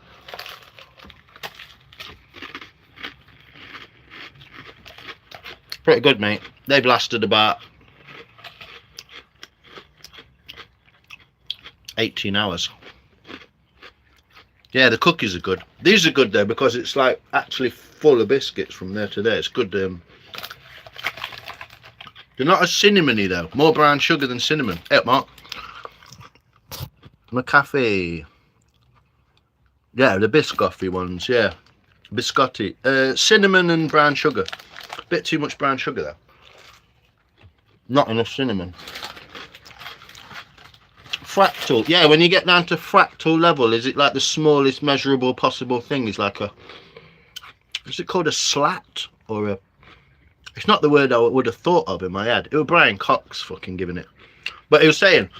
Pretty good, mate. They've lasted about 18 hours. Yeah, the cookies are good. These are good though because it's like actually full of biscuits from there to there. It's good. They're not as cinnamony though. More brown sugar than cinnamon. Hey, Mark. McAfee. Yeah, the biscotti ones. Yeah, biscotti. Cinnamon and brown sugar. Bit too much brown sugar though. Not enough cinnamon. Fractal. Yeah, when you get down to fractal level, is it like the smallest measurable possible thing? Is like a, is it called a slat or a, it's not the word I would have thought of in my head. It was Brian Cox fucking giving it. But he was saying,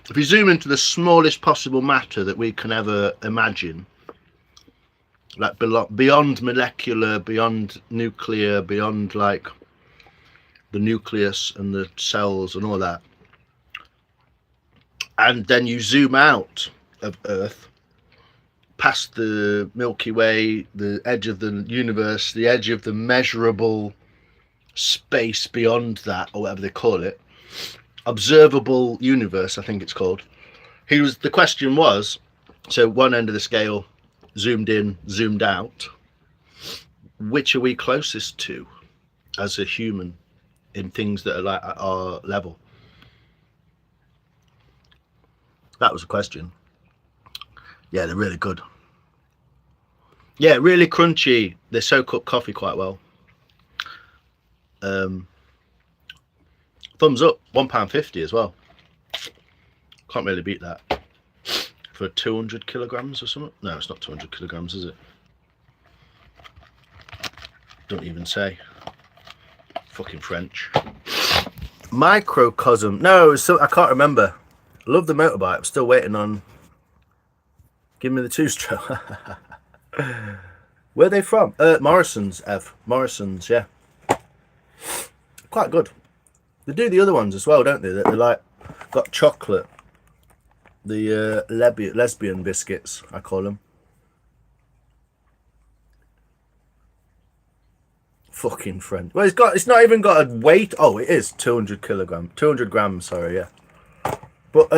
if you zoom into the smallest possible matter that we can ever imagine, like beyond molecular, beyond nuclear, beyond like the nucleus and the cells and all that, and then you zoom out of Earth past the Milky Way, the edge of the universe, the edge of the measurable space beyond that, or whatever they call it, observable universe, I think it's called. The question was, so one end of the scale, zoomed in, zoomed out, which are we closest to as a human in things that are like at our level? That was a question. Yeah, they're really good. Yeah, really crunchy. They soak up coffee quite well. Thumbs up, £1.50 as well. Can't really beat that. For 200 kilograms or something? No, it's not 200 kilograms, is it? Don't even say. Fucking French. Microcosm. No, I can't remember. I love the motorbike. I'm still waiting on. Give me the two-stroke. Where are they from? Morrison's, Ev. Morrison's, yeah. Quite good. They do the other ones as well, don't they? They're like got chocolate. The lesbian biscuits, I call them. Fucking friend. Well, it's not even got a weight. Oh, it is 200 grams. Sorry, yeah. But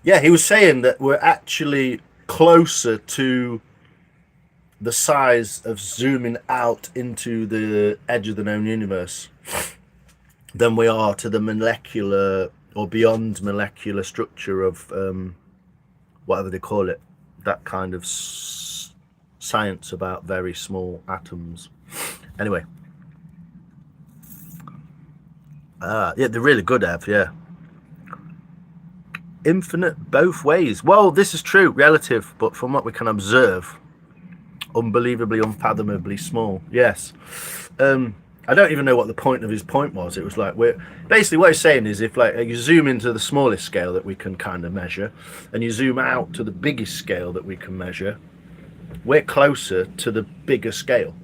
yeah, he was saying that we're actually closer to the size of zooming out into the edge of the known universe than we are to the molecular or beyond molecular structure of whatever they call it, that kind of science about very small atoms. Anyway, yeah, they're really good, Ev. Yeah, infinite both ways. Well, this is true, relative, but from what we can observe, unbelievably, unfathomably small. Yes. I don't even know what the point of his point was. It was like, basically what he's saying is, if like you zoom into the smallest scale that we can kind of measure, and you zoom out to the biggest scale that we can measure, we're closer to the bigger scale,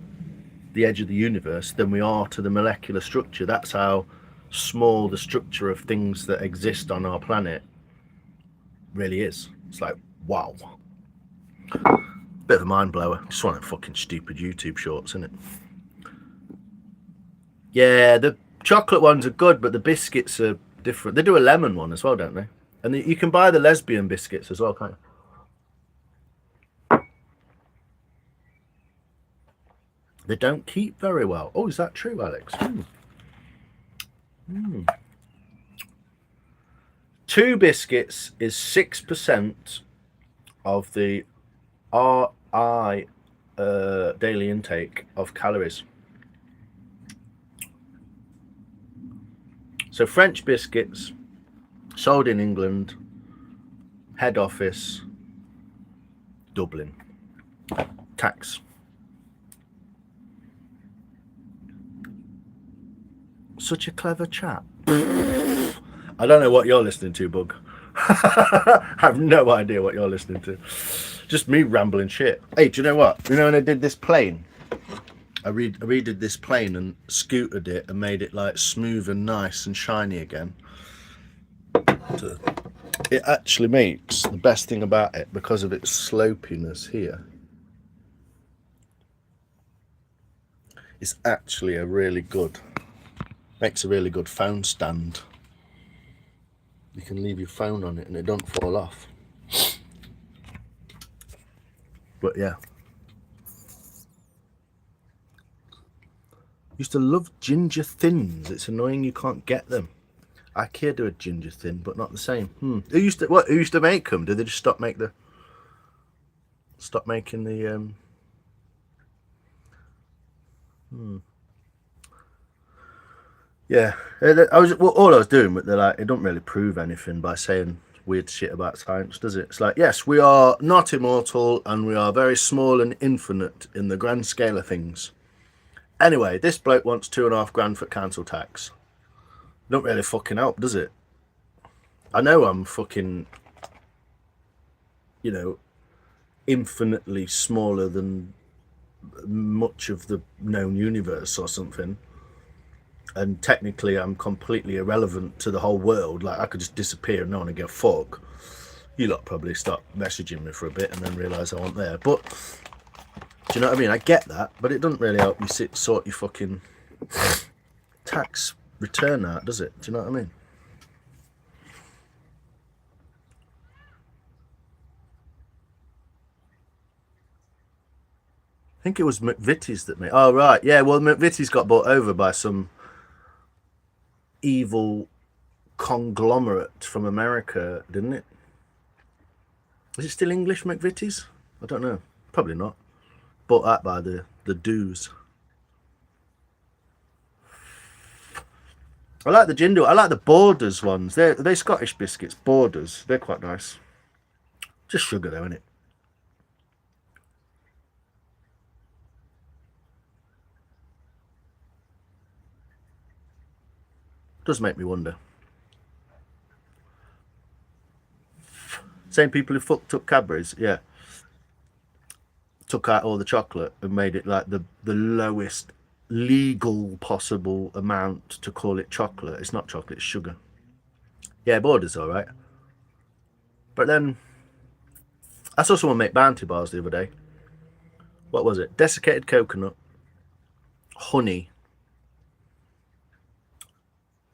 the edge of the universe, than we are to the molecular structure. That's how small the structure of things that exist on our planet really is. It's like, wow. Bit of a mind blower. Just one of the fucking stupid YouTube shorts, isn't it? Yeah, the chocolate ones are good, but the biscuits are different. They do a lemon one as well, don't they? And you can buy the lesbian biscuits as well, can't you? They don't keep very well. Oh, is that true, Alex? Two biscuits is 6% of the RI daily intake of calories. So French biscuits, sold in England, head office, Dublin. Tax. Such a clever chap. I don't know what you're listening to, Bug. I have no idea what you're listening to. Just me rambling shit. Hey, do you know what? You know when I did this plane? I redid this plane and scootered it and made it like smooth and nice and shiny again. It actually makes the best thing about it, because of its slopiness here, it's actually a really good Makes a really good phone stand. You can leave your phone on it and it don't fall off. But yeah. Used to love ginger thins. It's annoying you can't get them. IKEA do a ginger thin, but not the same. Who used to make them? Did they just stop making the Yeah, all I was doing, but they're like, it don't really prove anything by saying weird shit about science, does it? It's like, yes, we are not immortal and we are very small and infinite in the grand scale of things. Anyway, this bloke wants £2.5 for council tax. Don't really fucking help, does it? I know I'm fucking, infinitely smaller than much of the known universe or something. And technically I'm completely irrelevant to the whole world. Like, I could just disappear and no one would give a fuck. You lot probably start messaging me for a bit and then realise I wasn't there. But, do you know what I mean? I get that, but it doesn't really help you sort your fucking tax return out, does it? Do you know what I mean? I think it was McVitie's that made... Oh, right. Yeah, well, McVitie's got bought over by some evil conglomerate from America, didn't it? Is it still English, McVitie's? I don't know. Probably not. Bought that by the dues. I like the Jindo. I like the Borders ones. They're Scottish biscuits. Borders. They're quite nice. Just sugar though, innit? Does make me wonder. Same people who fucked up Cadbury's, yeah. Took out all the chocolate and made it like the lowest legal possible amount to call it chocolate. It's not chocolate, it's sugar. Yeah, Borders all right. But then I saw someone make Bounty bars the other day. What was it? Desiccated coconut, honey.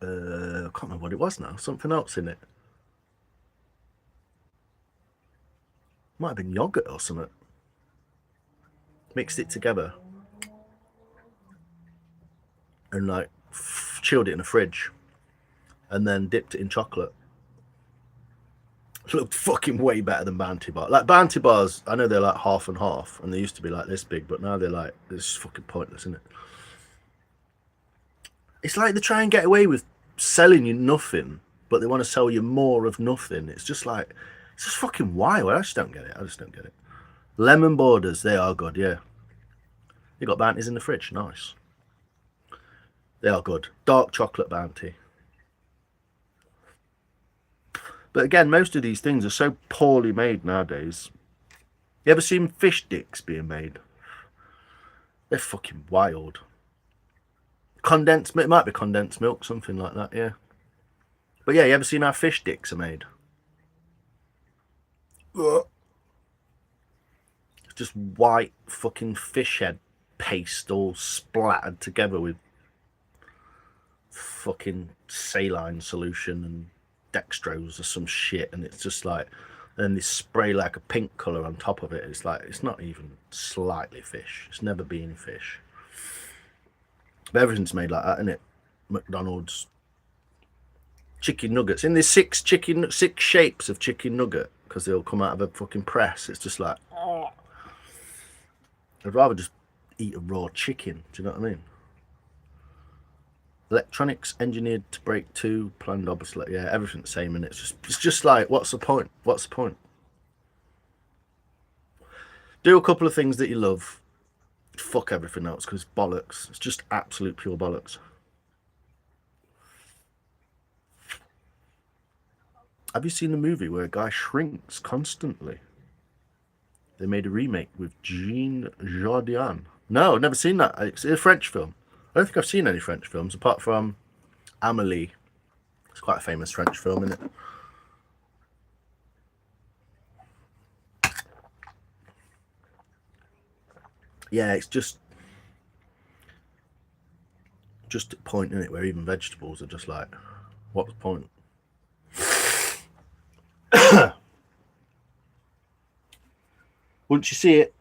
I can't remember what it was now. Something else in it. Might have been yogurt or something. Mixed it together and like chilled it in the fridge and then dipped it in chocolate. It looked fucking way better than Bounty bars. Like Bounty bars, I know they're like half and half, and they used to be like this big, but now they're like, it's fucking pointless, isn't it? It's like they try and get away with selling you nothing, but they want to sell you more of nothing. It's just like, it's just fucking wild. I just don't get it. I just don't get it. Lemon Borders, they are good, yeah. You got Bounties in the fridge, nice. They are good. Dark chocolate Bounty. But again, most of these things are so poorly made nowadays. You ever seen fish dicks being made? They're fucking wild. Condensed milk, it might be condensed milk, something like that, yeah. But yeah, you ever seen how fish dicks are made? It's just white fucking fish head paste all splattered together with fucking saline solution and dextrose or some shit, and it's just like, and they spray like a pink colour on top of it. It's like, it's not even slightly fish. It's never been fish. But everything's made like that, isn't it? McDonald's chicken nuggets. And there's six shapes of chicken nugget because they'll come out of a fucking press. It's just like, oh. I'd rather just eat a raw chicken. Do you know what I mean? Electronics engineered to break two, planned obviously. Yeah, everything's the same, and it's just like, what's the point? What's the point? Do a couple of things that you love. Fuck everything else because it's bollocks. It's just absolute pure bollocks. Have you seen the movie where a guy shrinks constantly? They made a remake with Jean Jardin. No, I've never seen that. It's a French film. I don't think I've seen any French films apart from Amélie. It's quite a famous French film, isn't it? Yeah, it's just just a point in it where even vegetables are just like, what's the point? Once you see it,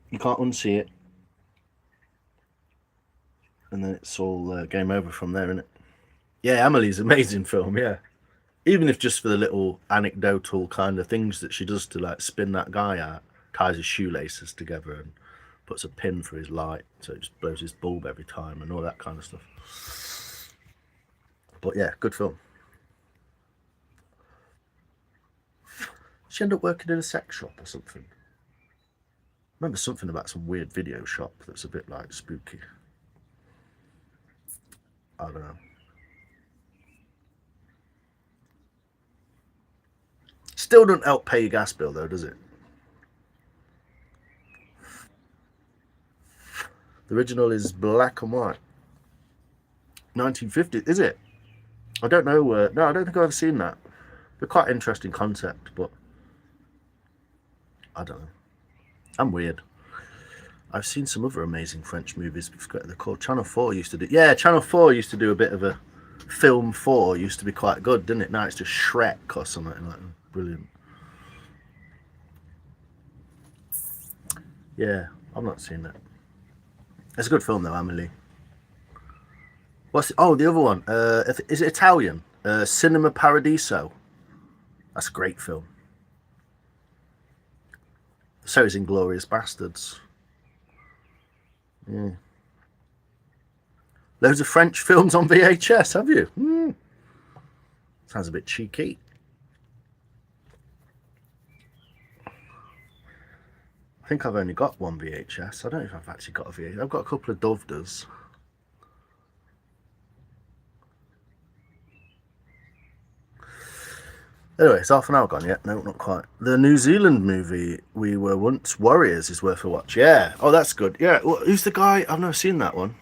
you can't unsee it. And then it's all game over from there, isn't it? Yeah, Amelie's an amazing film, yeah. Even if just for the little anecdotal kind of things that she does to like spin that guy out, ties his shoelaces together and puts a pin for his light so it just blows his bulb every time and all that kind of stuff. But yeah, good film. She ended up working in a sex shop or something. I remember something about some weird video shop that's a bit like spooky. I don't know. Still doesn't help pay your gas bill though, does it? The original is black and white. 1950, is it? I don't know. No, I don't think I've ever seen that. They're quite interesting concept, but I don't know. I'm weird. I've seen some other amazing French movies. They're called Channel 4 used to do. Yeah, Channel 4 used to do a bit of a film 4. Used to be quite good, didn't it? Now it's just Shrek or something like that. Brilliant. Yeah, I've not seen that. It's a good film though, Amelie. What's the other one? Is it Italian? Cinema Paradiso. That's a great film. So is Inglourious Bastards. Yeah. Loads of French films on VHS, have you? Sounds a bit cheeky. I think I've only got one VHS. I don't know if I've actually got a VHS. I've got a couple of Doveders. Anyway, it's half an hour gone yet. No, not quite. The New Zealand movie, We Were Once Warriors, is worth a watch. Yeah. Oh, that's good. Yeah. Well, who's the guy? I've never seen that one.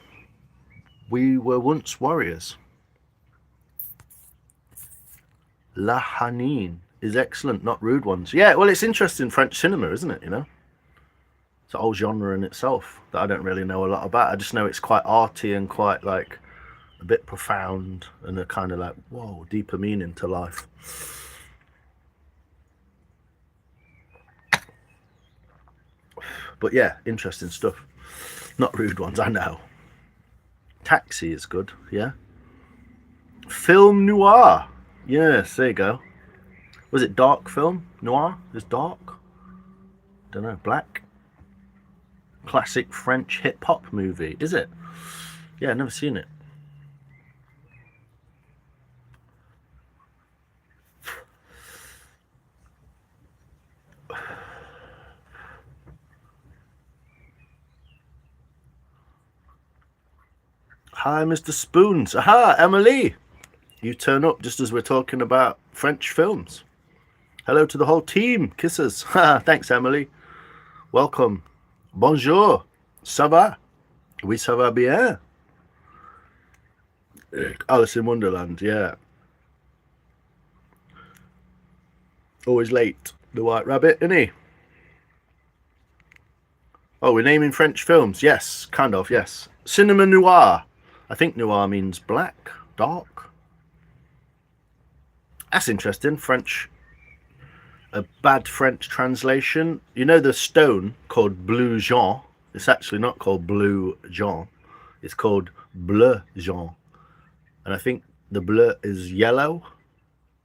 We Were Once Warriors. La Hanine is excellent, not rude ones. Yeah, well, it's interesting French cinema, isn't it? You know? It's a whole genre in itself that I don't really know a lot about. I just know it's quite arty and quite like a bit profound and a kind of like, whoa, deeper meaning to life. But yeah, interesting stuff. Not rude ones, I know. Taxi is good, yeah. Film noir. Yes, there you go. Was it dark film? Noir is dark? Don't know, black? Classic French hip-hop movie, is it? Yeah, I've never seen it. Hi, Mr. Spoons. Aha, Emily. You turn up just as we're talking about French films. Hello to the whole team. Kisses. Thanks, Emily. Welcome. Bonjour. Ça va? Oui, ça va bien. Alice in Wonderland, yeah. Always late. The White Rabbit, isn't he? Oh, we're naming French films. Yes, kind of, yes. Cinema noir. I think noir means black, dark. That's interesting. French. A bad French translation. You know the stone called bleu jaune? It's actually not called blue jaune. It's called bleu jaune. And I think the bleu is yellow.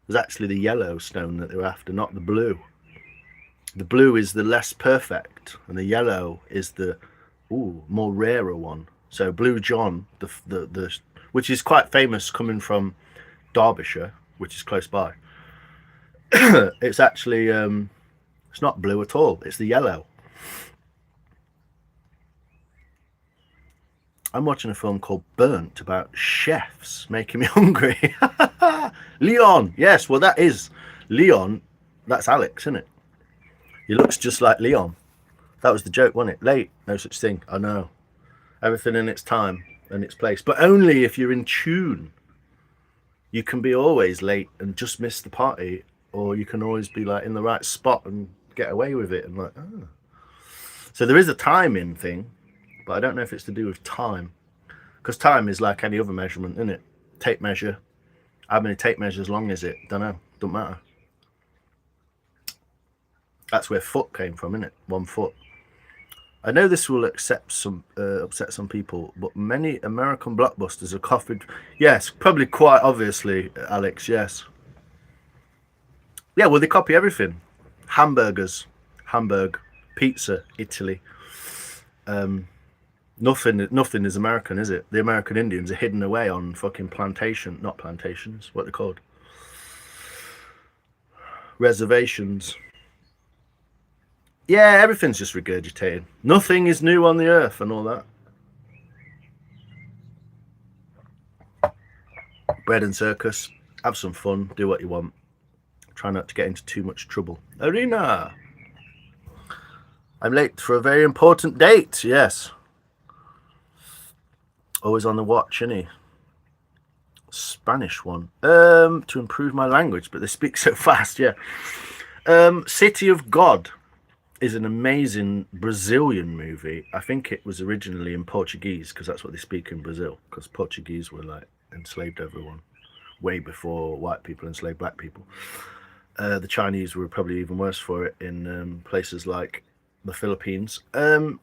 It's actually the yellow stone that they were after, not the blue. The blue is the less perfect, and the yellow is the more rarer one. So blue jaune, the which is quite famous, coming from Derbyshire, which is close by. It's actually it's not blue at all. It's the yellow. I'm watching a film called Burnt about chefs, making me hungry. Leon, yes, well that is Leon. That's Alex, isn't it? He looks just like Leon. That was the joke, wasn't it? Late, no such thing. I know. Everything in its time and its place, but only if you're in tune. You can be always late and just miss the party, or you can always be like in the right spot and get away with it. And like, So there is a timing thing, but I don't know if it's to do with time. Because time is like any other measurement, isn't it? Tape measure. How many tape measures long is it? Don't know. Don't matter. That's where foot came from, isn't it? 1 foot. I know this will upset some people, but many American blockbusters are copied. Yes, probably quite obviously, Alex. Yes. Yeah, well, they copy everything. Hamburgers, Hamburg, pizza, Italy. Nothing is American, is it? The American Indians are hidden away on fucking not plantations. What they're called? Reservations. Yeah, everything's just regurgitated. Nothing is new on the earth and all that. Bread and circus. Have some fun. Do what you want. Try not to get into too much trouble. Arena. I'm late for a very important date. Yes. Always on the watch, isn't he? Spanish one. To improve my language, but they speak so fast. Yeah. City of God is an amazing Brazilian movie. I think it was originally in Portuguese because that's what they speak in Brazil. Because Portuguese were like enslaved everyone way before white people enslaved black people. The Chinese were probably even worse for it in places like the Philippines. Know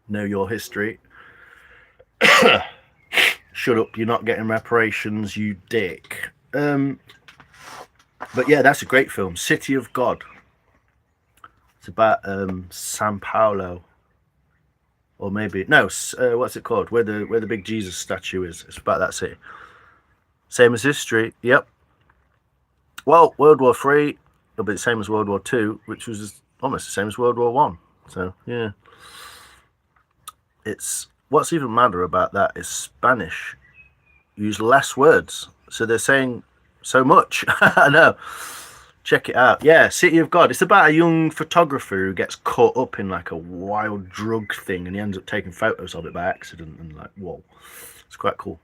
your history. Shut up, you're not getting reparations, you dick. But yeah, that's a great film. City of God. It's about Sao Paulo. Or maybe what's it called? Where the big Jesus statue is. It's about that city. Same as history, yep. Well, World War III will be the same as World War II, which was almost the same as World War One. So yeah. It's what's even madder about that is Spanish use less words. So they're saying so much. I know. Check it out. Yeah, City of God. It's about a young photographer who gets caught up in like a wild drug thing and he ends up taking photos of it by accident and like, whoa. It's quite cool.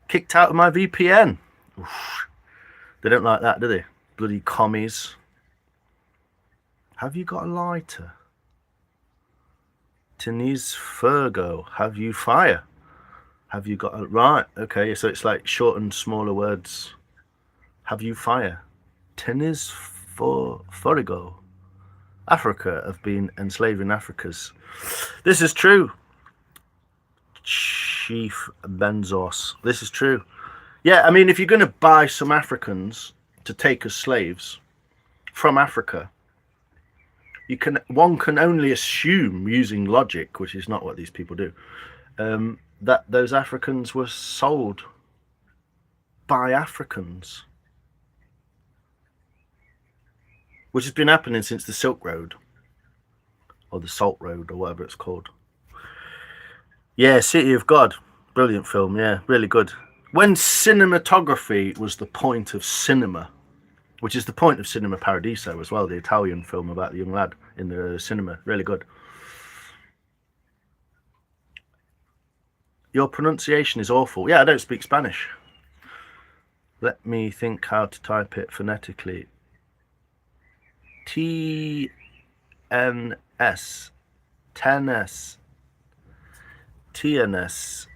Kicked out of my VPN. Oof. They don't like that, do they? Bloody commies. Have you got a lighter? Tenise Fergo. Have you fire? Have you got a... Right, okay, so it's like short and smaller words. Have you fire? Tenise Forigo. Africa have been enslaving Africans. This is true. Chief Benzos. This is true. Yeah, I mean, if you're going to buy some Africans to take as slaves from Africa, one can only assume, using logic, which is not what these people do, that those Africans were sold by Africans, which has been happening since the Silk Road, or the Salt Road, or whatever it's called. Yeah, City of God, brilliant film. Yeah, really good. When cinematography was the point of cinema, which is the point of Cinema Paradiso as well, the Italian film about the young lad in the cinema. Really good. Your pronunciation is awful. Yeah, I don't speak Spanish. Let me think how to type it phonetically. TNS. TNS. TNS.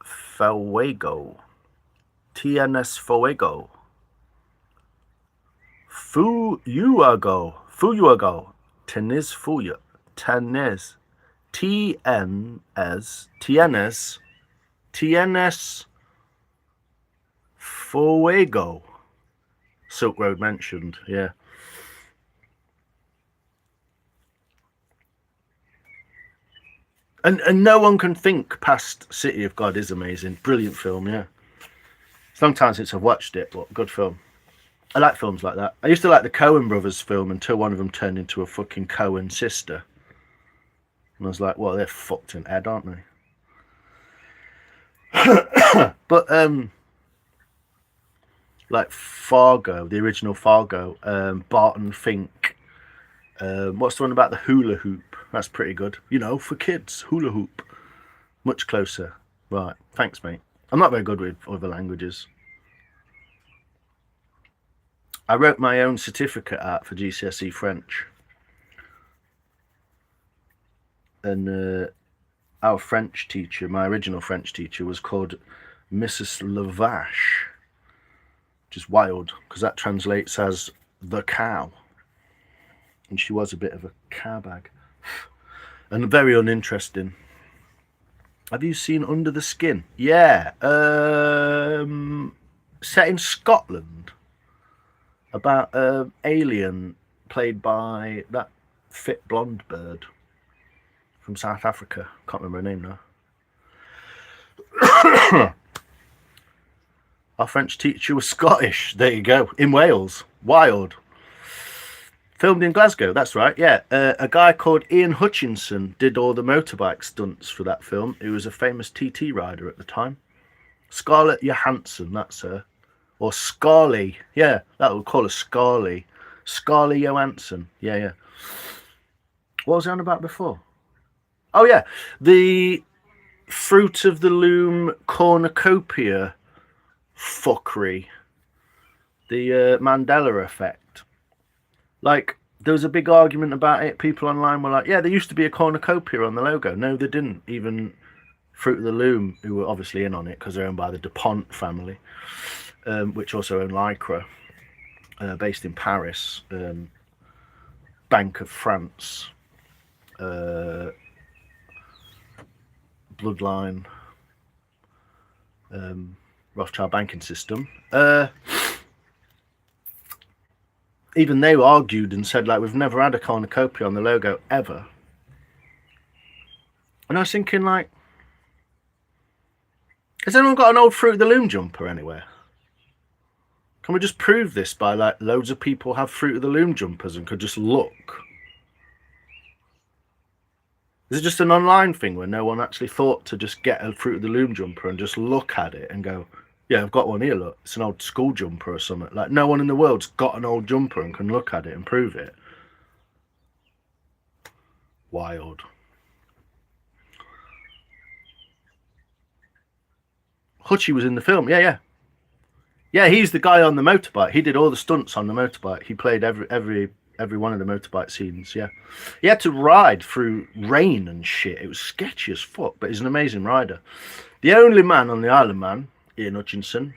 Fuego. TNS Fuego. Fuego, Tenis Fuya, Tenis, TNS Fuego. Silk Road mentioned, yeah. And no one can think past City of God is amazing. Brilliant film, yeah. It's a long time since I've watched it, but good film. I like films like that. I used to like the Coen brothers film until one of them turned into a fucking Coen sister. And I was like, well, they're fucked in head, aren't they? But, like Fargo, the original Fargo, Barton Fink. What's the one about the hula hoop? That's pretty good. You know, for kids, hula hoop. Much closer. Right, thanks, mate. I'm not very good with other languages. I wrote my own certificate out for GCSE French. And our French teacher, my original French teacher, was called Mrs. Lavache, which is wild because that translates as the cow. And she was a bit of a cowbag. And very uninteresting. Have you seen Under the Skin? Yeah. Set in Scotland. About an alien played by that fit blonde bird from South Africa. Can't remember her name now. Our French teacher was Scottish. There you go. In Wales. Wild. Filmed in Glasgow. That's right. Yeah. A guy called Ian Hutchinson did all the motorbike stunts for that film. He was a famous TT rider at the time. Scarlett Johansson. That's her. Or Scarly. Yeah. That would call her Scarly. Scarly Johansson. Yeah. What was I on about before? Oh, yeah. The Fruit of the Loom cornucopia fuckery. The Mandela effect. Like, there was a big argument about it. People online were like, yeah, there used to be a cornucopia on the logo. No, they didn't. Even Fruit of the Loom, who were obviously in on it because they're owned by the DuPont family, which also own Lycra, based in Paris, Bank of France, Bloodline, Rothschild banking system. Even they argued and said, like, we've never had a cornucopia on the logo ever. And I was thinking, like, has anyone got an old Fruit of the Loom jumper anywhere? Can we just prove this by, like, loads of people have Fruit of the Loom jumpers and could just look? Is it just an online thing where no one actually thought to just get a Fruit of the Loom jumper and just look at it and go, yeah, I've got one here, look. It's an old school jumper or something. Like, no one in the world's got an old jumper and can look at it and prove it. Wild. Hutchie was in the film. Yeah. Yeah, he's the guy on the motorbike. He did all the stunts on the motorbike. He played every one of the motorbike scenes, yeah. He had to ride through rain and shit. It was sketchy as fuck, but he's an amazing rider. The only man on the Isle of Man, Ian Hutchinson,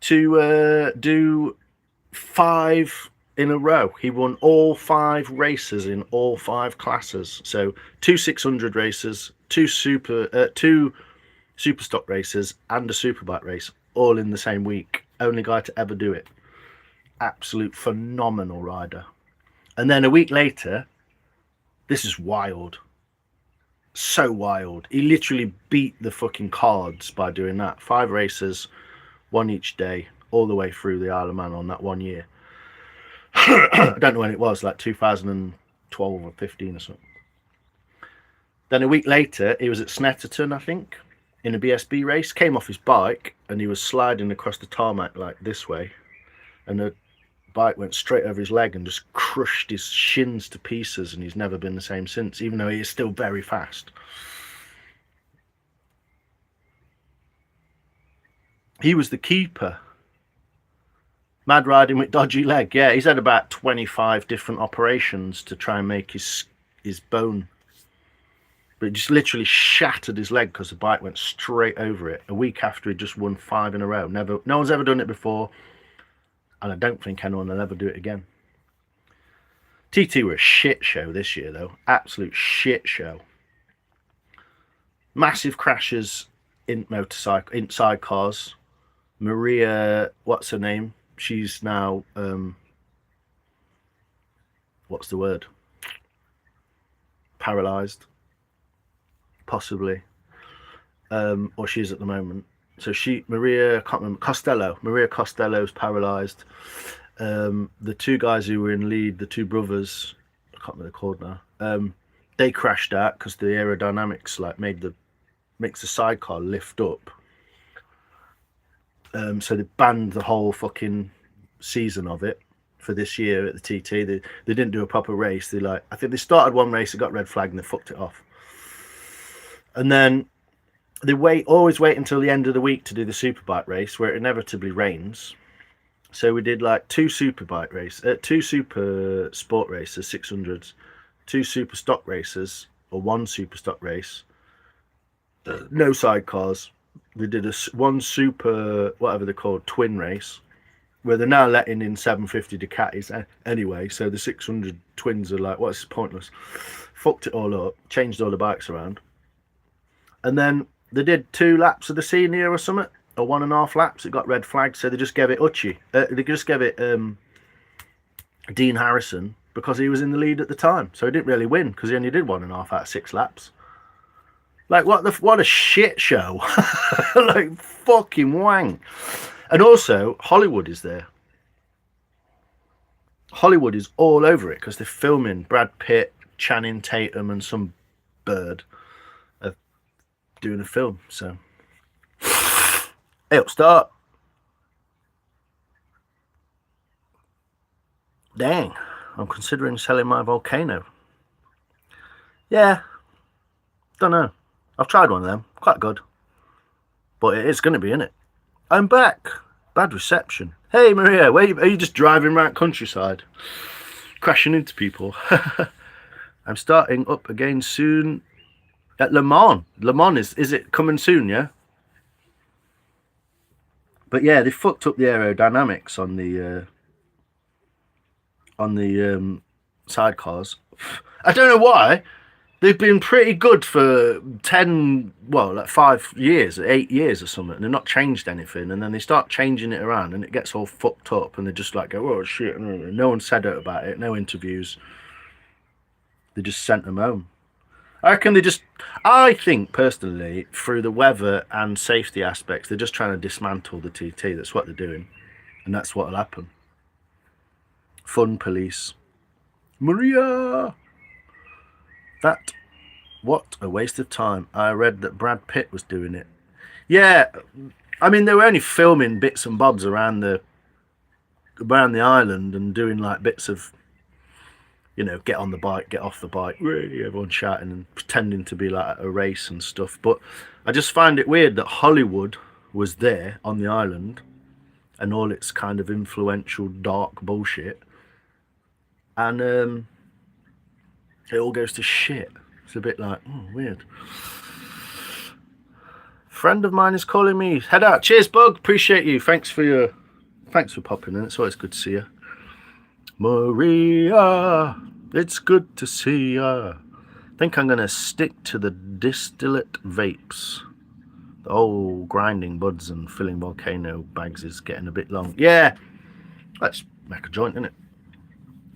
to do 5 in a row. He won all 5 races in all 5 classes. So 2 600 races, 2 super stock races, and a superbike race, all in the same week. Only guy to ever do it. Absolute phenomenal rider. And then a week later, this is wild. So wild. He literally beat the fucking cards by doing that. 5 races, 1 each day, all the way through the Isle of Man on that 1 year. I don't know when it was, like 2012 or 15 or something. Then a week later, he was at Snetterton, I think, in a BSB race. Came off his bike and he was sliding across the tarmac like this way. And the bike went straight over his leg and just crushed his shins to pieces, and he's never been the same since, even though he is still very fast. He was the keeper. Mad riding with dodgy leg. Yeah, he's had about 25 different operations to try and make his bone. But it just literally shattered his leg because the bike went straight over it. A week after he just won 5 in a row. No one's ever done it before. And I don't think anyone will ever do it again. TT were a shit show this year, though. Absolute shit show. Massive crashes in sidecars. Maria, what's her name? She's now, what's the word? Paralysed. Possibly. Or she is at the moment. So Maria, I can't remember, Costello. Maria Costello's paralysed. The 2 guys who were in lead, the 2 brothers, I can't remember what they're called now. They crashed out because the aerodynamics like makes the sidecar lift up. So they banned the whole fucking season of it for this year at the TT. They didn't do a proper race. I think they started one race, it got red flagged, and they fucked it off. And then they always wait until the end of the week to do the superbike race, where it inevitably rains. So we did like 2 superbike races, 2 super sport races, 600s, 2 super stock races, or one super stock race, no sidecars. They did one super, whatever they're called, twin race, where they're now letting in 750 Ducatis anyway. So the 600 twins are like, what's pointless? Fucked it all up, changed all the bikes around. And then they did 2 laps of the senior or something, or 1.5 laps. It got red flagged, so they just gave it Uchi. They just gave it Dean Harrison because he was in the lead at the time. So he didn't really win because he only did 1.5 out of 6 laps. Like, what a shit show. Like, fucking wang. And also, Hollywood is there. Hollywood is all over it because they're filming Brad Pitt, Channing Tatum, and some bird of doing a film. So it'll start. Dang, I'm considering selling my Volcano. Yeah, don't know. I've tried one of them, quite good. But it is going to be, innit? I'm back. Bad reception. Hey Maria, are you just driving around countryside? Crashing into people. I'm starting up again soon at Le Mans. Le Mans, is it coming soon, yeah? But yeah, they fucked up the aerodynamics on the sidecars. I don't know why. They've been pretty good for 5 years, 8 years or something. They've not changed anything, and then they start changing it around, and it gets all fucked up, and they just like go, oh shit. No one said it about it, no interviews. They just sent them home. I think personally, through the weather and safety aspects, they're just trying to dismantle the TT. That's what they're doing, and that's what'll happen. Fun police. Maria! What a waste of time. I read that Brad Pitt was doing it. Yeah, I mean, they were only filming bits and bobs around the island and doing like bits of, get on the bike, get off the bike, really, everyone shouting and pretending to be like a race and stuff. But I just find it weird that Hollywood was there on the island and all its kind of influential dark bullshit, and it all goes to shit. It's a bit like, weird. Friend of mine is calling me. Head out. Cheers, Bug. Appreciate you. Thanks for popping in. It's always good to see you. Maria, it's good to see ya. I think I'm going to stick to the distillate vapes. The old grinding buds and filling Volcano bags is getting a bit long. Yeah, let's make a joint, innit?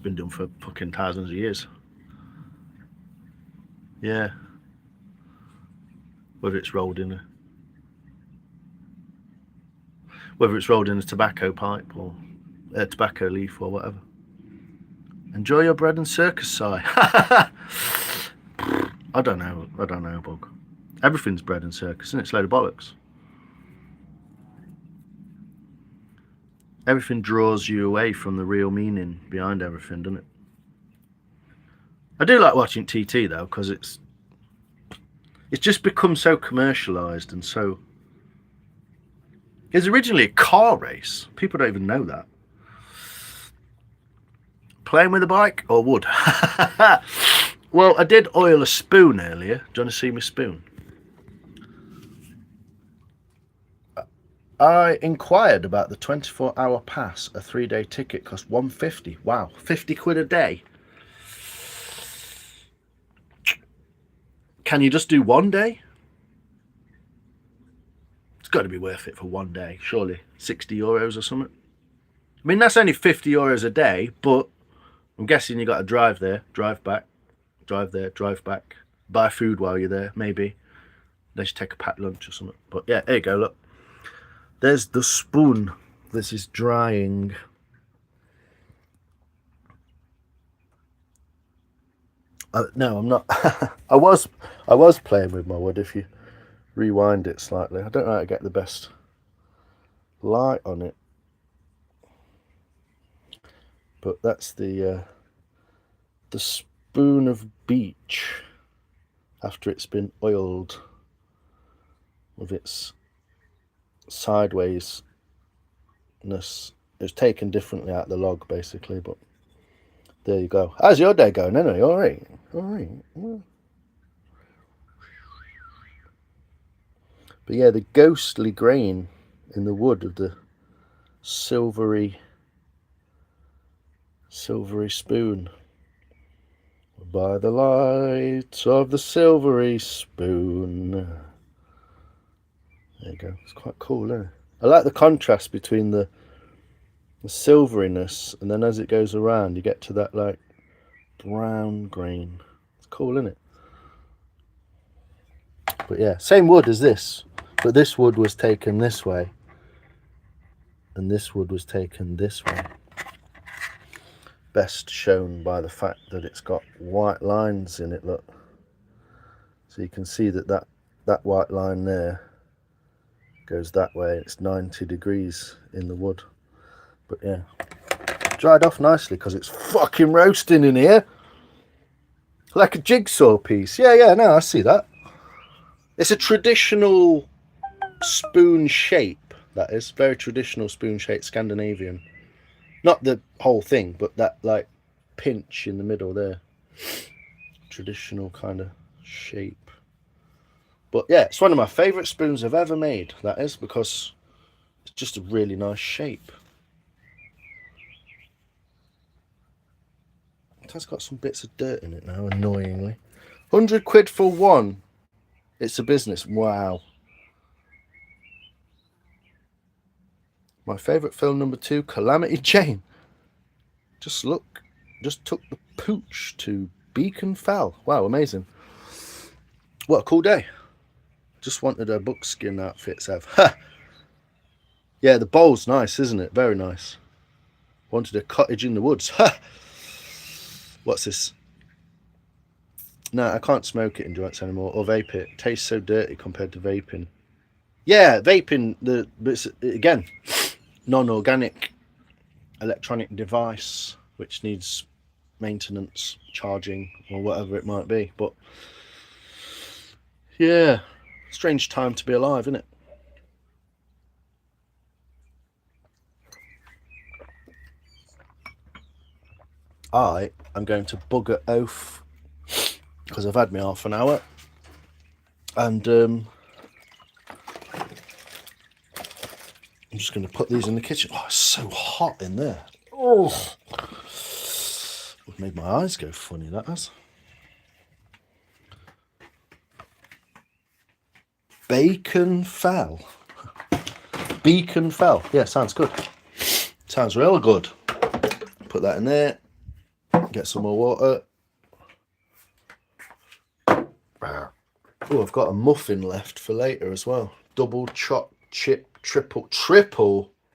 Been done for fucking thousands of years. Yeah. Whether it's rolled in a tobacco pipe or a tobacco leaf or whatever. Enjoy your bread and circus, Si. I don't know, Bug. Everything's bread and circus, isn't it? It's a load of bollocks. Everything draws you away from the real meaning behind everything, doesn't it? I do like watching TT though, because it's just become so commercialised and so. It's originally a car race. People don't even know that. Playing with a bike or wood? Well, I did oil a spoon earlier. Do you want to see my spoon? I inquired about the 24-hour pass. A 3-day ticket cost £150. Wow, 50 quid a day. Can you just do one day? It's got to be worth it for one day, surely. €60 or something. I mean, that's only €50 a day, but I'm guessing you got to drive there, drive back, drive there, drive back, buy food while you're there, maybe. Then you take a packed lunch or something. But yeah, there you go, look. There's the spoon. This is drying. No, I'm not. I was playing with my wood. If you rewind it slightly, I don't know how to get the best light on it, but that's the spoon of beech after it's been oiled with its sidewaysness. It was taken differently out the log, basically, but there you go. How's your day going anyway? All right. But yeah, the ghostly grain in the wood of the silvery spoon. By the light of the silvery spoon. There you go. It's quite cool, isn't it? I like the contrast between the silveriness, and then as it goes around, you get to that like brown grain. It's cool, isn't it? But yeah, same wood as this, but this wood was taken this way, and this wood was taken this way. Best shown by the fact that it's got white lines in it, look. So you can see that white line there goes that way. It's 90 degrees in the wood. But yeah, dried off nicely because it's fucking roasting in here. Like a jigsaw piece. Yeah, no, I see that. It's a traditional spoon shape, that is. Very traditional spoon shape, Scandinavian. Not the whole thing, but that like pinch in the middle there. Traditional kind of shape. But yeah, it's one of my favourite spoons I've ever made, that is, because it's just a really nice shape. It has got some bits of dirt in it now, annoyingly. 100 quid for one. It's a business. Wow. My favourite film number 2, Calamity Jane. Just look. Just took the pooch to Beacon Fell. Wow, amazing. What a cool day. Just wanted a buckskin outfit, Sev. Ha! Yeah, the bowl's nice, isn't it? Very nice. Wanted a cottage in the woods. Ha! What's this? No, I can't smoke it in joints anymore or vape it. It tastes so dirty compared to vaping. Yeah, vaping, but again, non-organic electronic device which needs maintenance, charging, or whatever it might be. But yeah, strange time to be alive, isn't it? I am going to bugger off because I've had me half an hour, and I'm just going to put these in the kitchen. Oh, it's so hot in there. Oh, it made my eyes go funny, that has. Beacon Fell. Yeah, sounds good. Sounds real good. Put that in there. Get some more water. Oh, I've got a muffin left for later as well. Double triple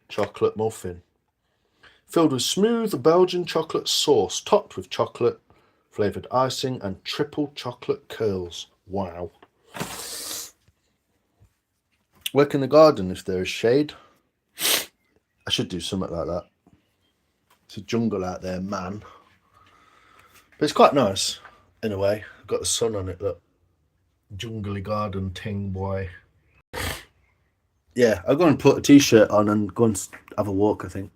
chocolate muffin. Filled with smooth Belgian chocolate sauce, topped with chocolate, flavoured icing and triple chocolate curls. Wow. Work in the garden if there is shade. I should do something like that. It's a jungle out there, man. But it's quite nice, in a way. I've got the sun on it, look. Jungly garden ting, boy. Yeah, I'll go and put a t-shirt on and go and have a walk, I think.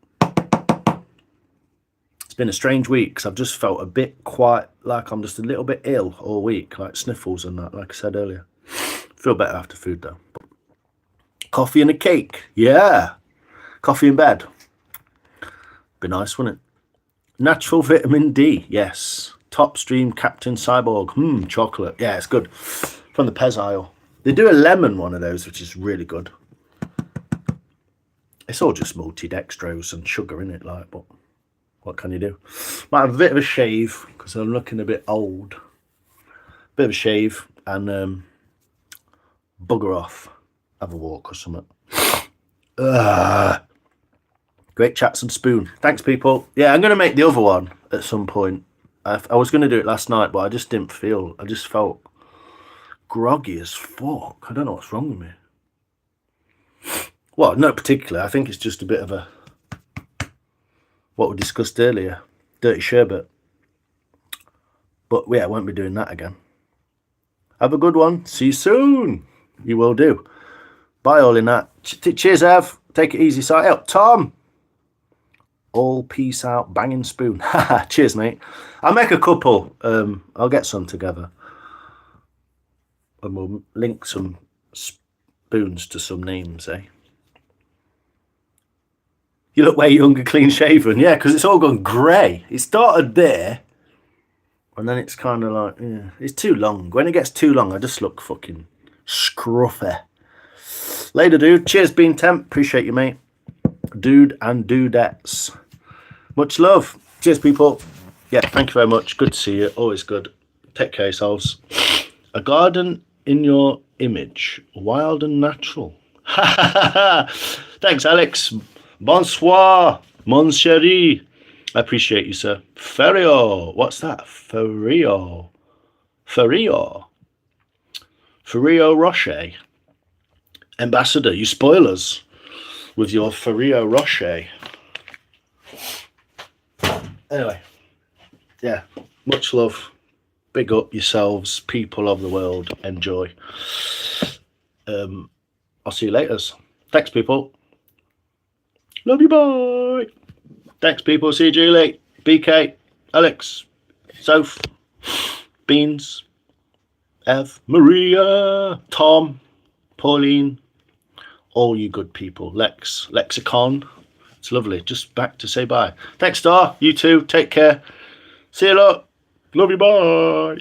It's been a strange week because I've just felt a bit quite like I'm just a little bit ill all week, like sniffles and that, like I said earlier. Feel better after food, though. Coffee and a cake. Yeah. Coffee in bed. Be nice, wouldn't it? Natural vitamin D. Yes. Top Stream Captain Cyborg. Chocolate. Yeah, it's good. From the Pez aisle. They do a lemon one of those, which is really good. It's all just multi-dextrose and sugar in it, like, but what can you do? Might have a bit of a shave because I'm looking a bit old. Bit of a shave and bugger off. Have a walk or something. Great chats and spoon. Thanks, people. Yeah, I'm going to make the other one at some point. I was going to do it last night, but I just didn't feel. I just felt groggy as fuck. I don't know what's wrong with me. Well, not particularly. I think it's just a bit of a, what we discussed earlier, dirty sherbet. But yeah, I won't be doing that again. Have a good one. See you soon. You will do. Bye, all in that. Cheers, Ev. Take it easy. Side out. Tom. All peace out. Banging spoon. Cheers, mate. I'll make a couple. I'll get some together. And we'll link some boons to some names, eh? You look way younger, clean shaven. Yeah, because it's all gone grey. It started there, and then it's kind of like, yeah, it's too long. When it gets too long, I just look fucking scruffy. Later, dude. Cheers, Bean Temp. Appreciate you, mate. Dude and dudettes. Much love. Cheers, people. Yeah, thank you very much. Good to see you. Always good. Take care of yourselves. A garden in your image. Wild and natural. Thanks, Alex. Bonsoir, mon chéri. I appreciate you, sir. Ferrio. What's that? Ferrio Rocher. Ambassador, you spoil us with your Ferrero Rocher. Anyway, yeah, much love. Big up yourselves, people of the world. Enjoy. I'll see you later. Thanks, people. Love you, bye. Thanks, people. See you, Julie, BK, Alex, Soph, Beans, Ev, Maria, Tom, Pauline, all you good people. Lexicon. It's lovely. Just back to say bye. Thanks, Star. You too. Take care. See you lot. Love you. Bye.